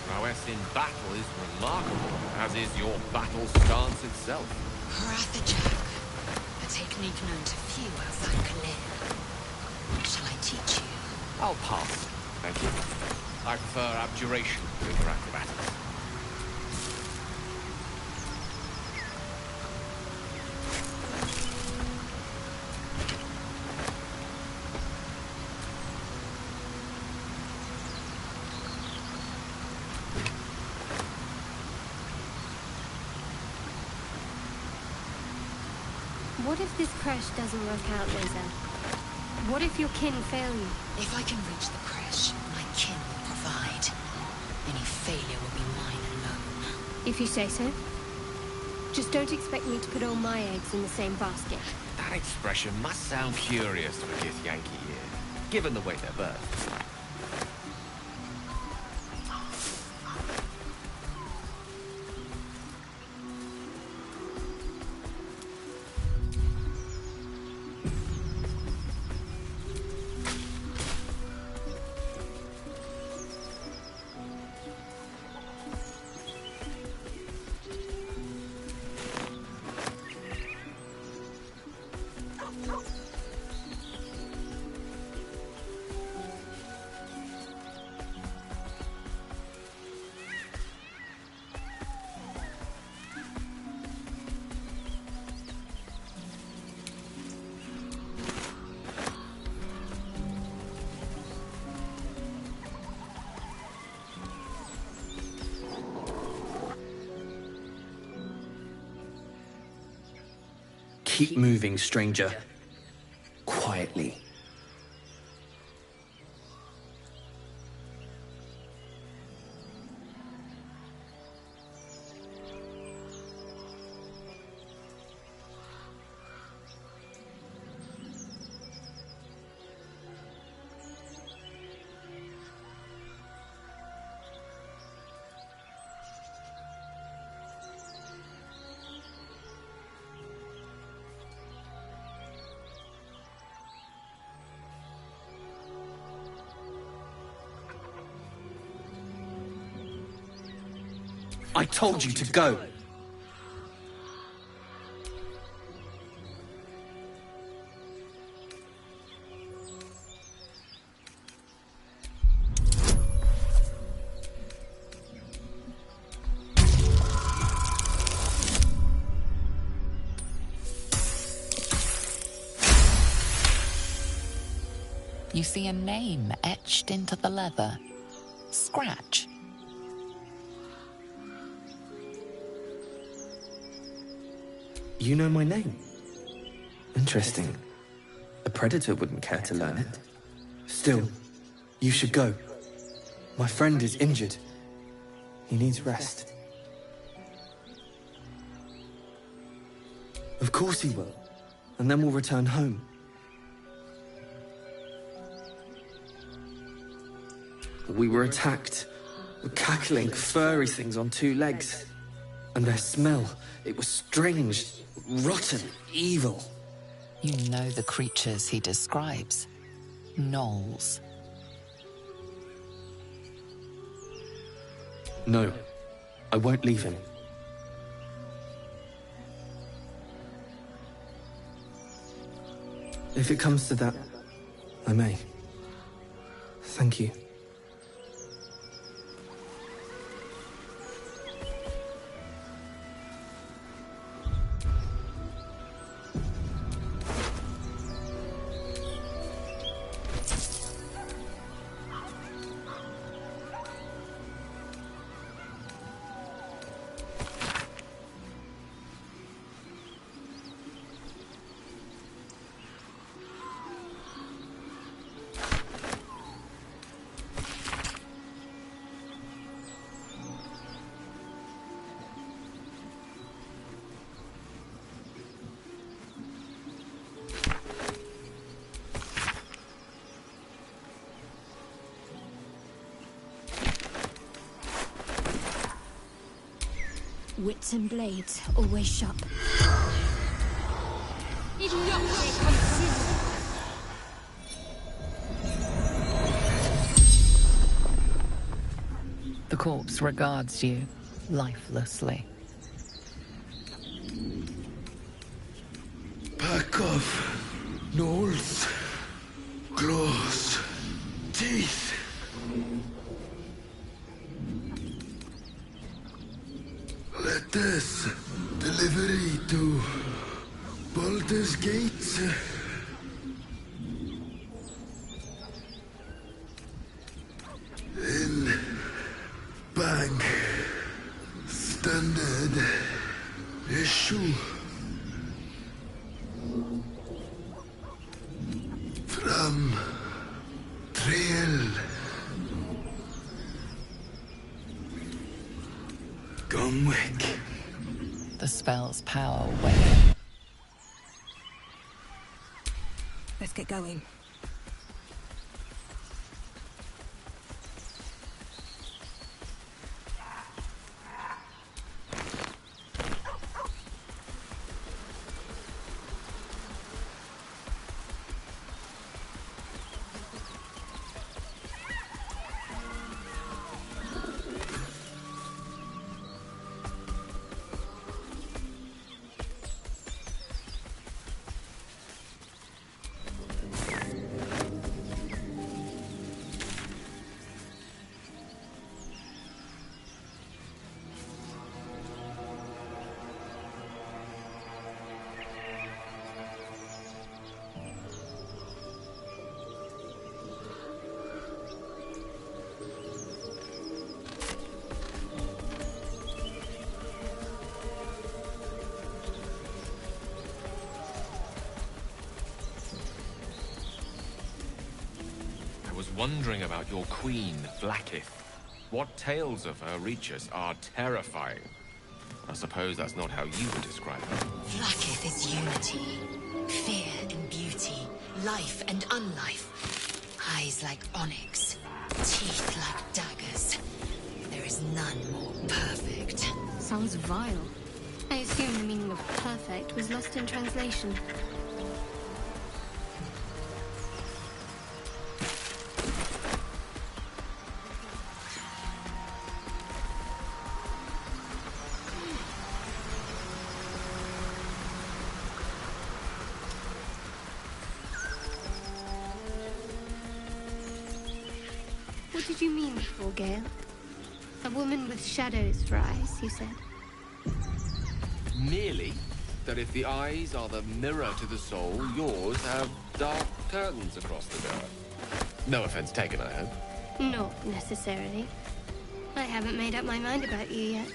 Prowess in battle is remarkable, as is your battle stance itself. Rathajak, a technique known to few outside Kalir. Shall I teach you? I'll pass, thank you. I prefer abjuration over acrobatics. What if this crash doesn't work out, Liza? What if your kin fail you? If I can reach the crash, my kin will provide. Any failure will be mine alone. If you say so. Just don't expect me to put all my eggs in the same basket. That expression must sound curious to a Githyanki ear, given the way they're birthed. Keep moving, stranger. Quietly. I told you to go! You see a name etched into the leather. Scratch. You know my name? Interesting. A predator wouldn't care to learn it. Still, you should go. My friend is injured. He needs rest. Of course he will. And then we'll return home. We were attacked. Cackling, furry things on two legs. And their smell, it was strange, rotten, evil. You know the creatures he describes. Gnolls. No, I won't leave him. If it comes to that, I may. Thank you. Wits and blades, always sharp. corpse regards you lifelessly. Pack of gnolls, claws, teeth. Let this delivery to Baldur's Gate. In bank standard issue from Trail Gunwick. The spell's power waned. Let's get going. Wondering about your queen, Blackith. What tales of her reach us are terrifying. I suppose that's not how you would describe her. Blackith is unity, fear and beauty, life and unlife. Eyes like onyx, teeth like daggers. There is none more perfect. Sounds vile. I assume the meaning of perfect was lost in translation. What did you mean before, Gale? A woman with shadows for eyes, you said. Merely that if the eyes are the mirror to the soul, yours have dark curtains across the mirror. No offense taken, I hope. Not necessarily. I haven't made up my mind about you yet.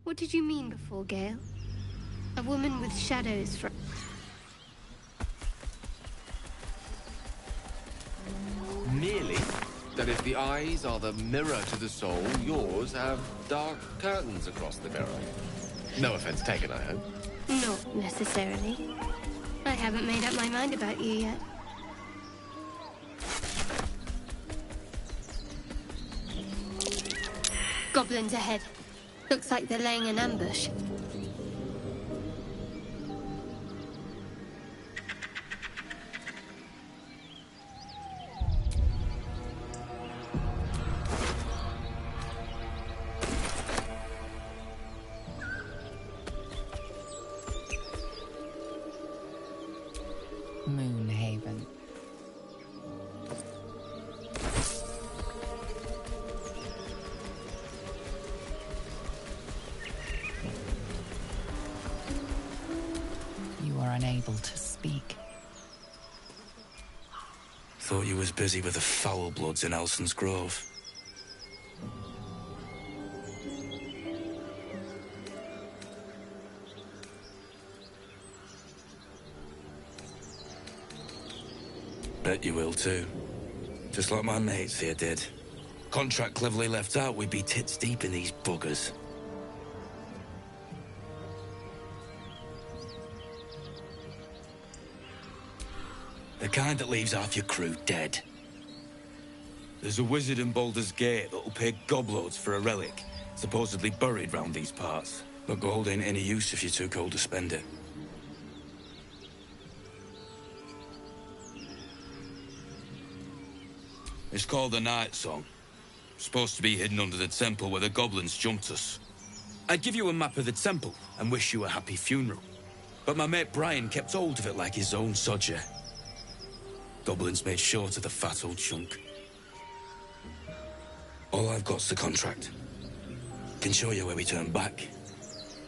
What did you mean before, Gale? A woman with shadows for... Merely that if the eyes are the mirror to the soul, yours have dark curtains across the mirror. No offense taken, I hope. Not necessarily. I I haven't made up my mind about you yet. Goblins ahead. Looks like they're laying an ambush. Moonhaven. You are unable to speak. Thought you was busy with the foul bloods in Elson's Grove. Bet you will too. Just like my mates here did. Contract cleverly left out, we'd be tits deep in these buggers. The kind that leaves half your crew dead. There's a wizard in Baldur's Gate that'll pay gobloads for a relic, supposedly buried round these parts. But gold ain't any use if you're too cold to spend it. It's called the Night Song. Supposed to be hidden under the temple where the goblins jumped us. I'd give you a map of the temple and wish you a happy funeral. But my mate Brian kept hold of it like his own sodger. Goblins made short of the fat old chunk. All I've got's the contract. Can show you where we turn back,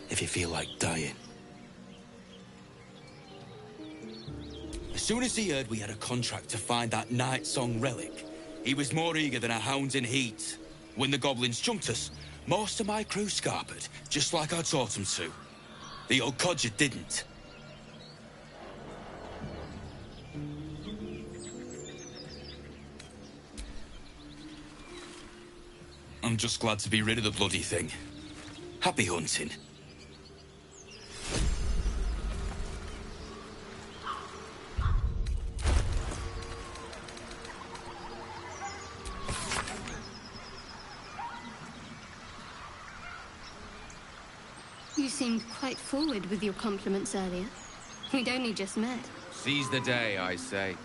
if you feel like dying. As soon as he heard we had a contract to find that Night Song relic, he was more eager than a hound in heat. When the goblins jumped us, most of my crew scarpered, just like I taught them to. The old codger didn't. I'm just glad to be rid of the bloody thing. Happy hunting. You seemed quite forward with your compliments earlier. We'd only just met. Seize the day, I say.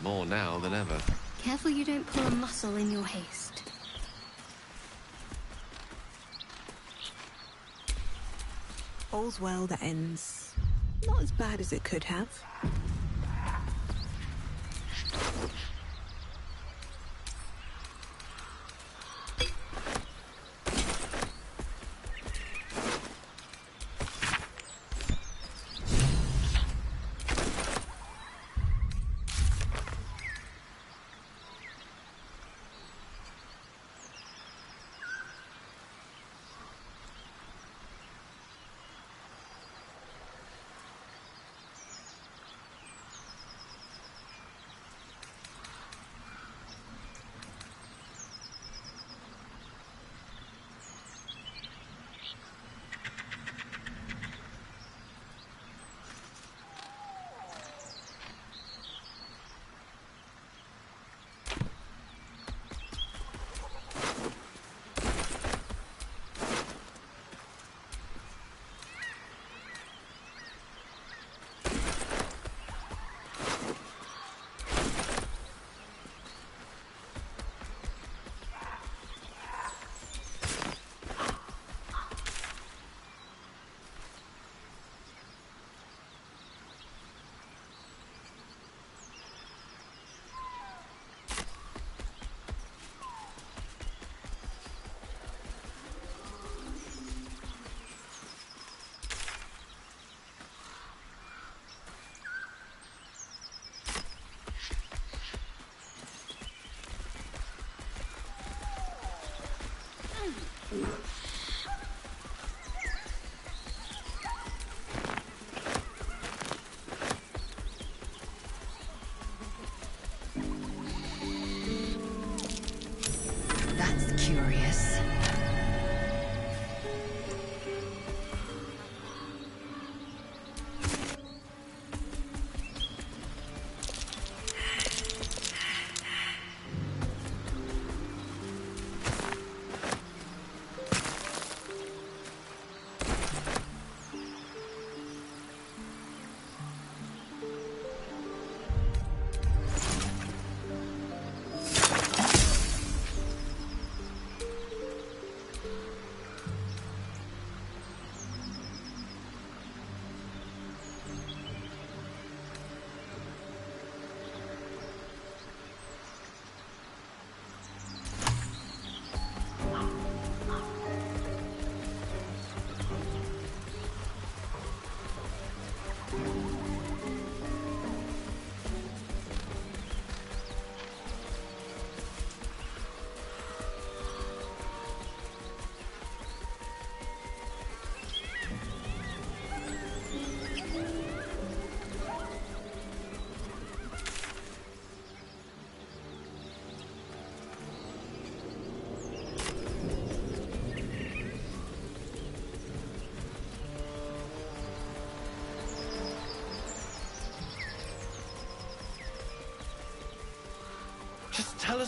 More now than ever. Careful you don't pull a muscle in your haste. All's well that ends. Not as bad as it could have.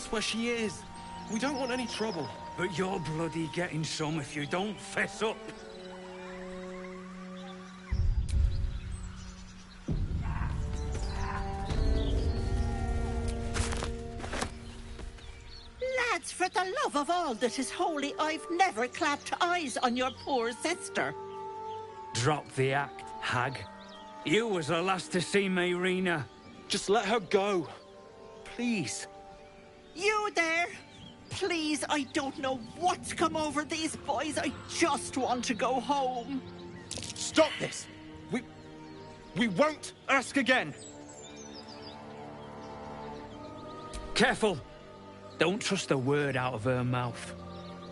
us where she is. We don't want any trouble. But you're bloody getting some if you don't fess up. Lads, for the love of all that is holy, I've never clapped eyes on your poor sister. Drop the act, hag. You was the last to see Mayrina. Just let her go. Please. You there? Please, I don't know what's come over these boys. I just want to go home. Stop this! We won't ask again. Careful! Don't trust a word out of her mouth.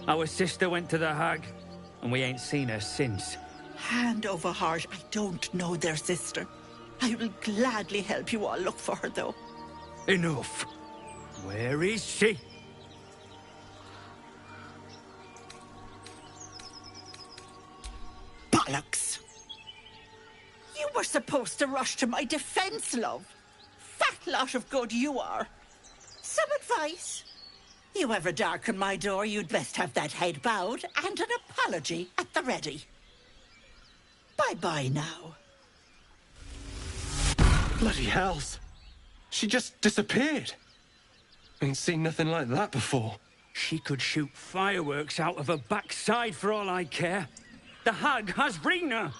Our sister went to the hag, and we ain't seen her since. Hand over heart, I don't know their sister. I will gladly help you all look for her, though. Enough. Where is she? Bollocks! You were supposed to rush to my defense, love. Fat lot of good you are. Some advice? You ever darken my door, you'd best have that head bowed and an apology at the ready. Bye-bye now. Bloody hells. She just disappeared. Ain't seen nothing like that before. She could shoot fireworks out of her backside for all I care. The hag has Rena!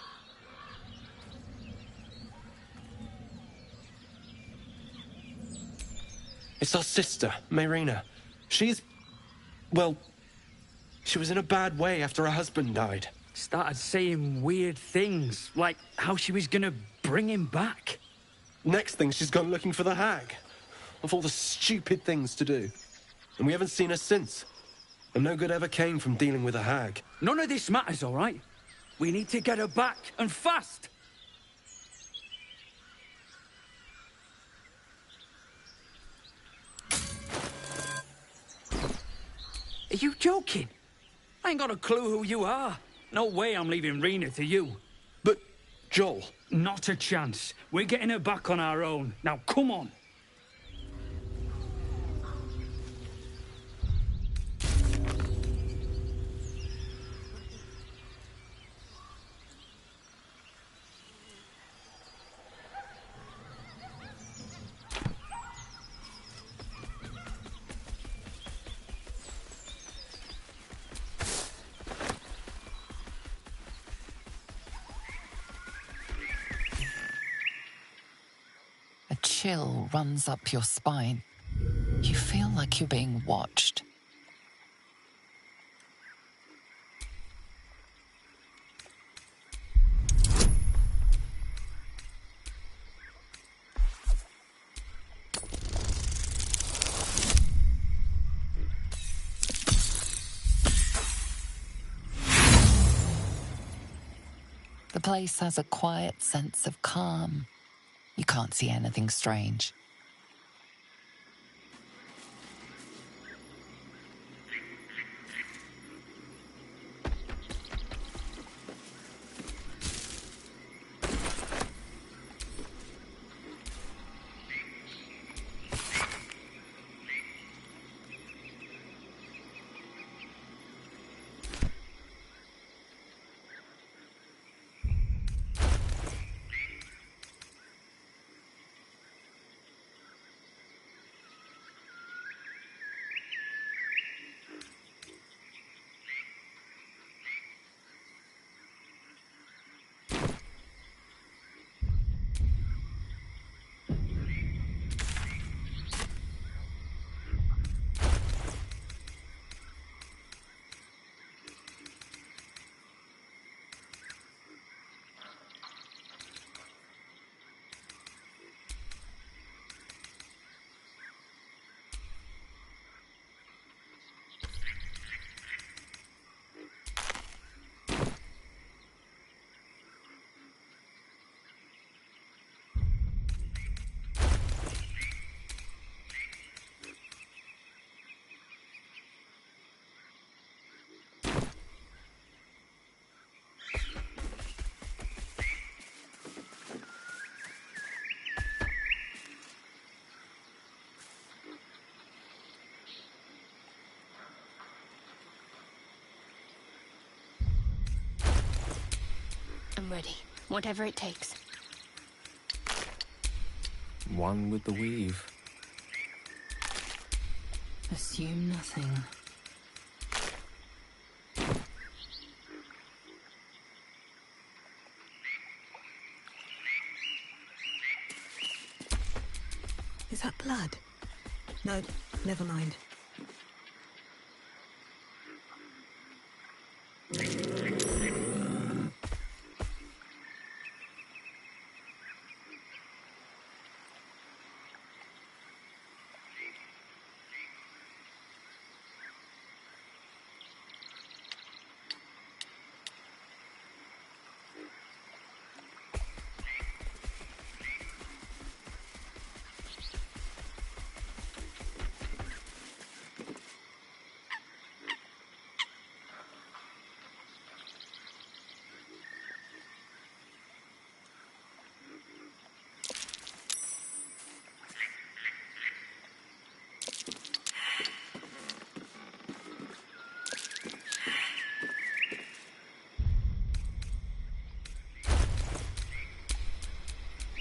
It's our sister, Mayrina. She's... well... she was in a bad way after her husband died. Started saying weird things, like how she was gonna bring him back. Next thing, she's gone looking for the hag. Of all the stupid things to do. And we haven't seen her since. And no good ever came from dealing with a hag. None of this matters, all right? We need to get her back, and fast! Are you joking? I ain't got a clue who you are. No way I'm leaving Rena to you. But, Joel... Not a chance. We're getting her back on our own. Now, come on. A chill runs up your spine. You feel like you're being watched. The place has a quiet sense of calm. You can't see anything strange. I'm ready. Whatever it takes. One with the weave. Assume nothing. Is that blood? No, never mind.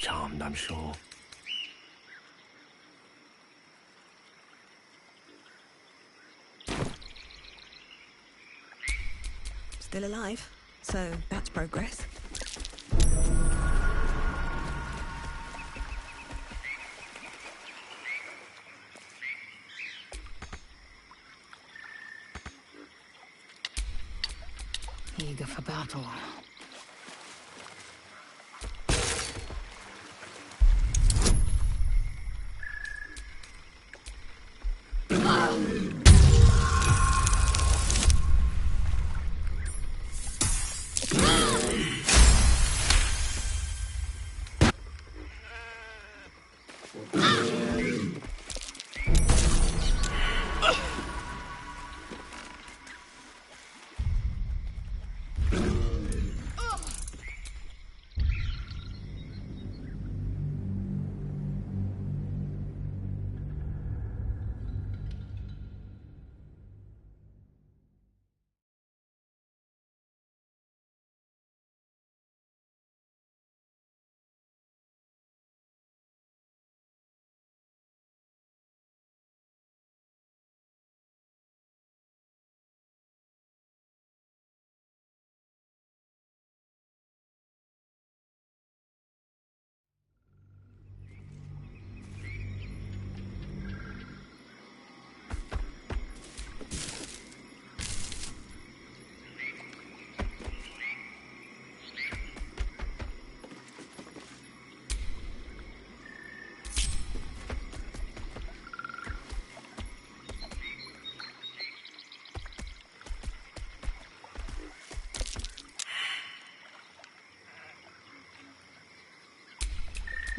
Charmed, I'm sure. Still alive, so that's progress. Eager for battle.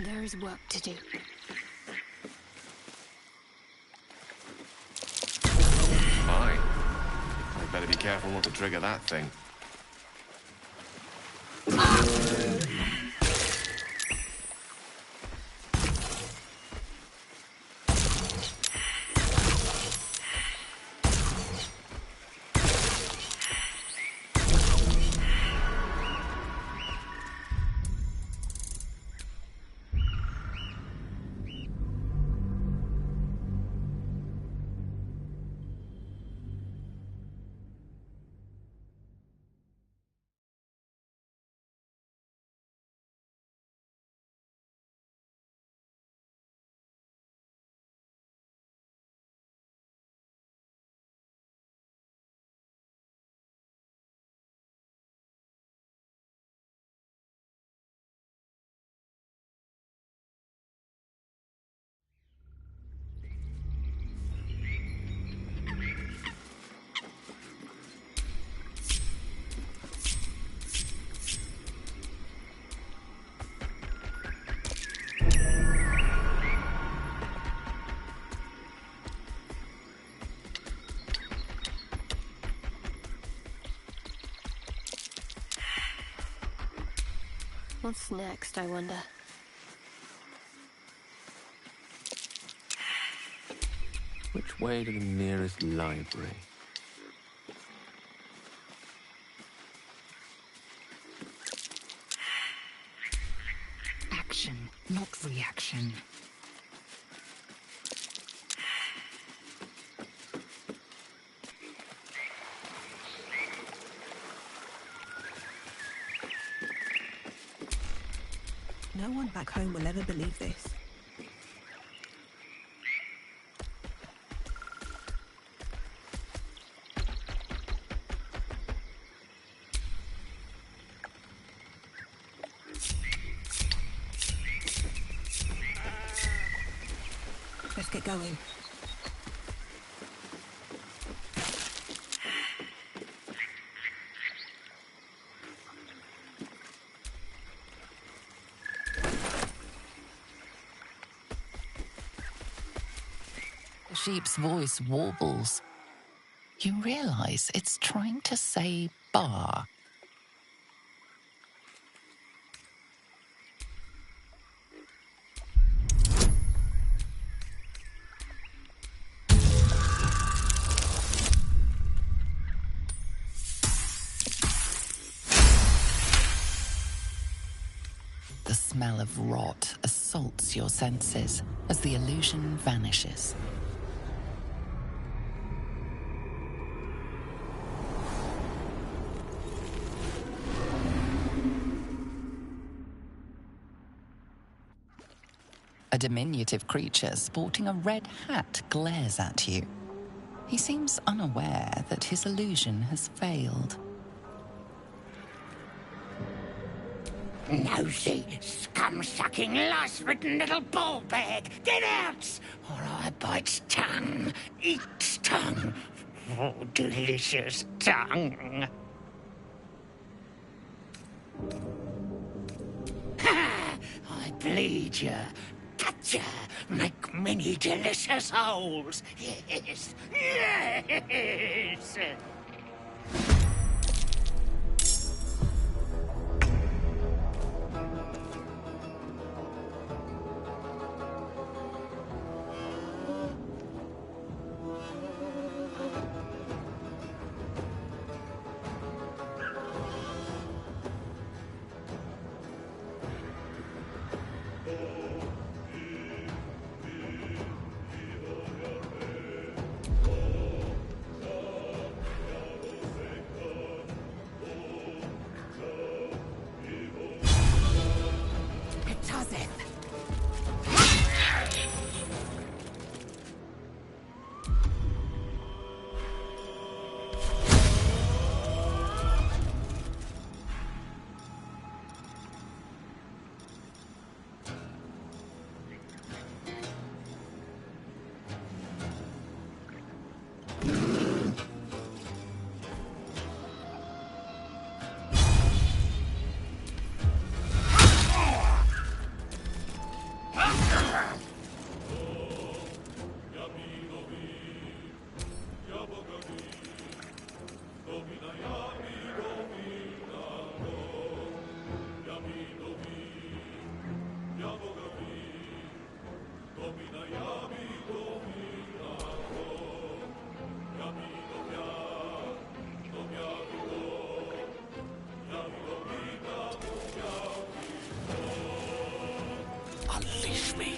There is work to do. Fine. I'd better be careful not to trigger that thing. What's next, I wonder? Which way to the nearest library? not reaction. No one back home will ever believe this. Let's get going. The sheep's voice warbles. You realize it's trying to say bar. The smell of rot assaults your senses as the illusion vanishes. A diminutive creature sporting a red hat glares at you. He seems unaware that his illusion has failed. Nosy, scum-sucking, lice-ridden little ball bag! Get out! Or I bite tongue, eat tongue. Oh, delicious tongue. Ha! I bleed you, cut you, make many delicious holes. Yes, yes! Unleash me.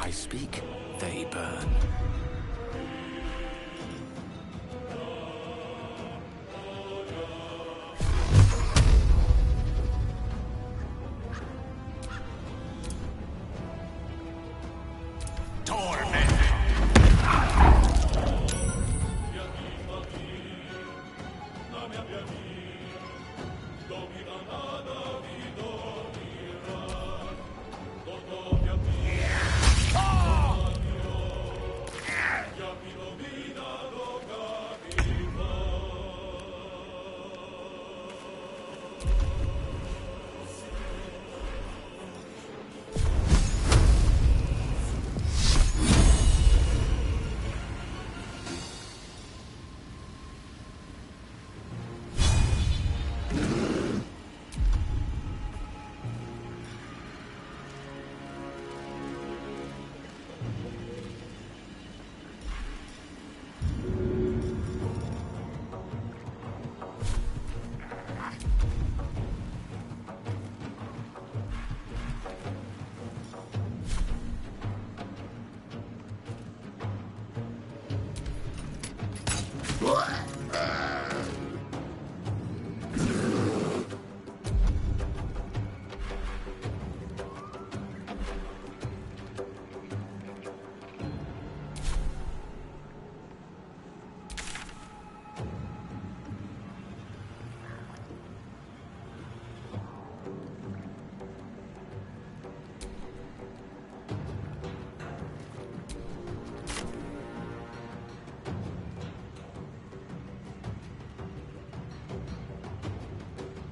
I speak, they burn.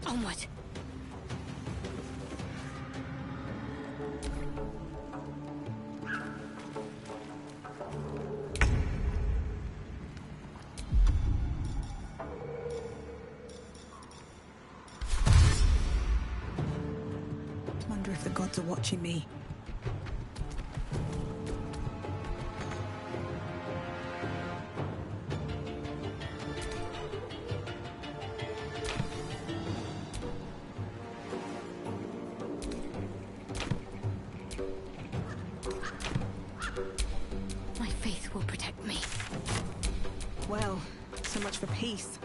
Onward. Wonder if the gods are watching me. My faith will protect me. Well, so much for peace.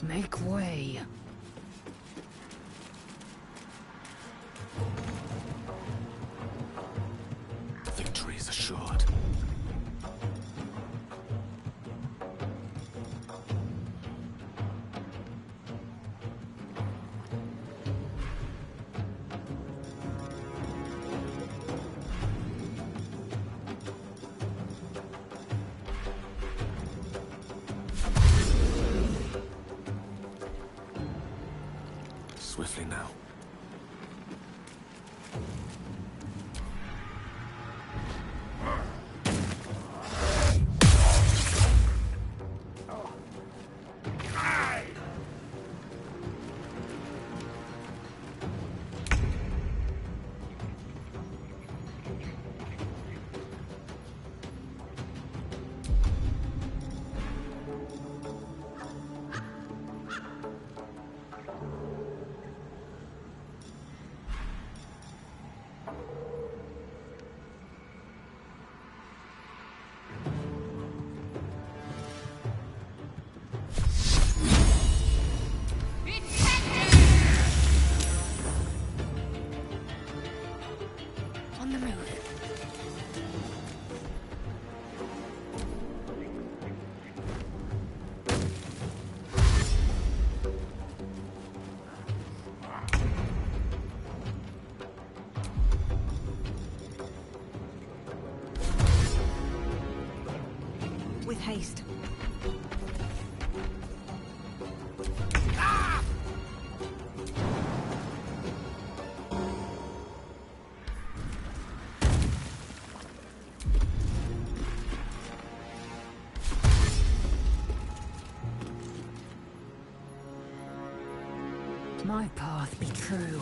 Make way. Victory is assured. Swiftly now. My path be true.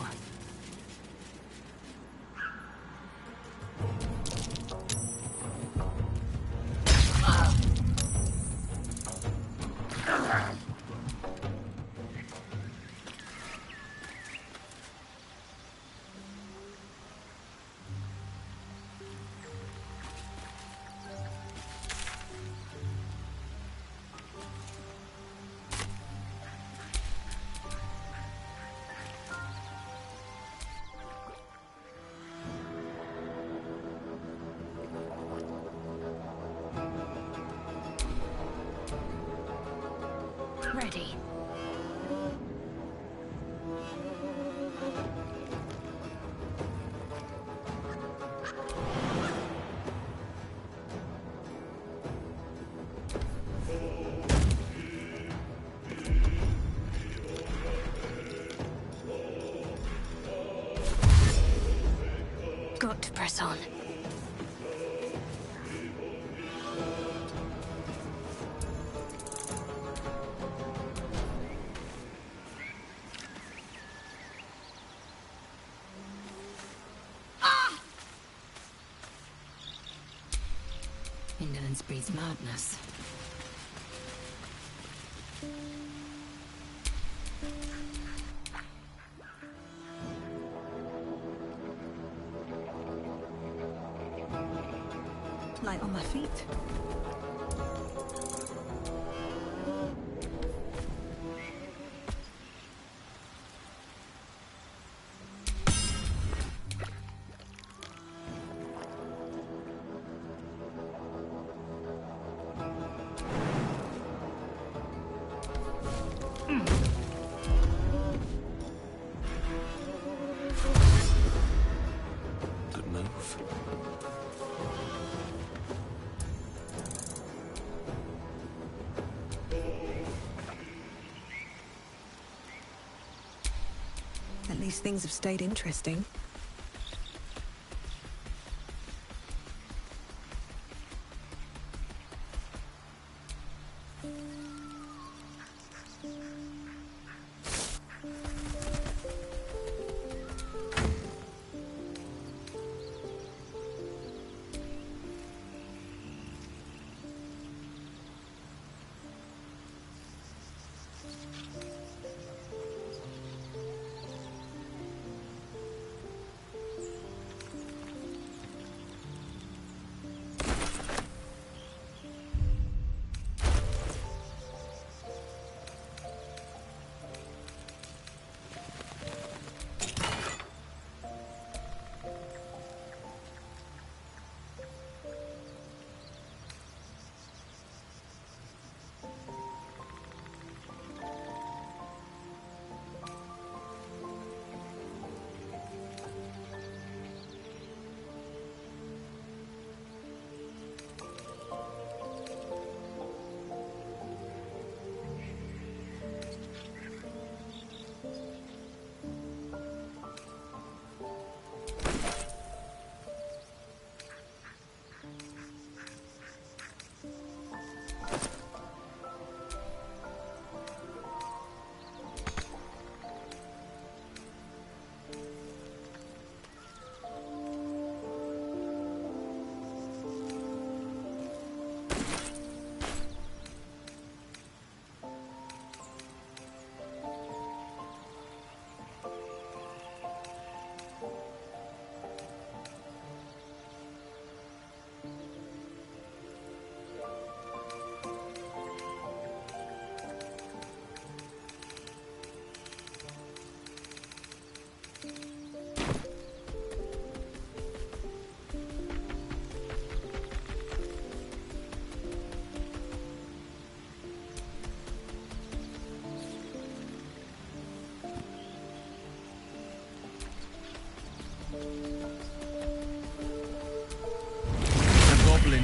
Ready. Got to press on. Indolence breeds madness. Light on my feet. Good move. At least things have stayed interesting.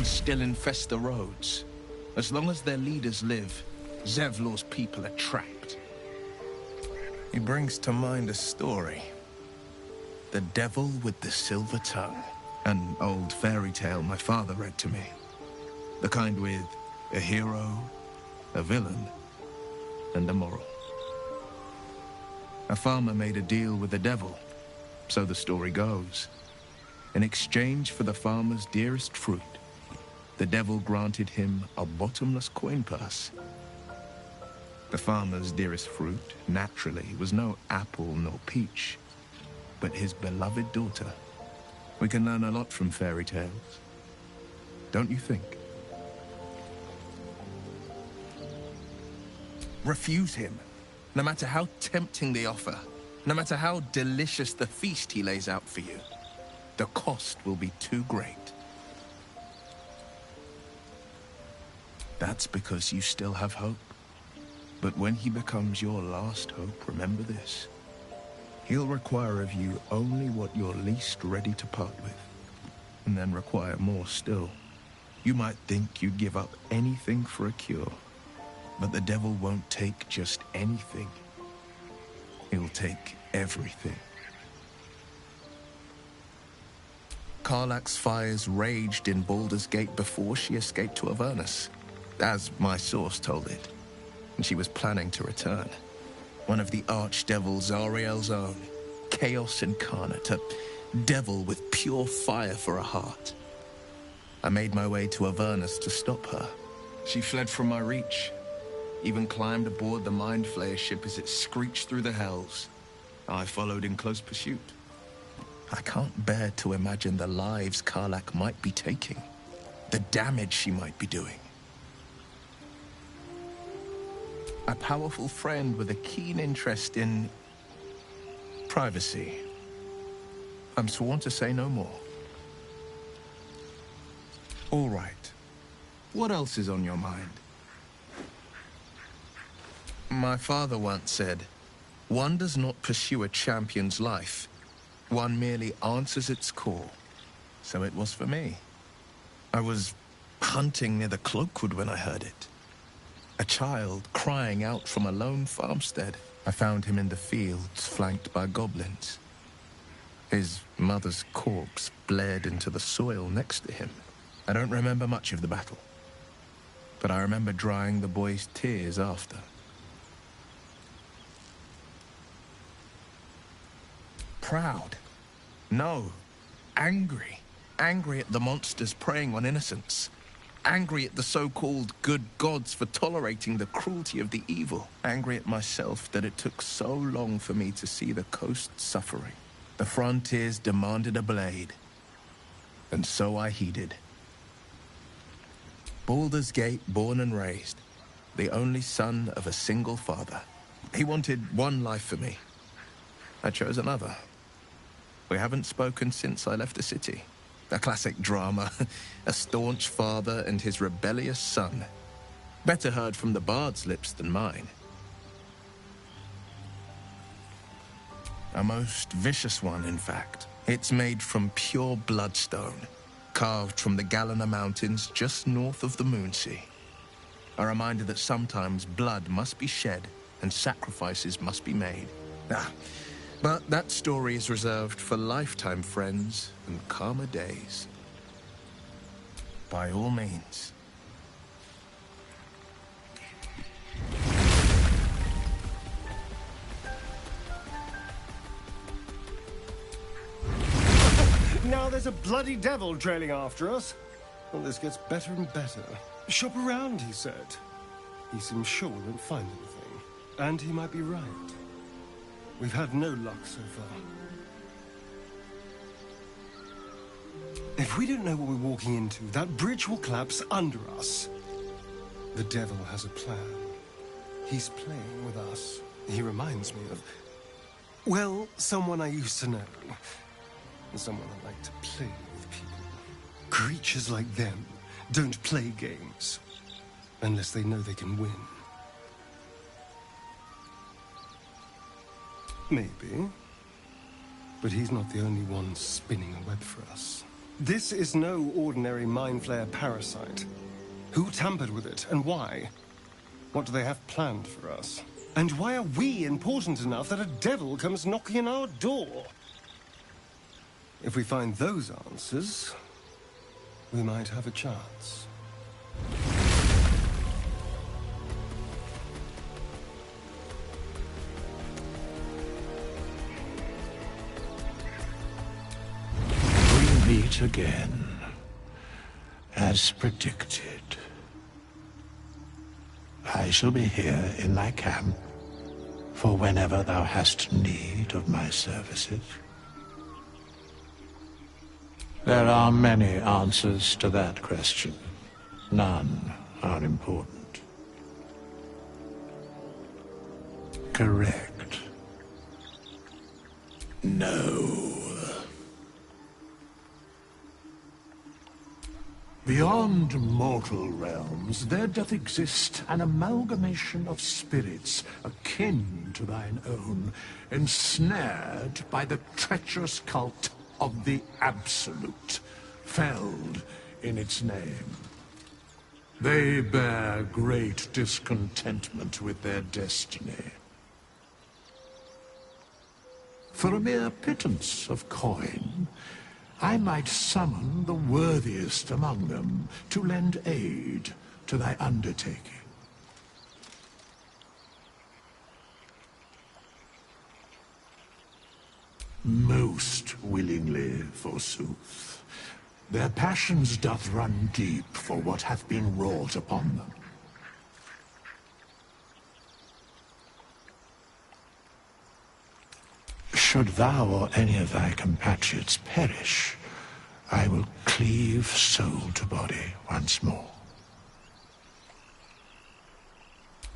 Still infest the roads. As long as their leaders live, Zevlor's people are trapped. He brings to mind a story. The Devil with the Silver Tongue. An old fairy tale my father read to me. The kind with a hero, a villain, and a moral. A farmer made a deal with the devil, so the story goes. In exchange for the farmer's dearest fruit, the devil granted him a bottomless coin purse. The farmer's dearest fruit, naturally, was no apple nor peach, but his beloved daughter. We can learn a lot from fairy tales, don't you think? Refuse him, no matter how tempting the offer, no matter how delicious the feast he lays out for you. The cost will be too great. That's because you still have hope. But when he becomes your last hope, remember this. He'll require of you only what you're least ready to part with, and then require more still. You might think you'd give up anything for a cure, but the devil won't take just anything. He'll take everything. Karlach's fires raged in Baldur's Gate before she escaped to Avernus, as my source told it, and she was planning to return. One of the archdevils Ariel's own, chaos incarnate, a devil with pure fire for a heart. I made my way to Avernus to stop her. She fled from my reach, even climbed aboard the Mind Flayer ship as it screeched through the hells. I followed in close pursuit. I can't bear to imagine the lives Karlach might be taking, the damage she might be doing. A powerful friend with a keen interest in privacy. I'm sworn to say no more. All right. What else is on your mind? My father once said, one does not pursue a champion's life. One merely answers its call. So it was for me. I was hunting near the Cloakwood when I heard it. A child crying out from a lone farmstead. I found him in the fields, flanked by goblins. His mother's corpse bled into the soil next to him. I don't remember much of the battle, but I remember drying the boy's tears after. Proud? No. Angry. Angry at the monsters preying on innocents. Angry at the so-called good gods for tolerating the cruelty of the evil. Angry at myself that it took so long for me to see the coast suffering. The frontiers demanded a blade, and so I heeded. Baldur's Gate, born and raised, the only son of a single father. He wanted one life for me. I chose another. We haven't spoken since I left the city. A classic drama. A staunch father and his rebellious son. Better heard from the bard's lips than mine. A most vicious one, in fact. It's made from pure bloodstone, carved from the Galena Mountains just north of the Moonsea. A reminder that sometimes blood must be shed and sacrifices must be made. But that story is reserved for lifetime friends and calmer days. By all means. Now there's a bloody devil trailing after us. Well, this gets better and better. Shop around, he said. He seems sure we won't find anything. And he might be right. We've had no luck so far. If we don't know what we're walking into, that bridge will collapse under us. The devil has a plan. He's playing with us. He reminds me of, well, someone I used to know. Someone I like to play with people. Creatures like them don't play games unless they know they can win. Maybe. But he's not the only one spinning a web for us. This is no ordinary Mind Flayer parasite. Who tampered with it, and why? What do they have planned for us? And why are we important enough that a devil comes knocking on our door? If we find those answers, we might have a chance. meet again, as predicted. I shall be here in thy camp for whenever thou hast need of my services. There are many answers to that question. None are important. Correct. No. Beyond mortal realms, there doth exist an amalgamation of spirits akin to thine own, ensnared by the treacherous cult of the Absolute, felled in its name. They bear great discontentment with their destiny. For a mere pittance of coin, I might summon the worthiest among them to lend aid to thy undertaking. Most willingly, forsooth. Their passions doth run deep for what hath been wrought upon them. Should thou or any of thy compatriots perish, I will cleave soul to body once more.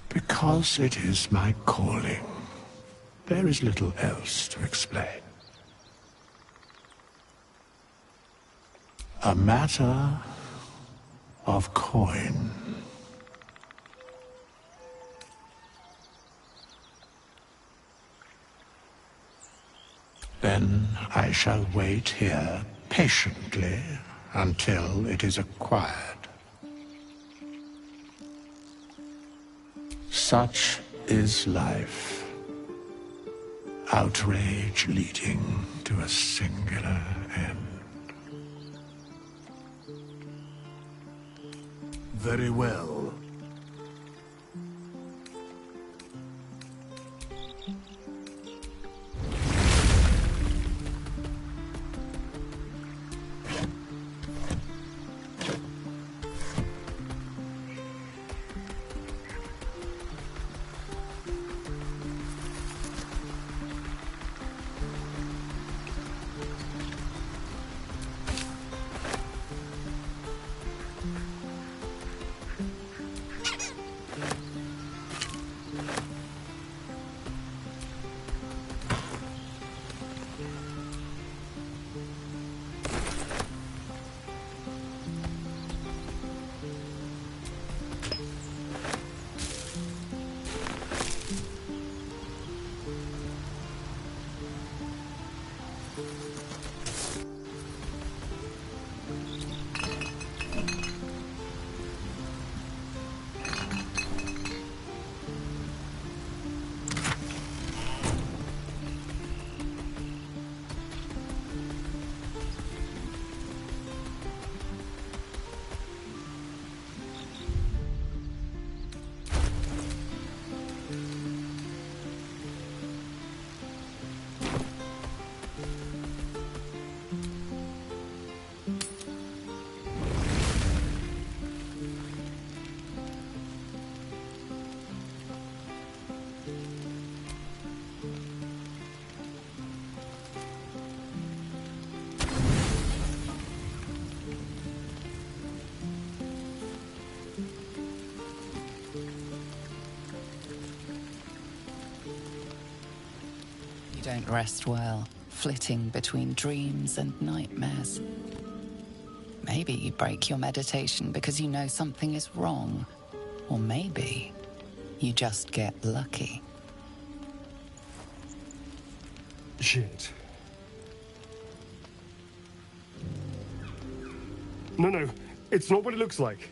Because it is my calling, there is little else to explain. A matter of coin. Then I shall wait here patiently until it is acquired. Such is life. Outrage leading to a singular end. Very well. Don't rest well, flitting between dreams and nightmares. Maybe you break your meditation because you know something is wrong. Or maybe you just get lucky. Shit. No, it's not what it looks like.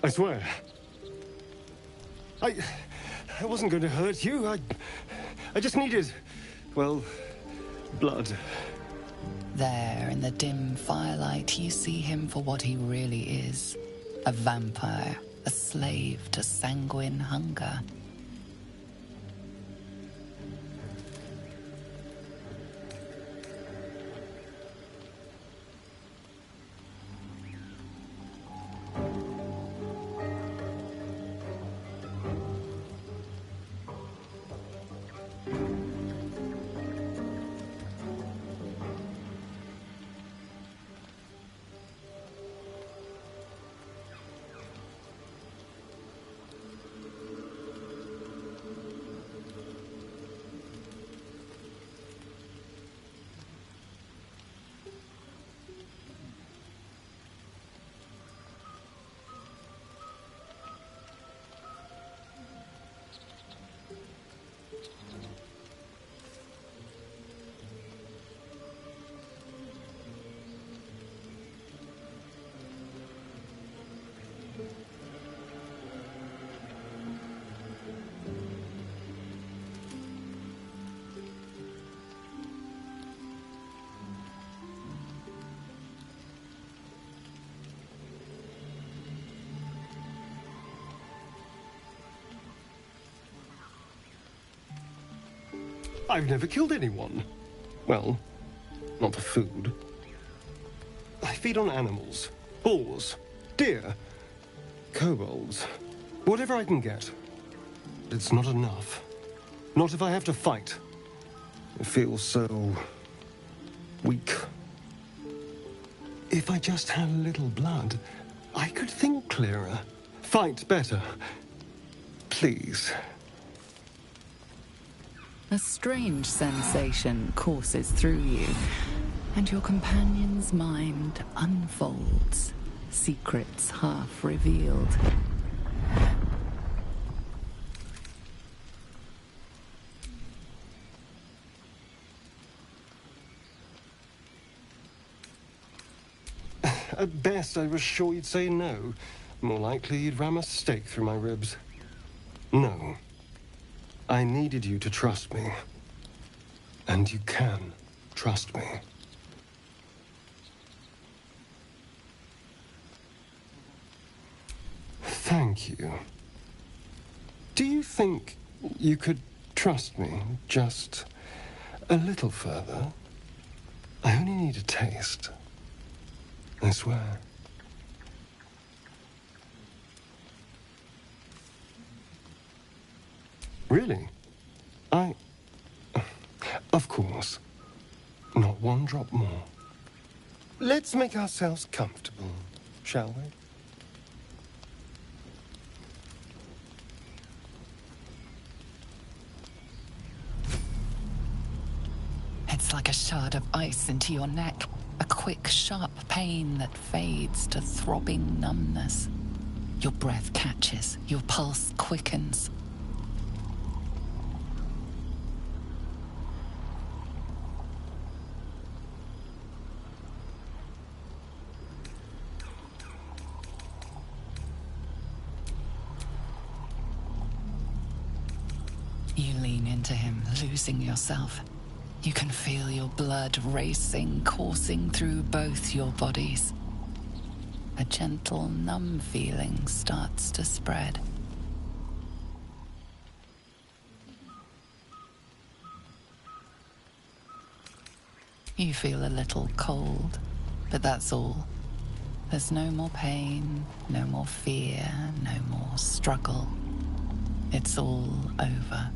I swear. I wasn't going to hurt you. I just needed, well, blood. There, in the dim firelight, you see him for what he really is. A vampire, a slave to sanguine hunger. I've never killed anyone. Well, not for food. I feed on animals. Boars. Deer. Kobolds. Whatever I can get. But it's not enough. Not if I have to fight. It feels so... weak. If I just had a little blood, I could think clearer. Fight better. Please. A strange sensation courses through you, and your companion's mind unfolds, secrets half revealed. At best, I was sure you'd say no. More likely, you'd ram a stake through my ribs. No. I needed you to trust me. And you can trust me. Thank you. Do you think you could trust me just a little further? I only need a taste. I swear. Really? Of course. Not one drop more. Let's make ourselves comfortable, shall we? It's like a shard of ice into your neck. A quick, sharp pain that fades to throbbing numbness. Your breath catches, your pulse quickens. You lean into him, losing yourself. You can feel your blood racing, coursing through both your bodies. A gentle, numb feeling starts to spread. You feel a little cold, but that's all. There's no more pain, no more fear, no more struggle. It's all over.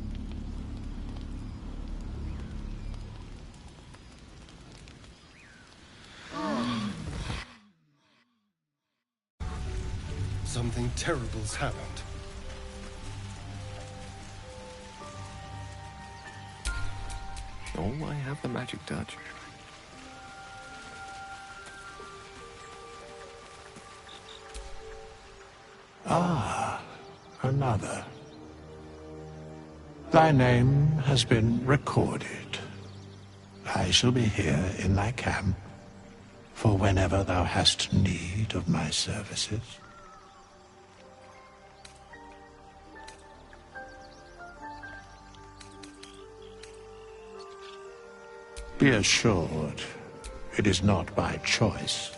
Something terrible's happened. Oh, I have the magic touch. Ah, another. Thy name has been recorded. I shall be here in thy camp for whenever thou hast need of my services. Be assured, it is not by choice.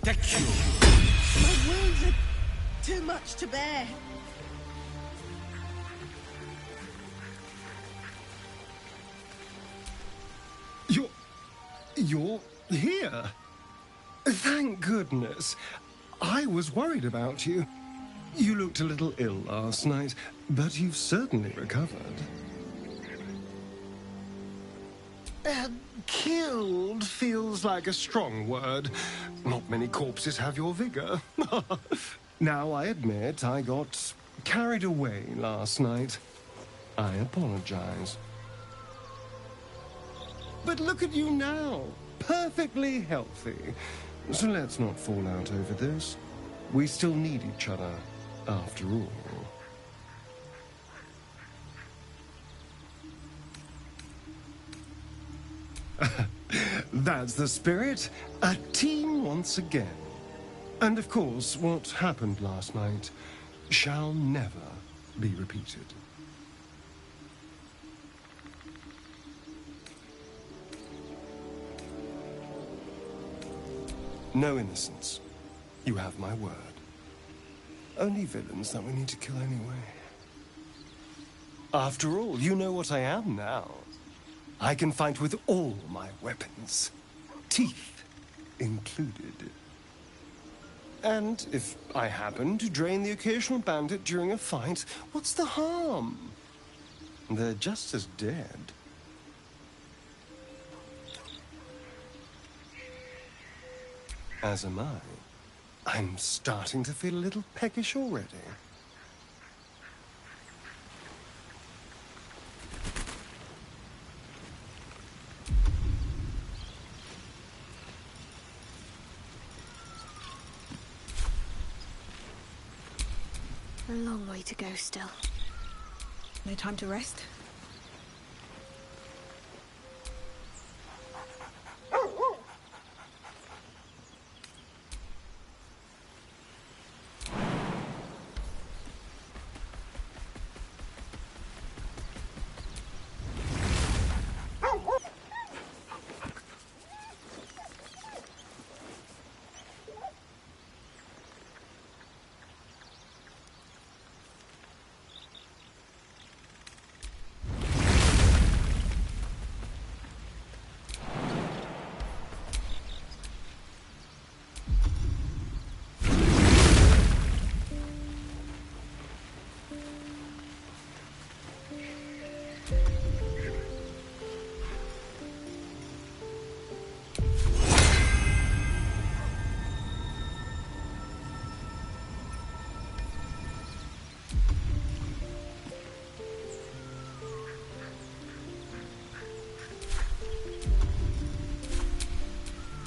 My wounds are too much to bear. You're here. Thank goodness. I was worried about you. You looked a little ill last night, but you've certainly recovered. Killed feels like a strong word. Not many corpses have your vigor. Now, I admit I got carried away last night. I apologize. But look at you now, perfectly healthy. So let's not fall out over this. We still need each other, after all. That's the spirit. A team once again. And of course, what happened last night shall never be repeated. No innocents. You have my word. Only villains that we need to kill anyway. After all, you know what I am now. I can fight with all my weapons, teeth included. And if I happen to drain the occasional bandit during a fight, what's the harm? They're just as dead. As am I. I'm starting to feel a little peckish already. A long way to go still. No time to rest?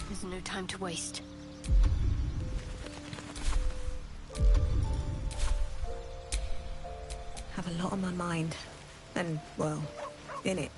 There's no time to waste. Have a lot on my mind. And, well, in it.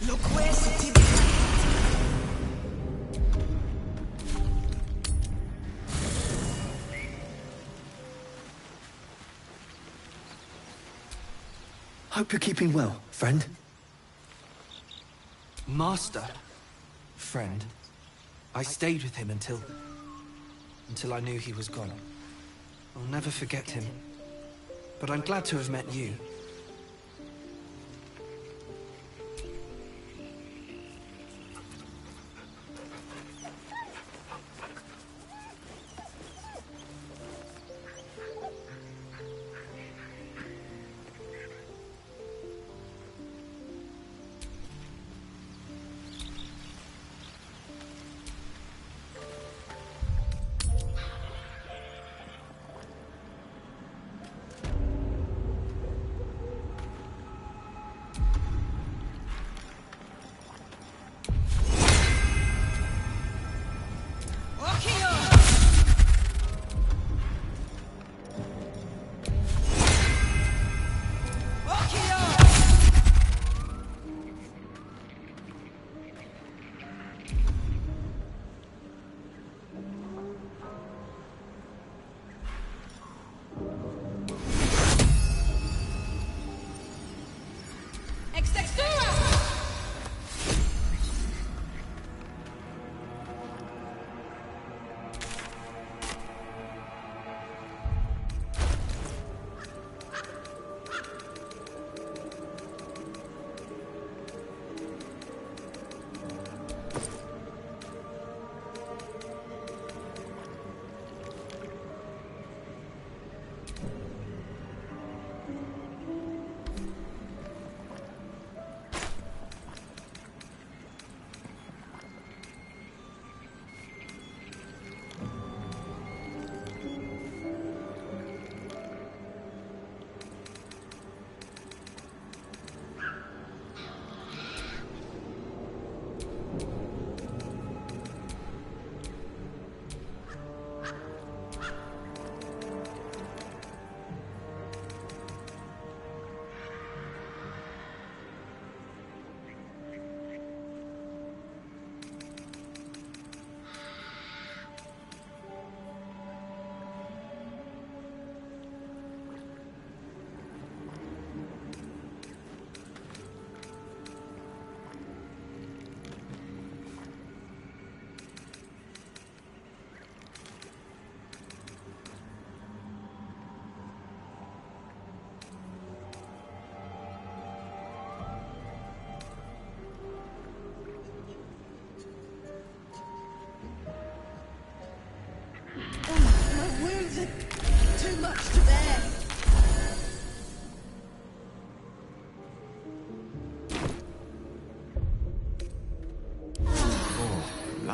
Look where city. Hope you're keeping well, friend. Master? Friend. I stayed with him until I knew he was gone. I'll never forget him. But I'm glad to have met you.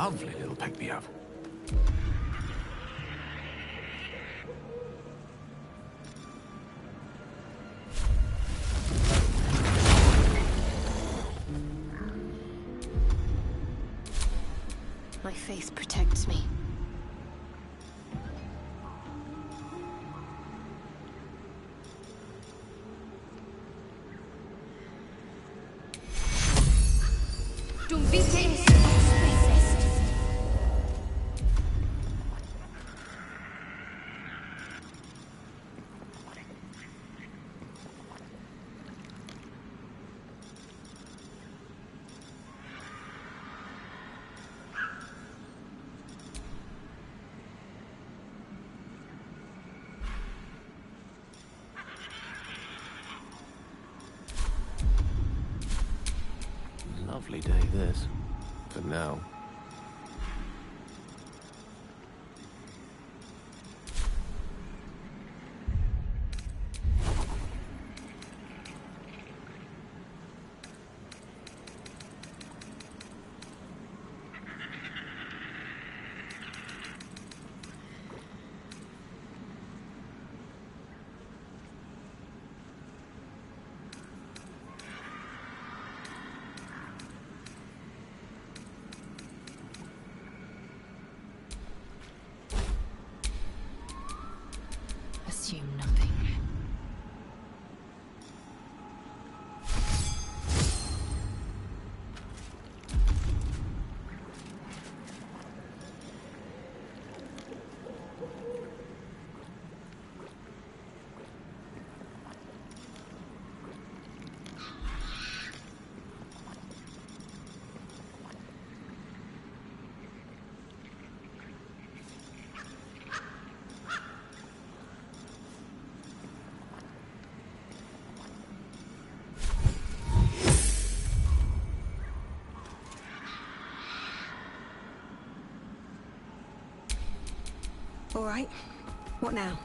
Lovely little pick-me-up. My faith protects me. Lovely day this, for now. Assume nothing. All right. What now?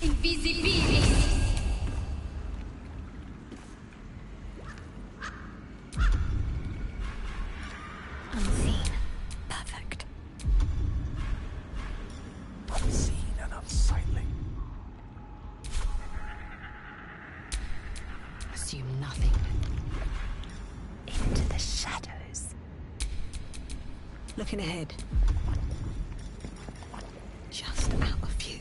Invisibilis! Unseen. Perfect. Unseen and unsightly. Assume nothing. Into the shadows. Looking ahead. Just out of view.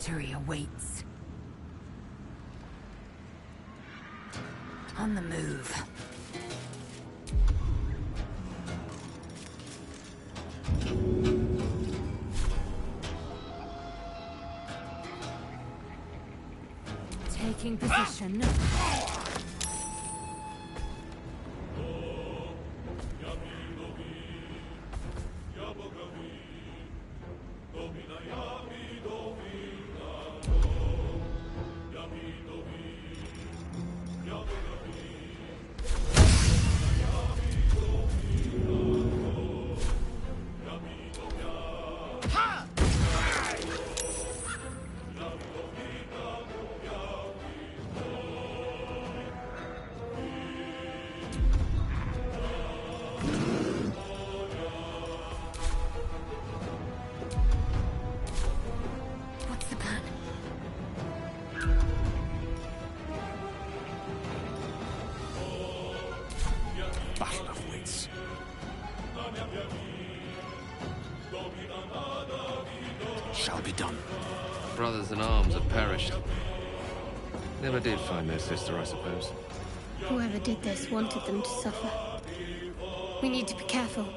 victory awaits. On the move. Taking position. Battle of wits. Shall be done. Brothers in arms have perished. Never did find their sister, I suppose. Whoever did this wanted them to suffer. We need to be careful.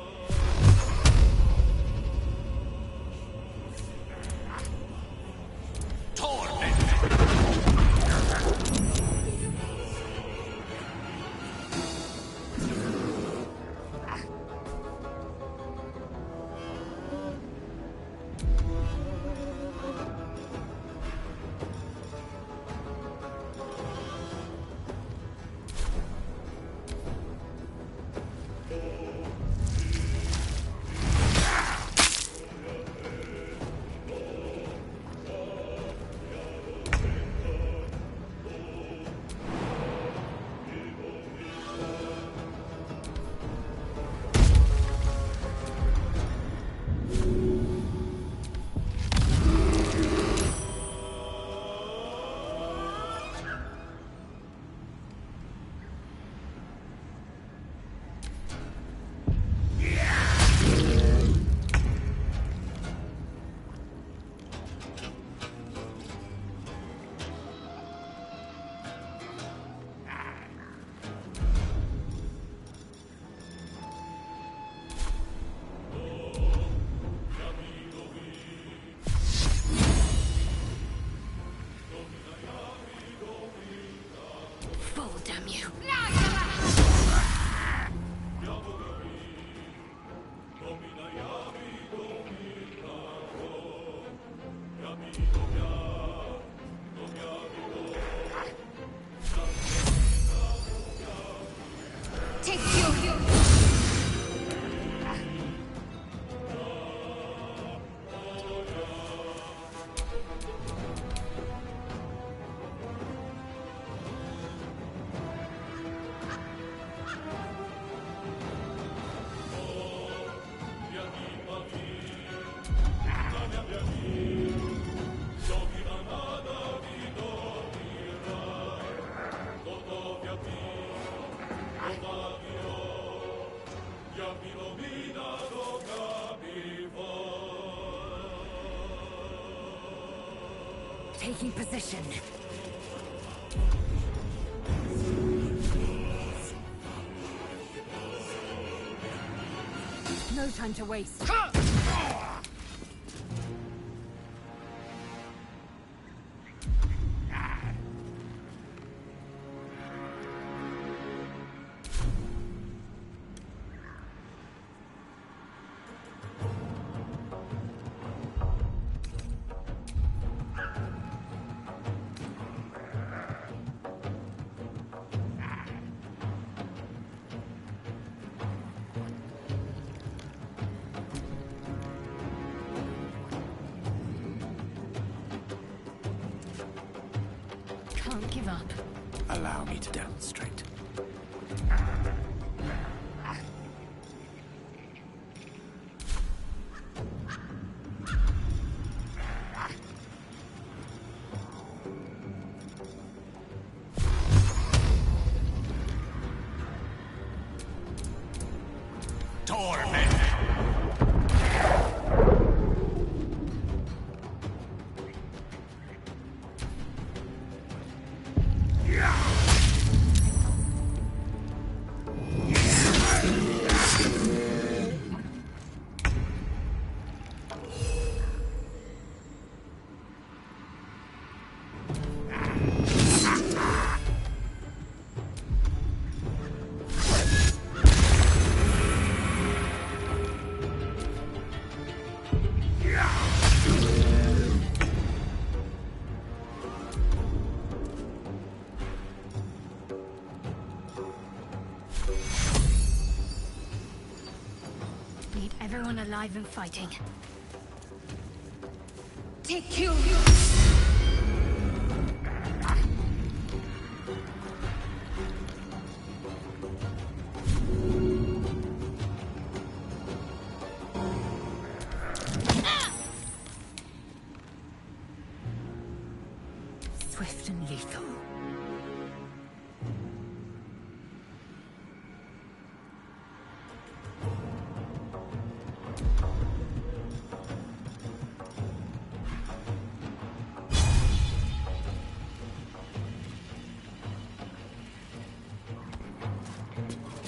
Taking position. No time to waste. Can't give up. Allow me to demonstrate. Need everyone alive and fighting. Take you! Swift and lethal.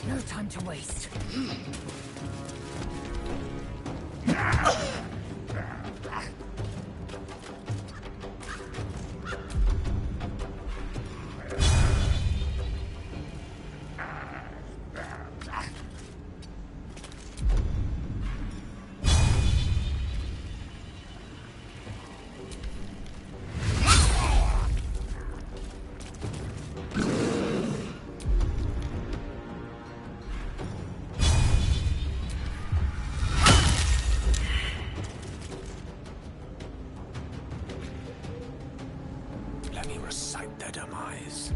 No time to waste. Let me recite their demise.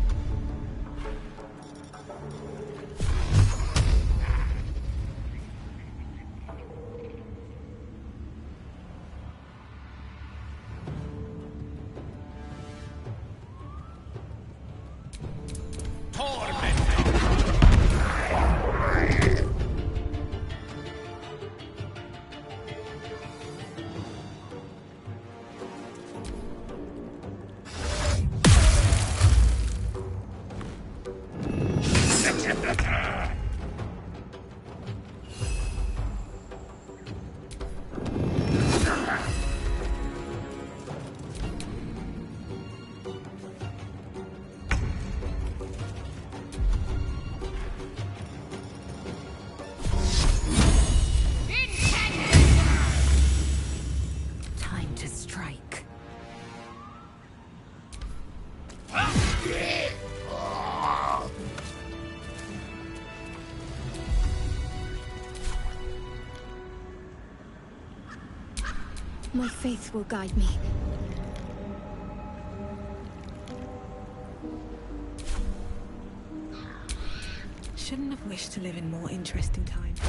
Time to strike. My faith will guide me. Shouldn't have wished to live in more interesting times.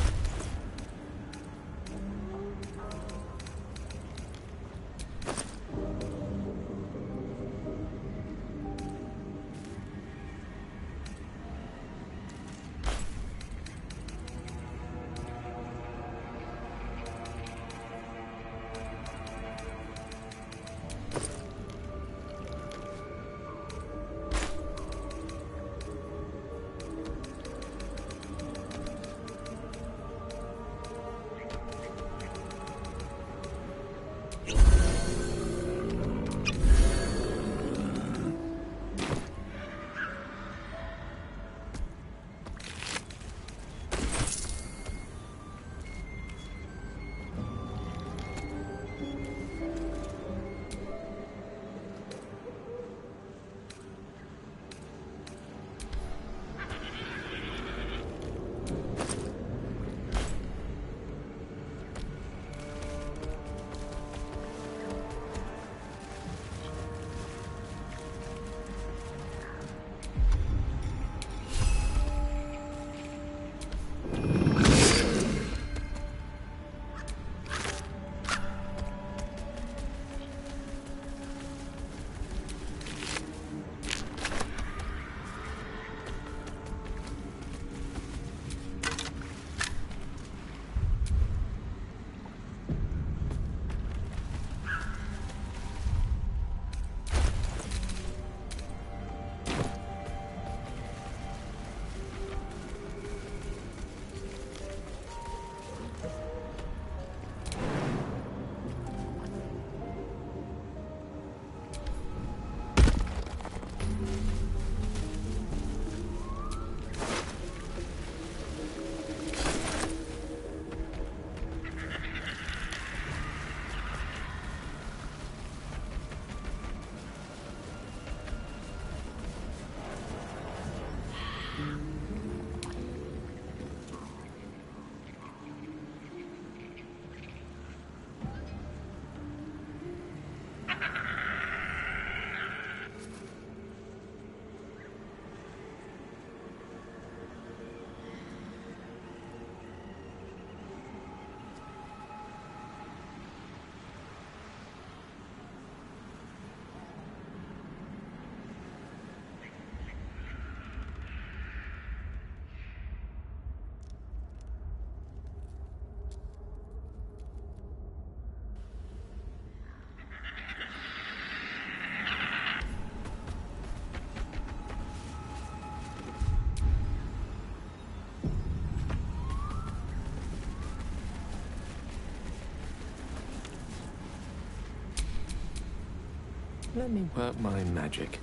Let me work my magic.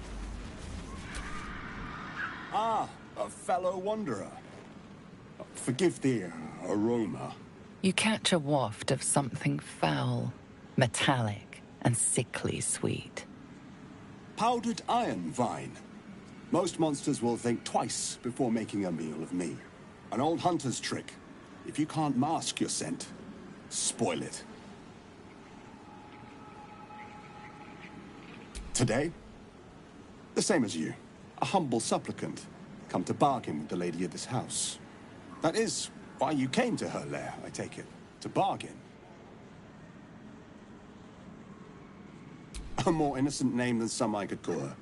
Ah, a fellow wanderer. Forgive the aroma. You catch a waft of something foul, metallic, and sickly sweet. Powdered iron vine. Most monsters will think twice before making a meal of me. An old hunter's trick. If you can't mask your scent, spoil it. Today, the same as you. A humble supplicant, come to bargain with the lady of this house. That is why you came to her lair, I take it. To bargain. A more innocent name than some I could call her.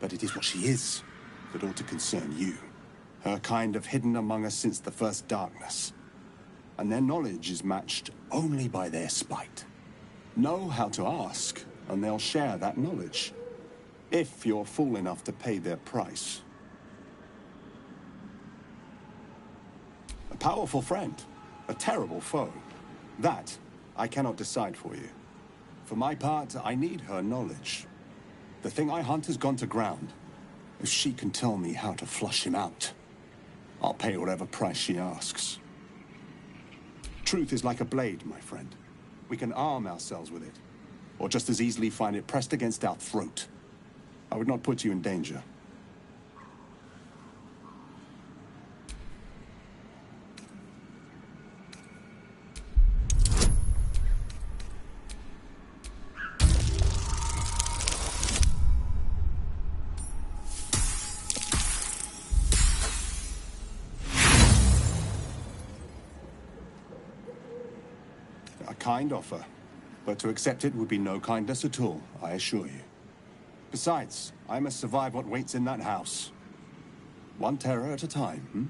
But it is what she is that ought to concern you. Her kind have hidden among us since the first darkness. And their knowledge is matched only by their spite. Know how to ask, and they'll share that knowledge. If you're fool enough to pay their price. A powerful friend, a terrible foe. That I cannot decide for you. For my part, I need her knowledge. The thing I hunt has gone to ground. If she can tell me how to flush him out, I'll pay whatever price she asks. Truth is like a blade, my friend. We can arm ourselves with it, or just as easily find it pressed against our throat. I would not put you in danger. A kind offer, but to accept it would be no kindness at all, I assure you. Besides, I must survive what waits in that house. One terror at a time, hmm?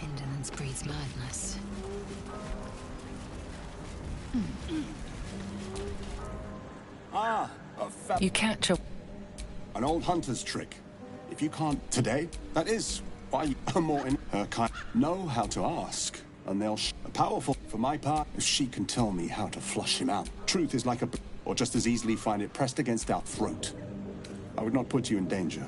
Indolence breeds madness. Ah, You catch a... An old hunter's trick. If you can't today, that is why you are more in her kind. Know how to ask, and they'll a powerful. For my part, if she can tell me how to flush him out. Truth is like a... or just as easily find it pressed against our throat. I would not put you in danger.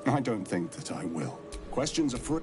I don't think that I will. Questions are free.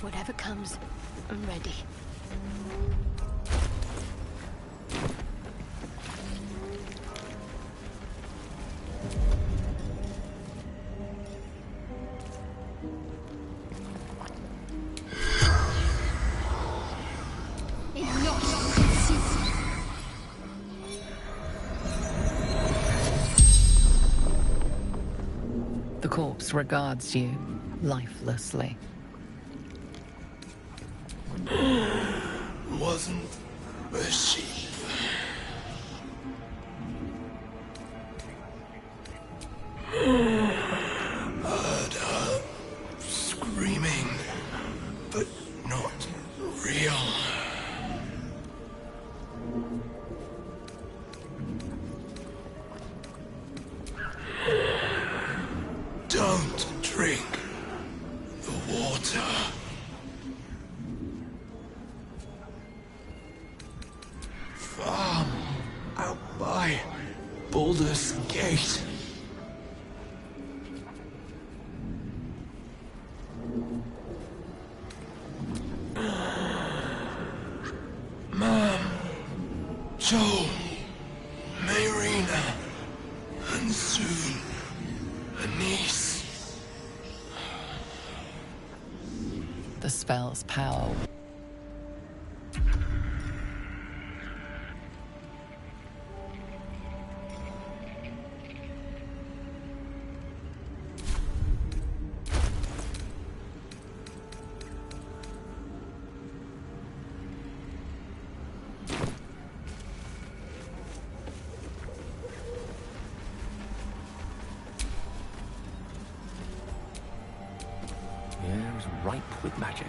Whatever comes, I'm ready. The corpse regards you lifelessly. Wasn't a sheep. Leon. Don't drink the water. Farm out by Baldur's Gate. Mom, Joel, Mayrina, and soon a niece. The spell's power. The air is ripe with magic.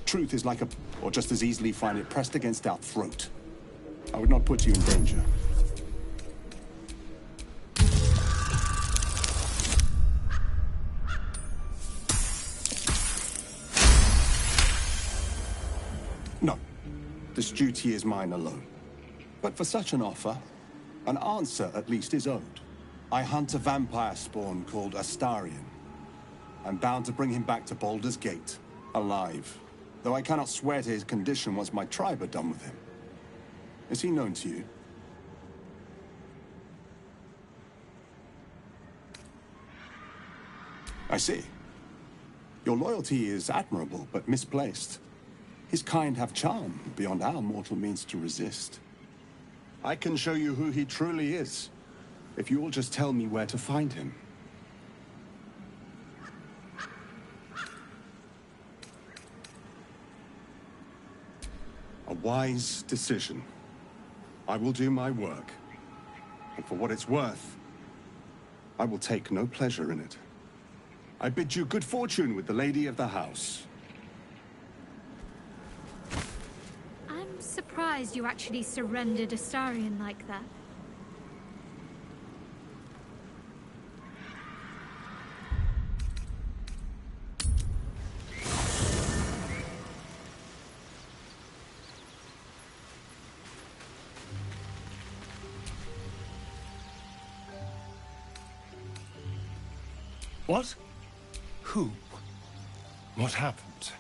Truth is like a... or just as easily find it pressed against our throat. I would not put you in danger. No. This duty is mine alone. But for such an offer, an answer at least is owed. I hunt a vampire spawn called Astarion. I'm bound to bring him back to Baldur's Gate, alive. Though I cannot swear to his condition once my tribe are done with him. Is he known to you? I see. Your loyalty is admirable, but misplaced. His kind have charm beyond our mortal means to resist. I can show you who he truly is, if you will just tell me where to find him. A wise decision. I will do my work. And for what it's worth, I will take no pleasure in it. I bid you good fortune with the lady of the house. I'm surprised you actually surrendered Astarion like that. What? Who? What happened?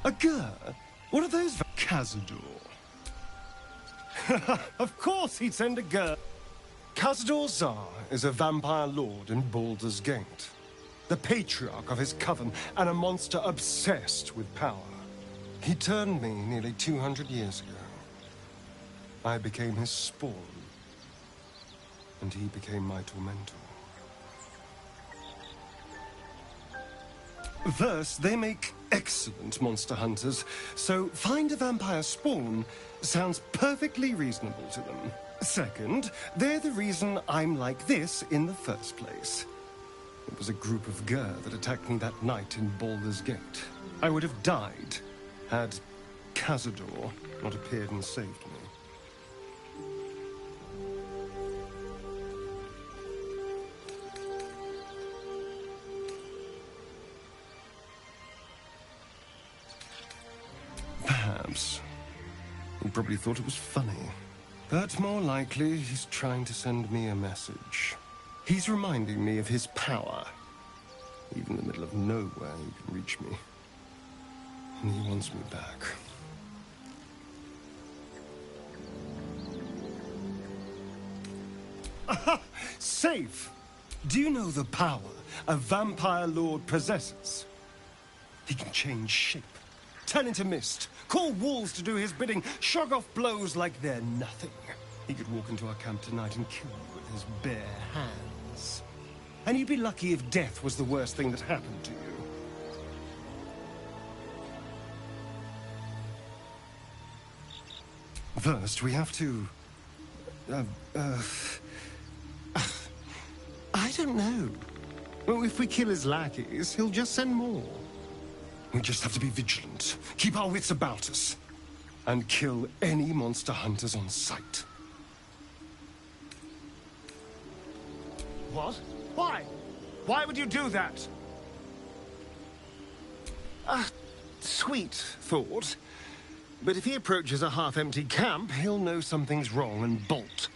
A Gur? What are those? Cazador. Of course he'd send a Gur. Cazador Zar is a vampire lord in Baldur's Gate. The patriarch of his coven and a monster obsessed with power. He turned me nearly 200 years ago. I became his spawn. And he became my tormentor. First, they make excellent monster hunters, so find a vampire spawn sounds perfectly reasonable to them. Second, they're the reason I'm like this in the first place. It was a group of Gur that attacked me that night in Baldur's Gate. I would have died had Cazador not appeared and saved me. Perhaps. He probably thought it was funny. But more likely, he's trying to send me a message. He's reminding me of his power. Even in the middle of nowhere, he can reach me. And he wants me back. Aha! Safe! Do you know the power a vampire lord possesses? He can change shape. Turn into mist, call walls to do his bidding, shrug off blows like they're nothing. He could walk into our camp tonight and kill you with his bare hands. And you'd be lucky if death was the worst thing that happened to you. First, we have to... I don't know. Well, if we kill his lackeys, he'll just send more. We just have to be vigilant, keep our wits about us, and kill any monster hunters on sight. What? Why? Why would you do that? Sweet thought. But if he approaches a half-empty camp, he'll know something's wrong and bolt.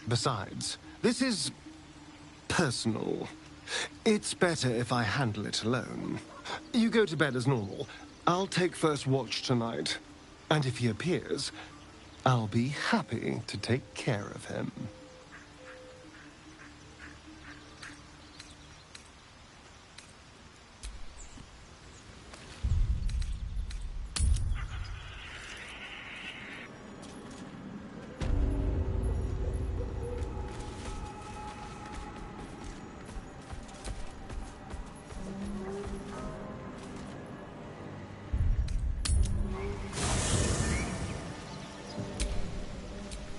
Besides, this is... personal. It's better if I handle it alone. You go to bed as normal. I'll take first watch tonight. And if he appears, I'll be happy to take care of him.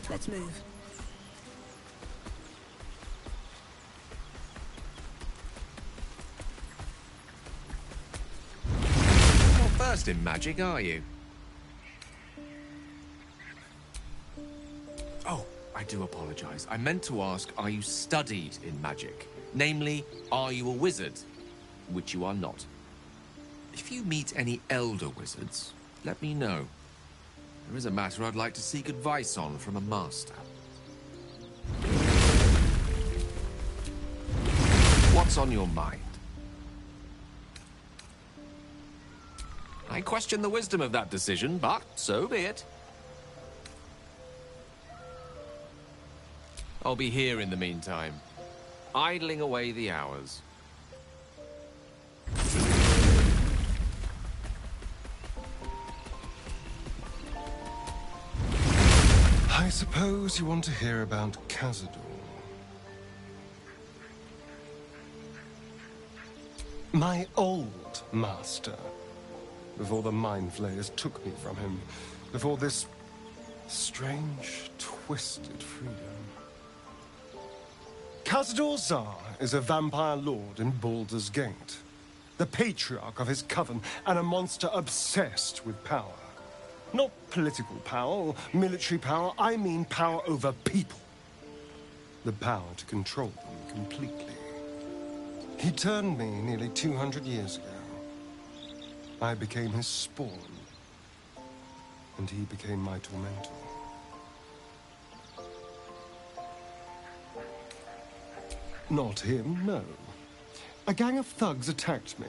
Let's move. Not versed in magic, are you? Oh, I do apologize. I meant to ask, are you studied in magic? Namely, are you a wizard? Which you are not. If you meet any elder wizards, let me know. There is a matter I'd like to seek advice on from a master. What's on your mind? I question the wisdom of that decision, but so be it. I'll be here in the meantime, idling away the hours. I suppose you want to hear about Cazador. My old master. Before the Mind Flayers took me from him. Before this strange, twisted freedom. Cazador Zar is a vampire lord in Baldur's Gate. The patriarch of his coven, and a monster obsessed with power. Not political power or military power, I mean power over people. The power to control them completely. He turned me nearly 200 years ago. I became his spawn, and he became my tormentor. Not him, no. A gang of thugs attacked me,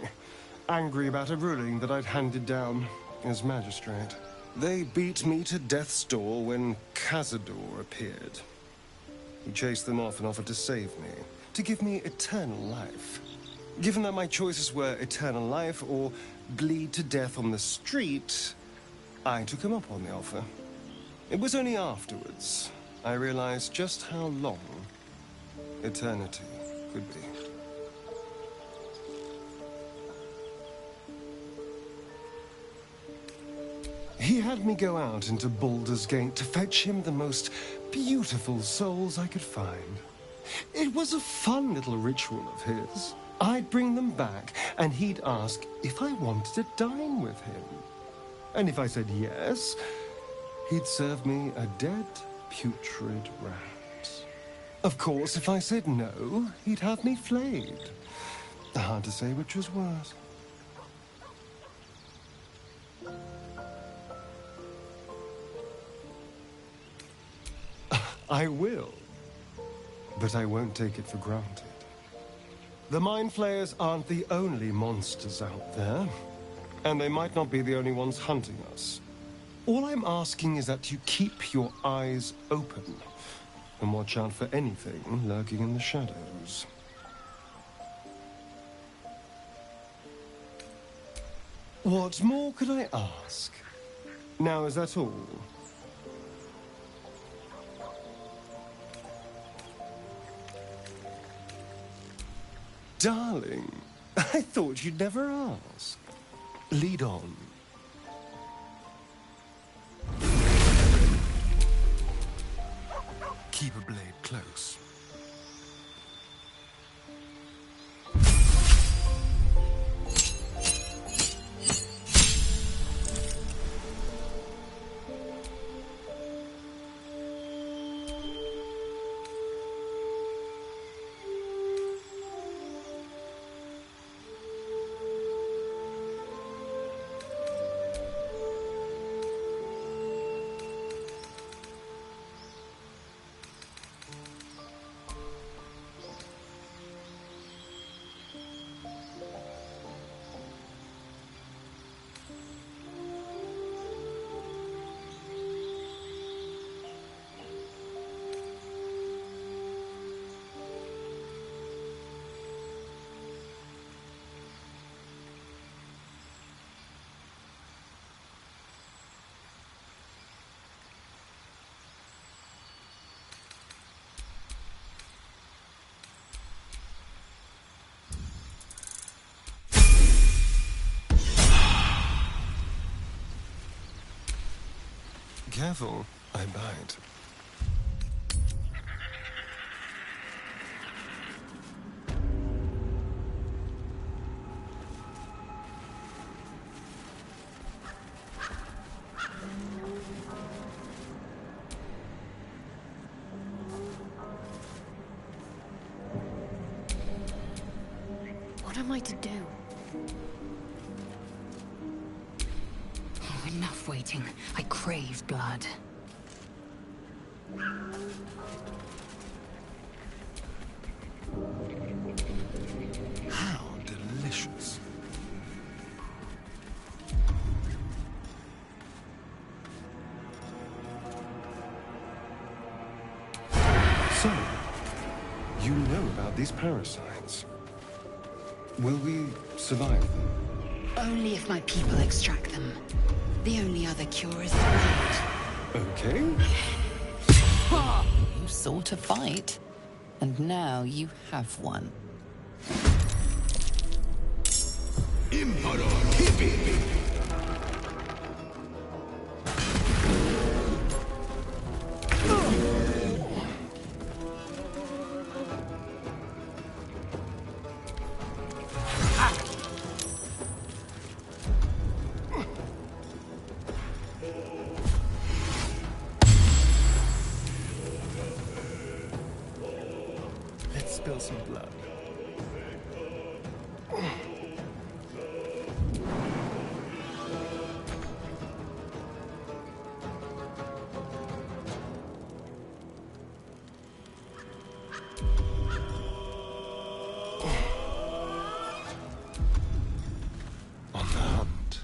angry about a ruling that I'd handed down as magistrate. They beat me to death's door when Cazador appeared. He chased them off and offered to save me, to give me eternal life. Given that my choices were eternal life or bleed to death on the street, I took him up on the offer. It was only afterwards I realized just how long eternity could be. He had me go out into Baldur's Gate to fetch him the most beautiful souls I could find. It was a fun little ritual of his. I'd bring them back, and he'd ask if I wanted to dine with him. And if I said yes, he'd serve me a dead, putrid rat. Of course, if I said no, he'd have me flayed. Hard to say which was worse. I will, but I won't take it for granted. The Mind Flayers aren't the only monsters out there, and they might not be the only ones hunting us. All I'm asking is that you keep your eyes open and watch out for anything lurking in the shadows. What more could I ask? Now, is that all? Darling, I thought you'd never ask. Lead on. keep a blade close. Careful, I bite. What am I to do? Oh, enough waiting. I crave blood. How delicious. So, you know about these parasites. Will we survive them? Only if my people extract them. The only other cure is the blade. Okay. You sought a fight, and now you have one. Let's spill some blood. On the hunt.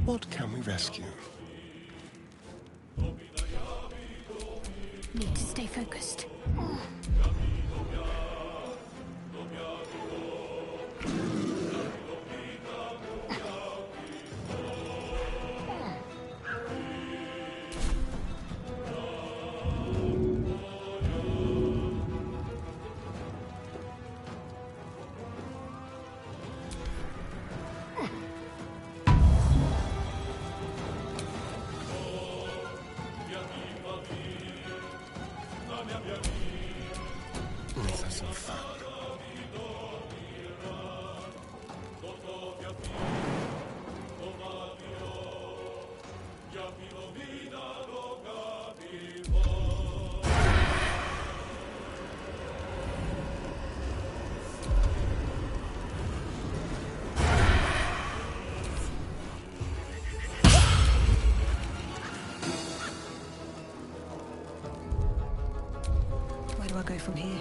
What can we rescue? Need to stay focused. Let's have some fun. Where do I go from here?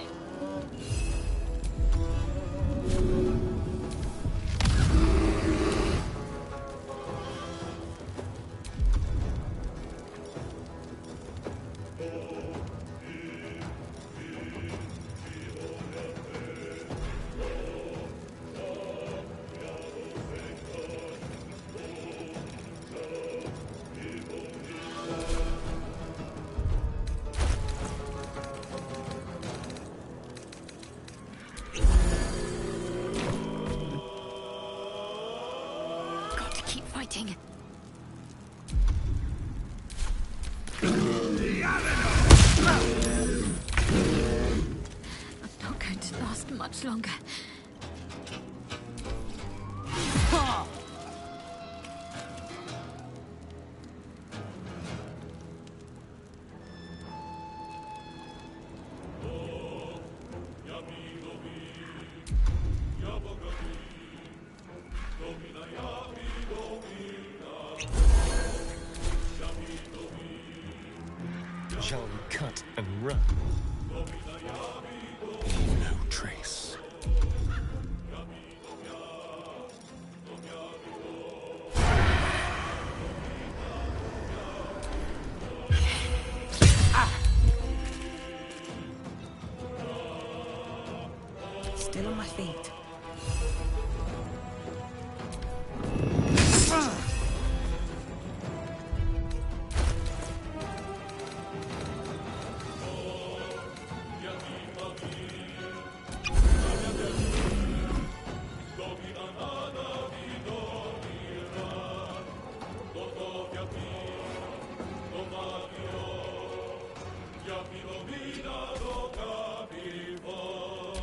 much longer. Shall we cut and run? Leave no trace. Still on my feet.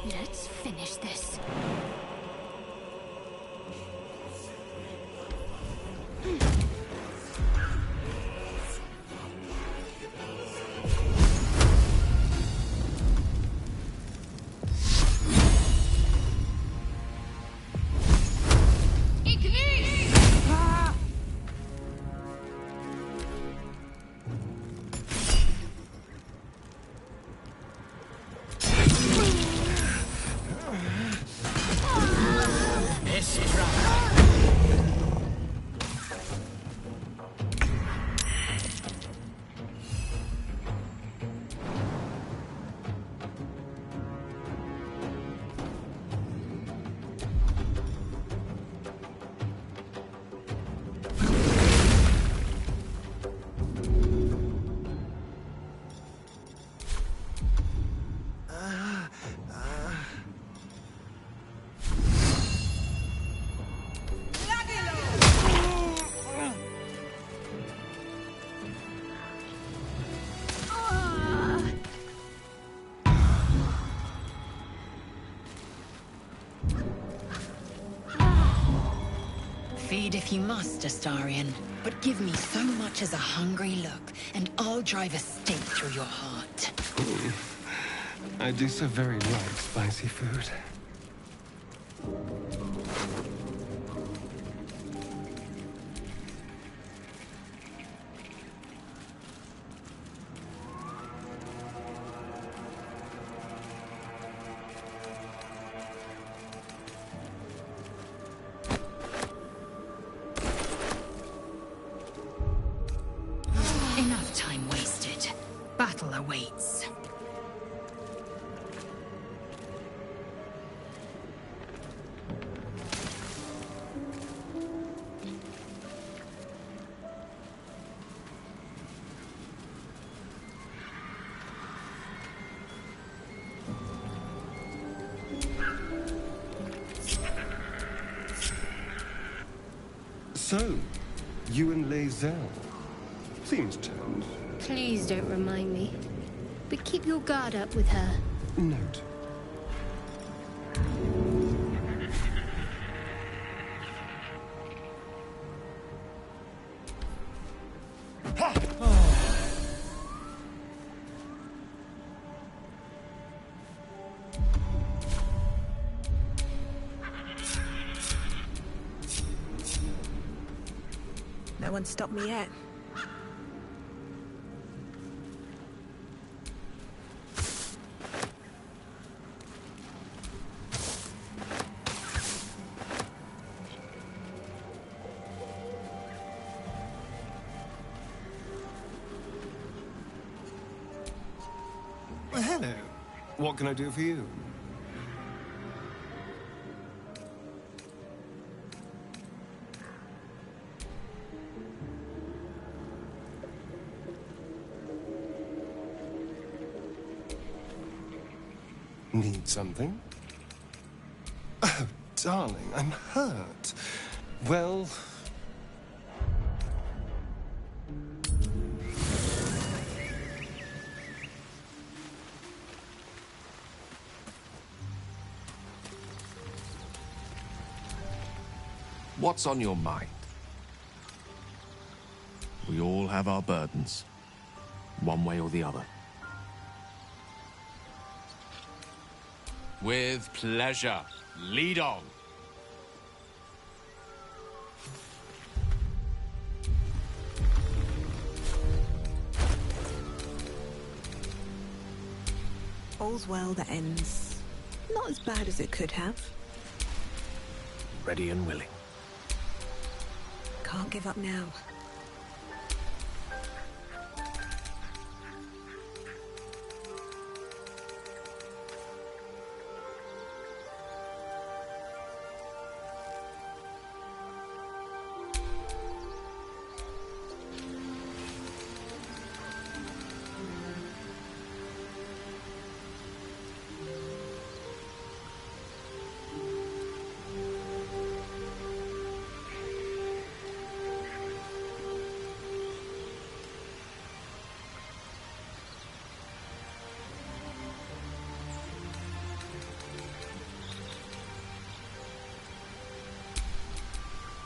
Let's finish this. This is right. Feed if you must, Astarion, but give me so much as a hungry look, and I'll drive a stake through your heart. I do so very like spicy food. Enough time wasted. Battle awaits. So, you and Lae'zel. Seems turned. Please don't remind me. But keep your guard up with her. Note. No one stopped me yet. Well, hello. What can I do for you? Need something? Oh, darling, I'm hurt. Well... What's on your mind? We all have our burdens, one way or the other. With pleasure. Lead on. All's well that ends. Not as bad as it could have. Ready and willing. Can't give up now.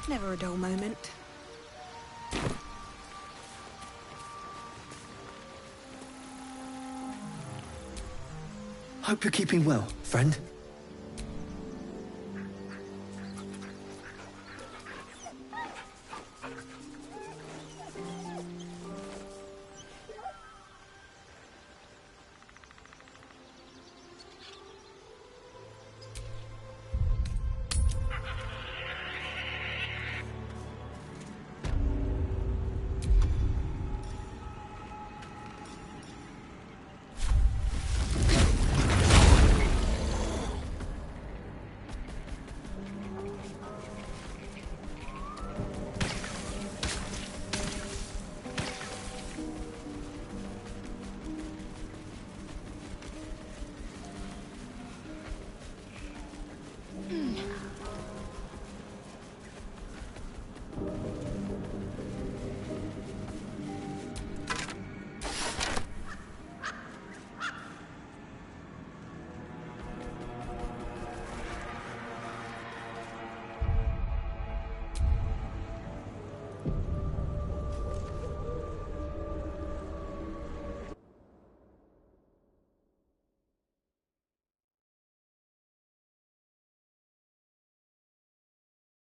Never a dull moment. Hope you're keeping well, friend.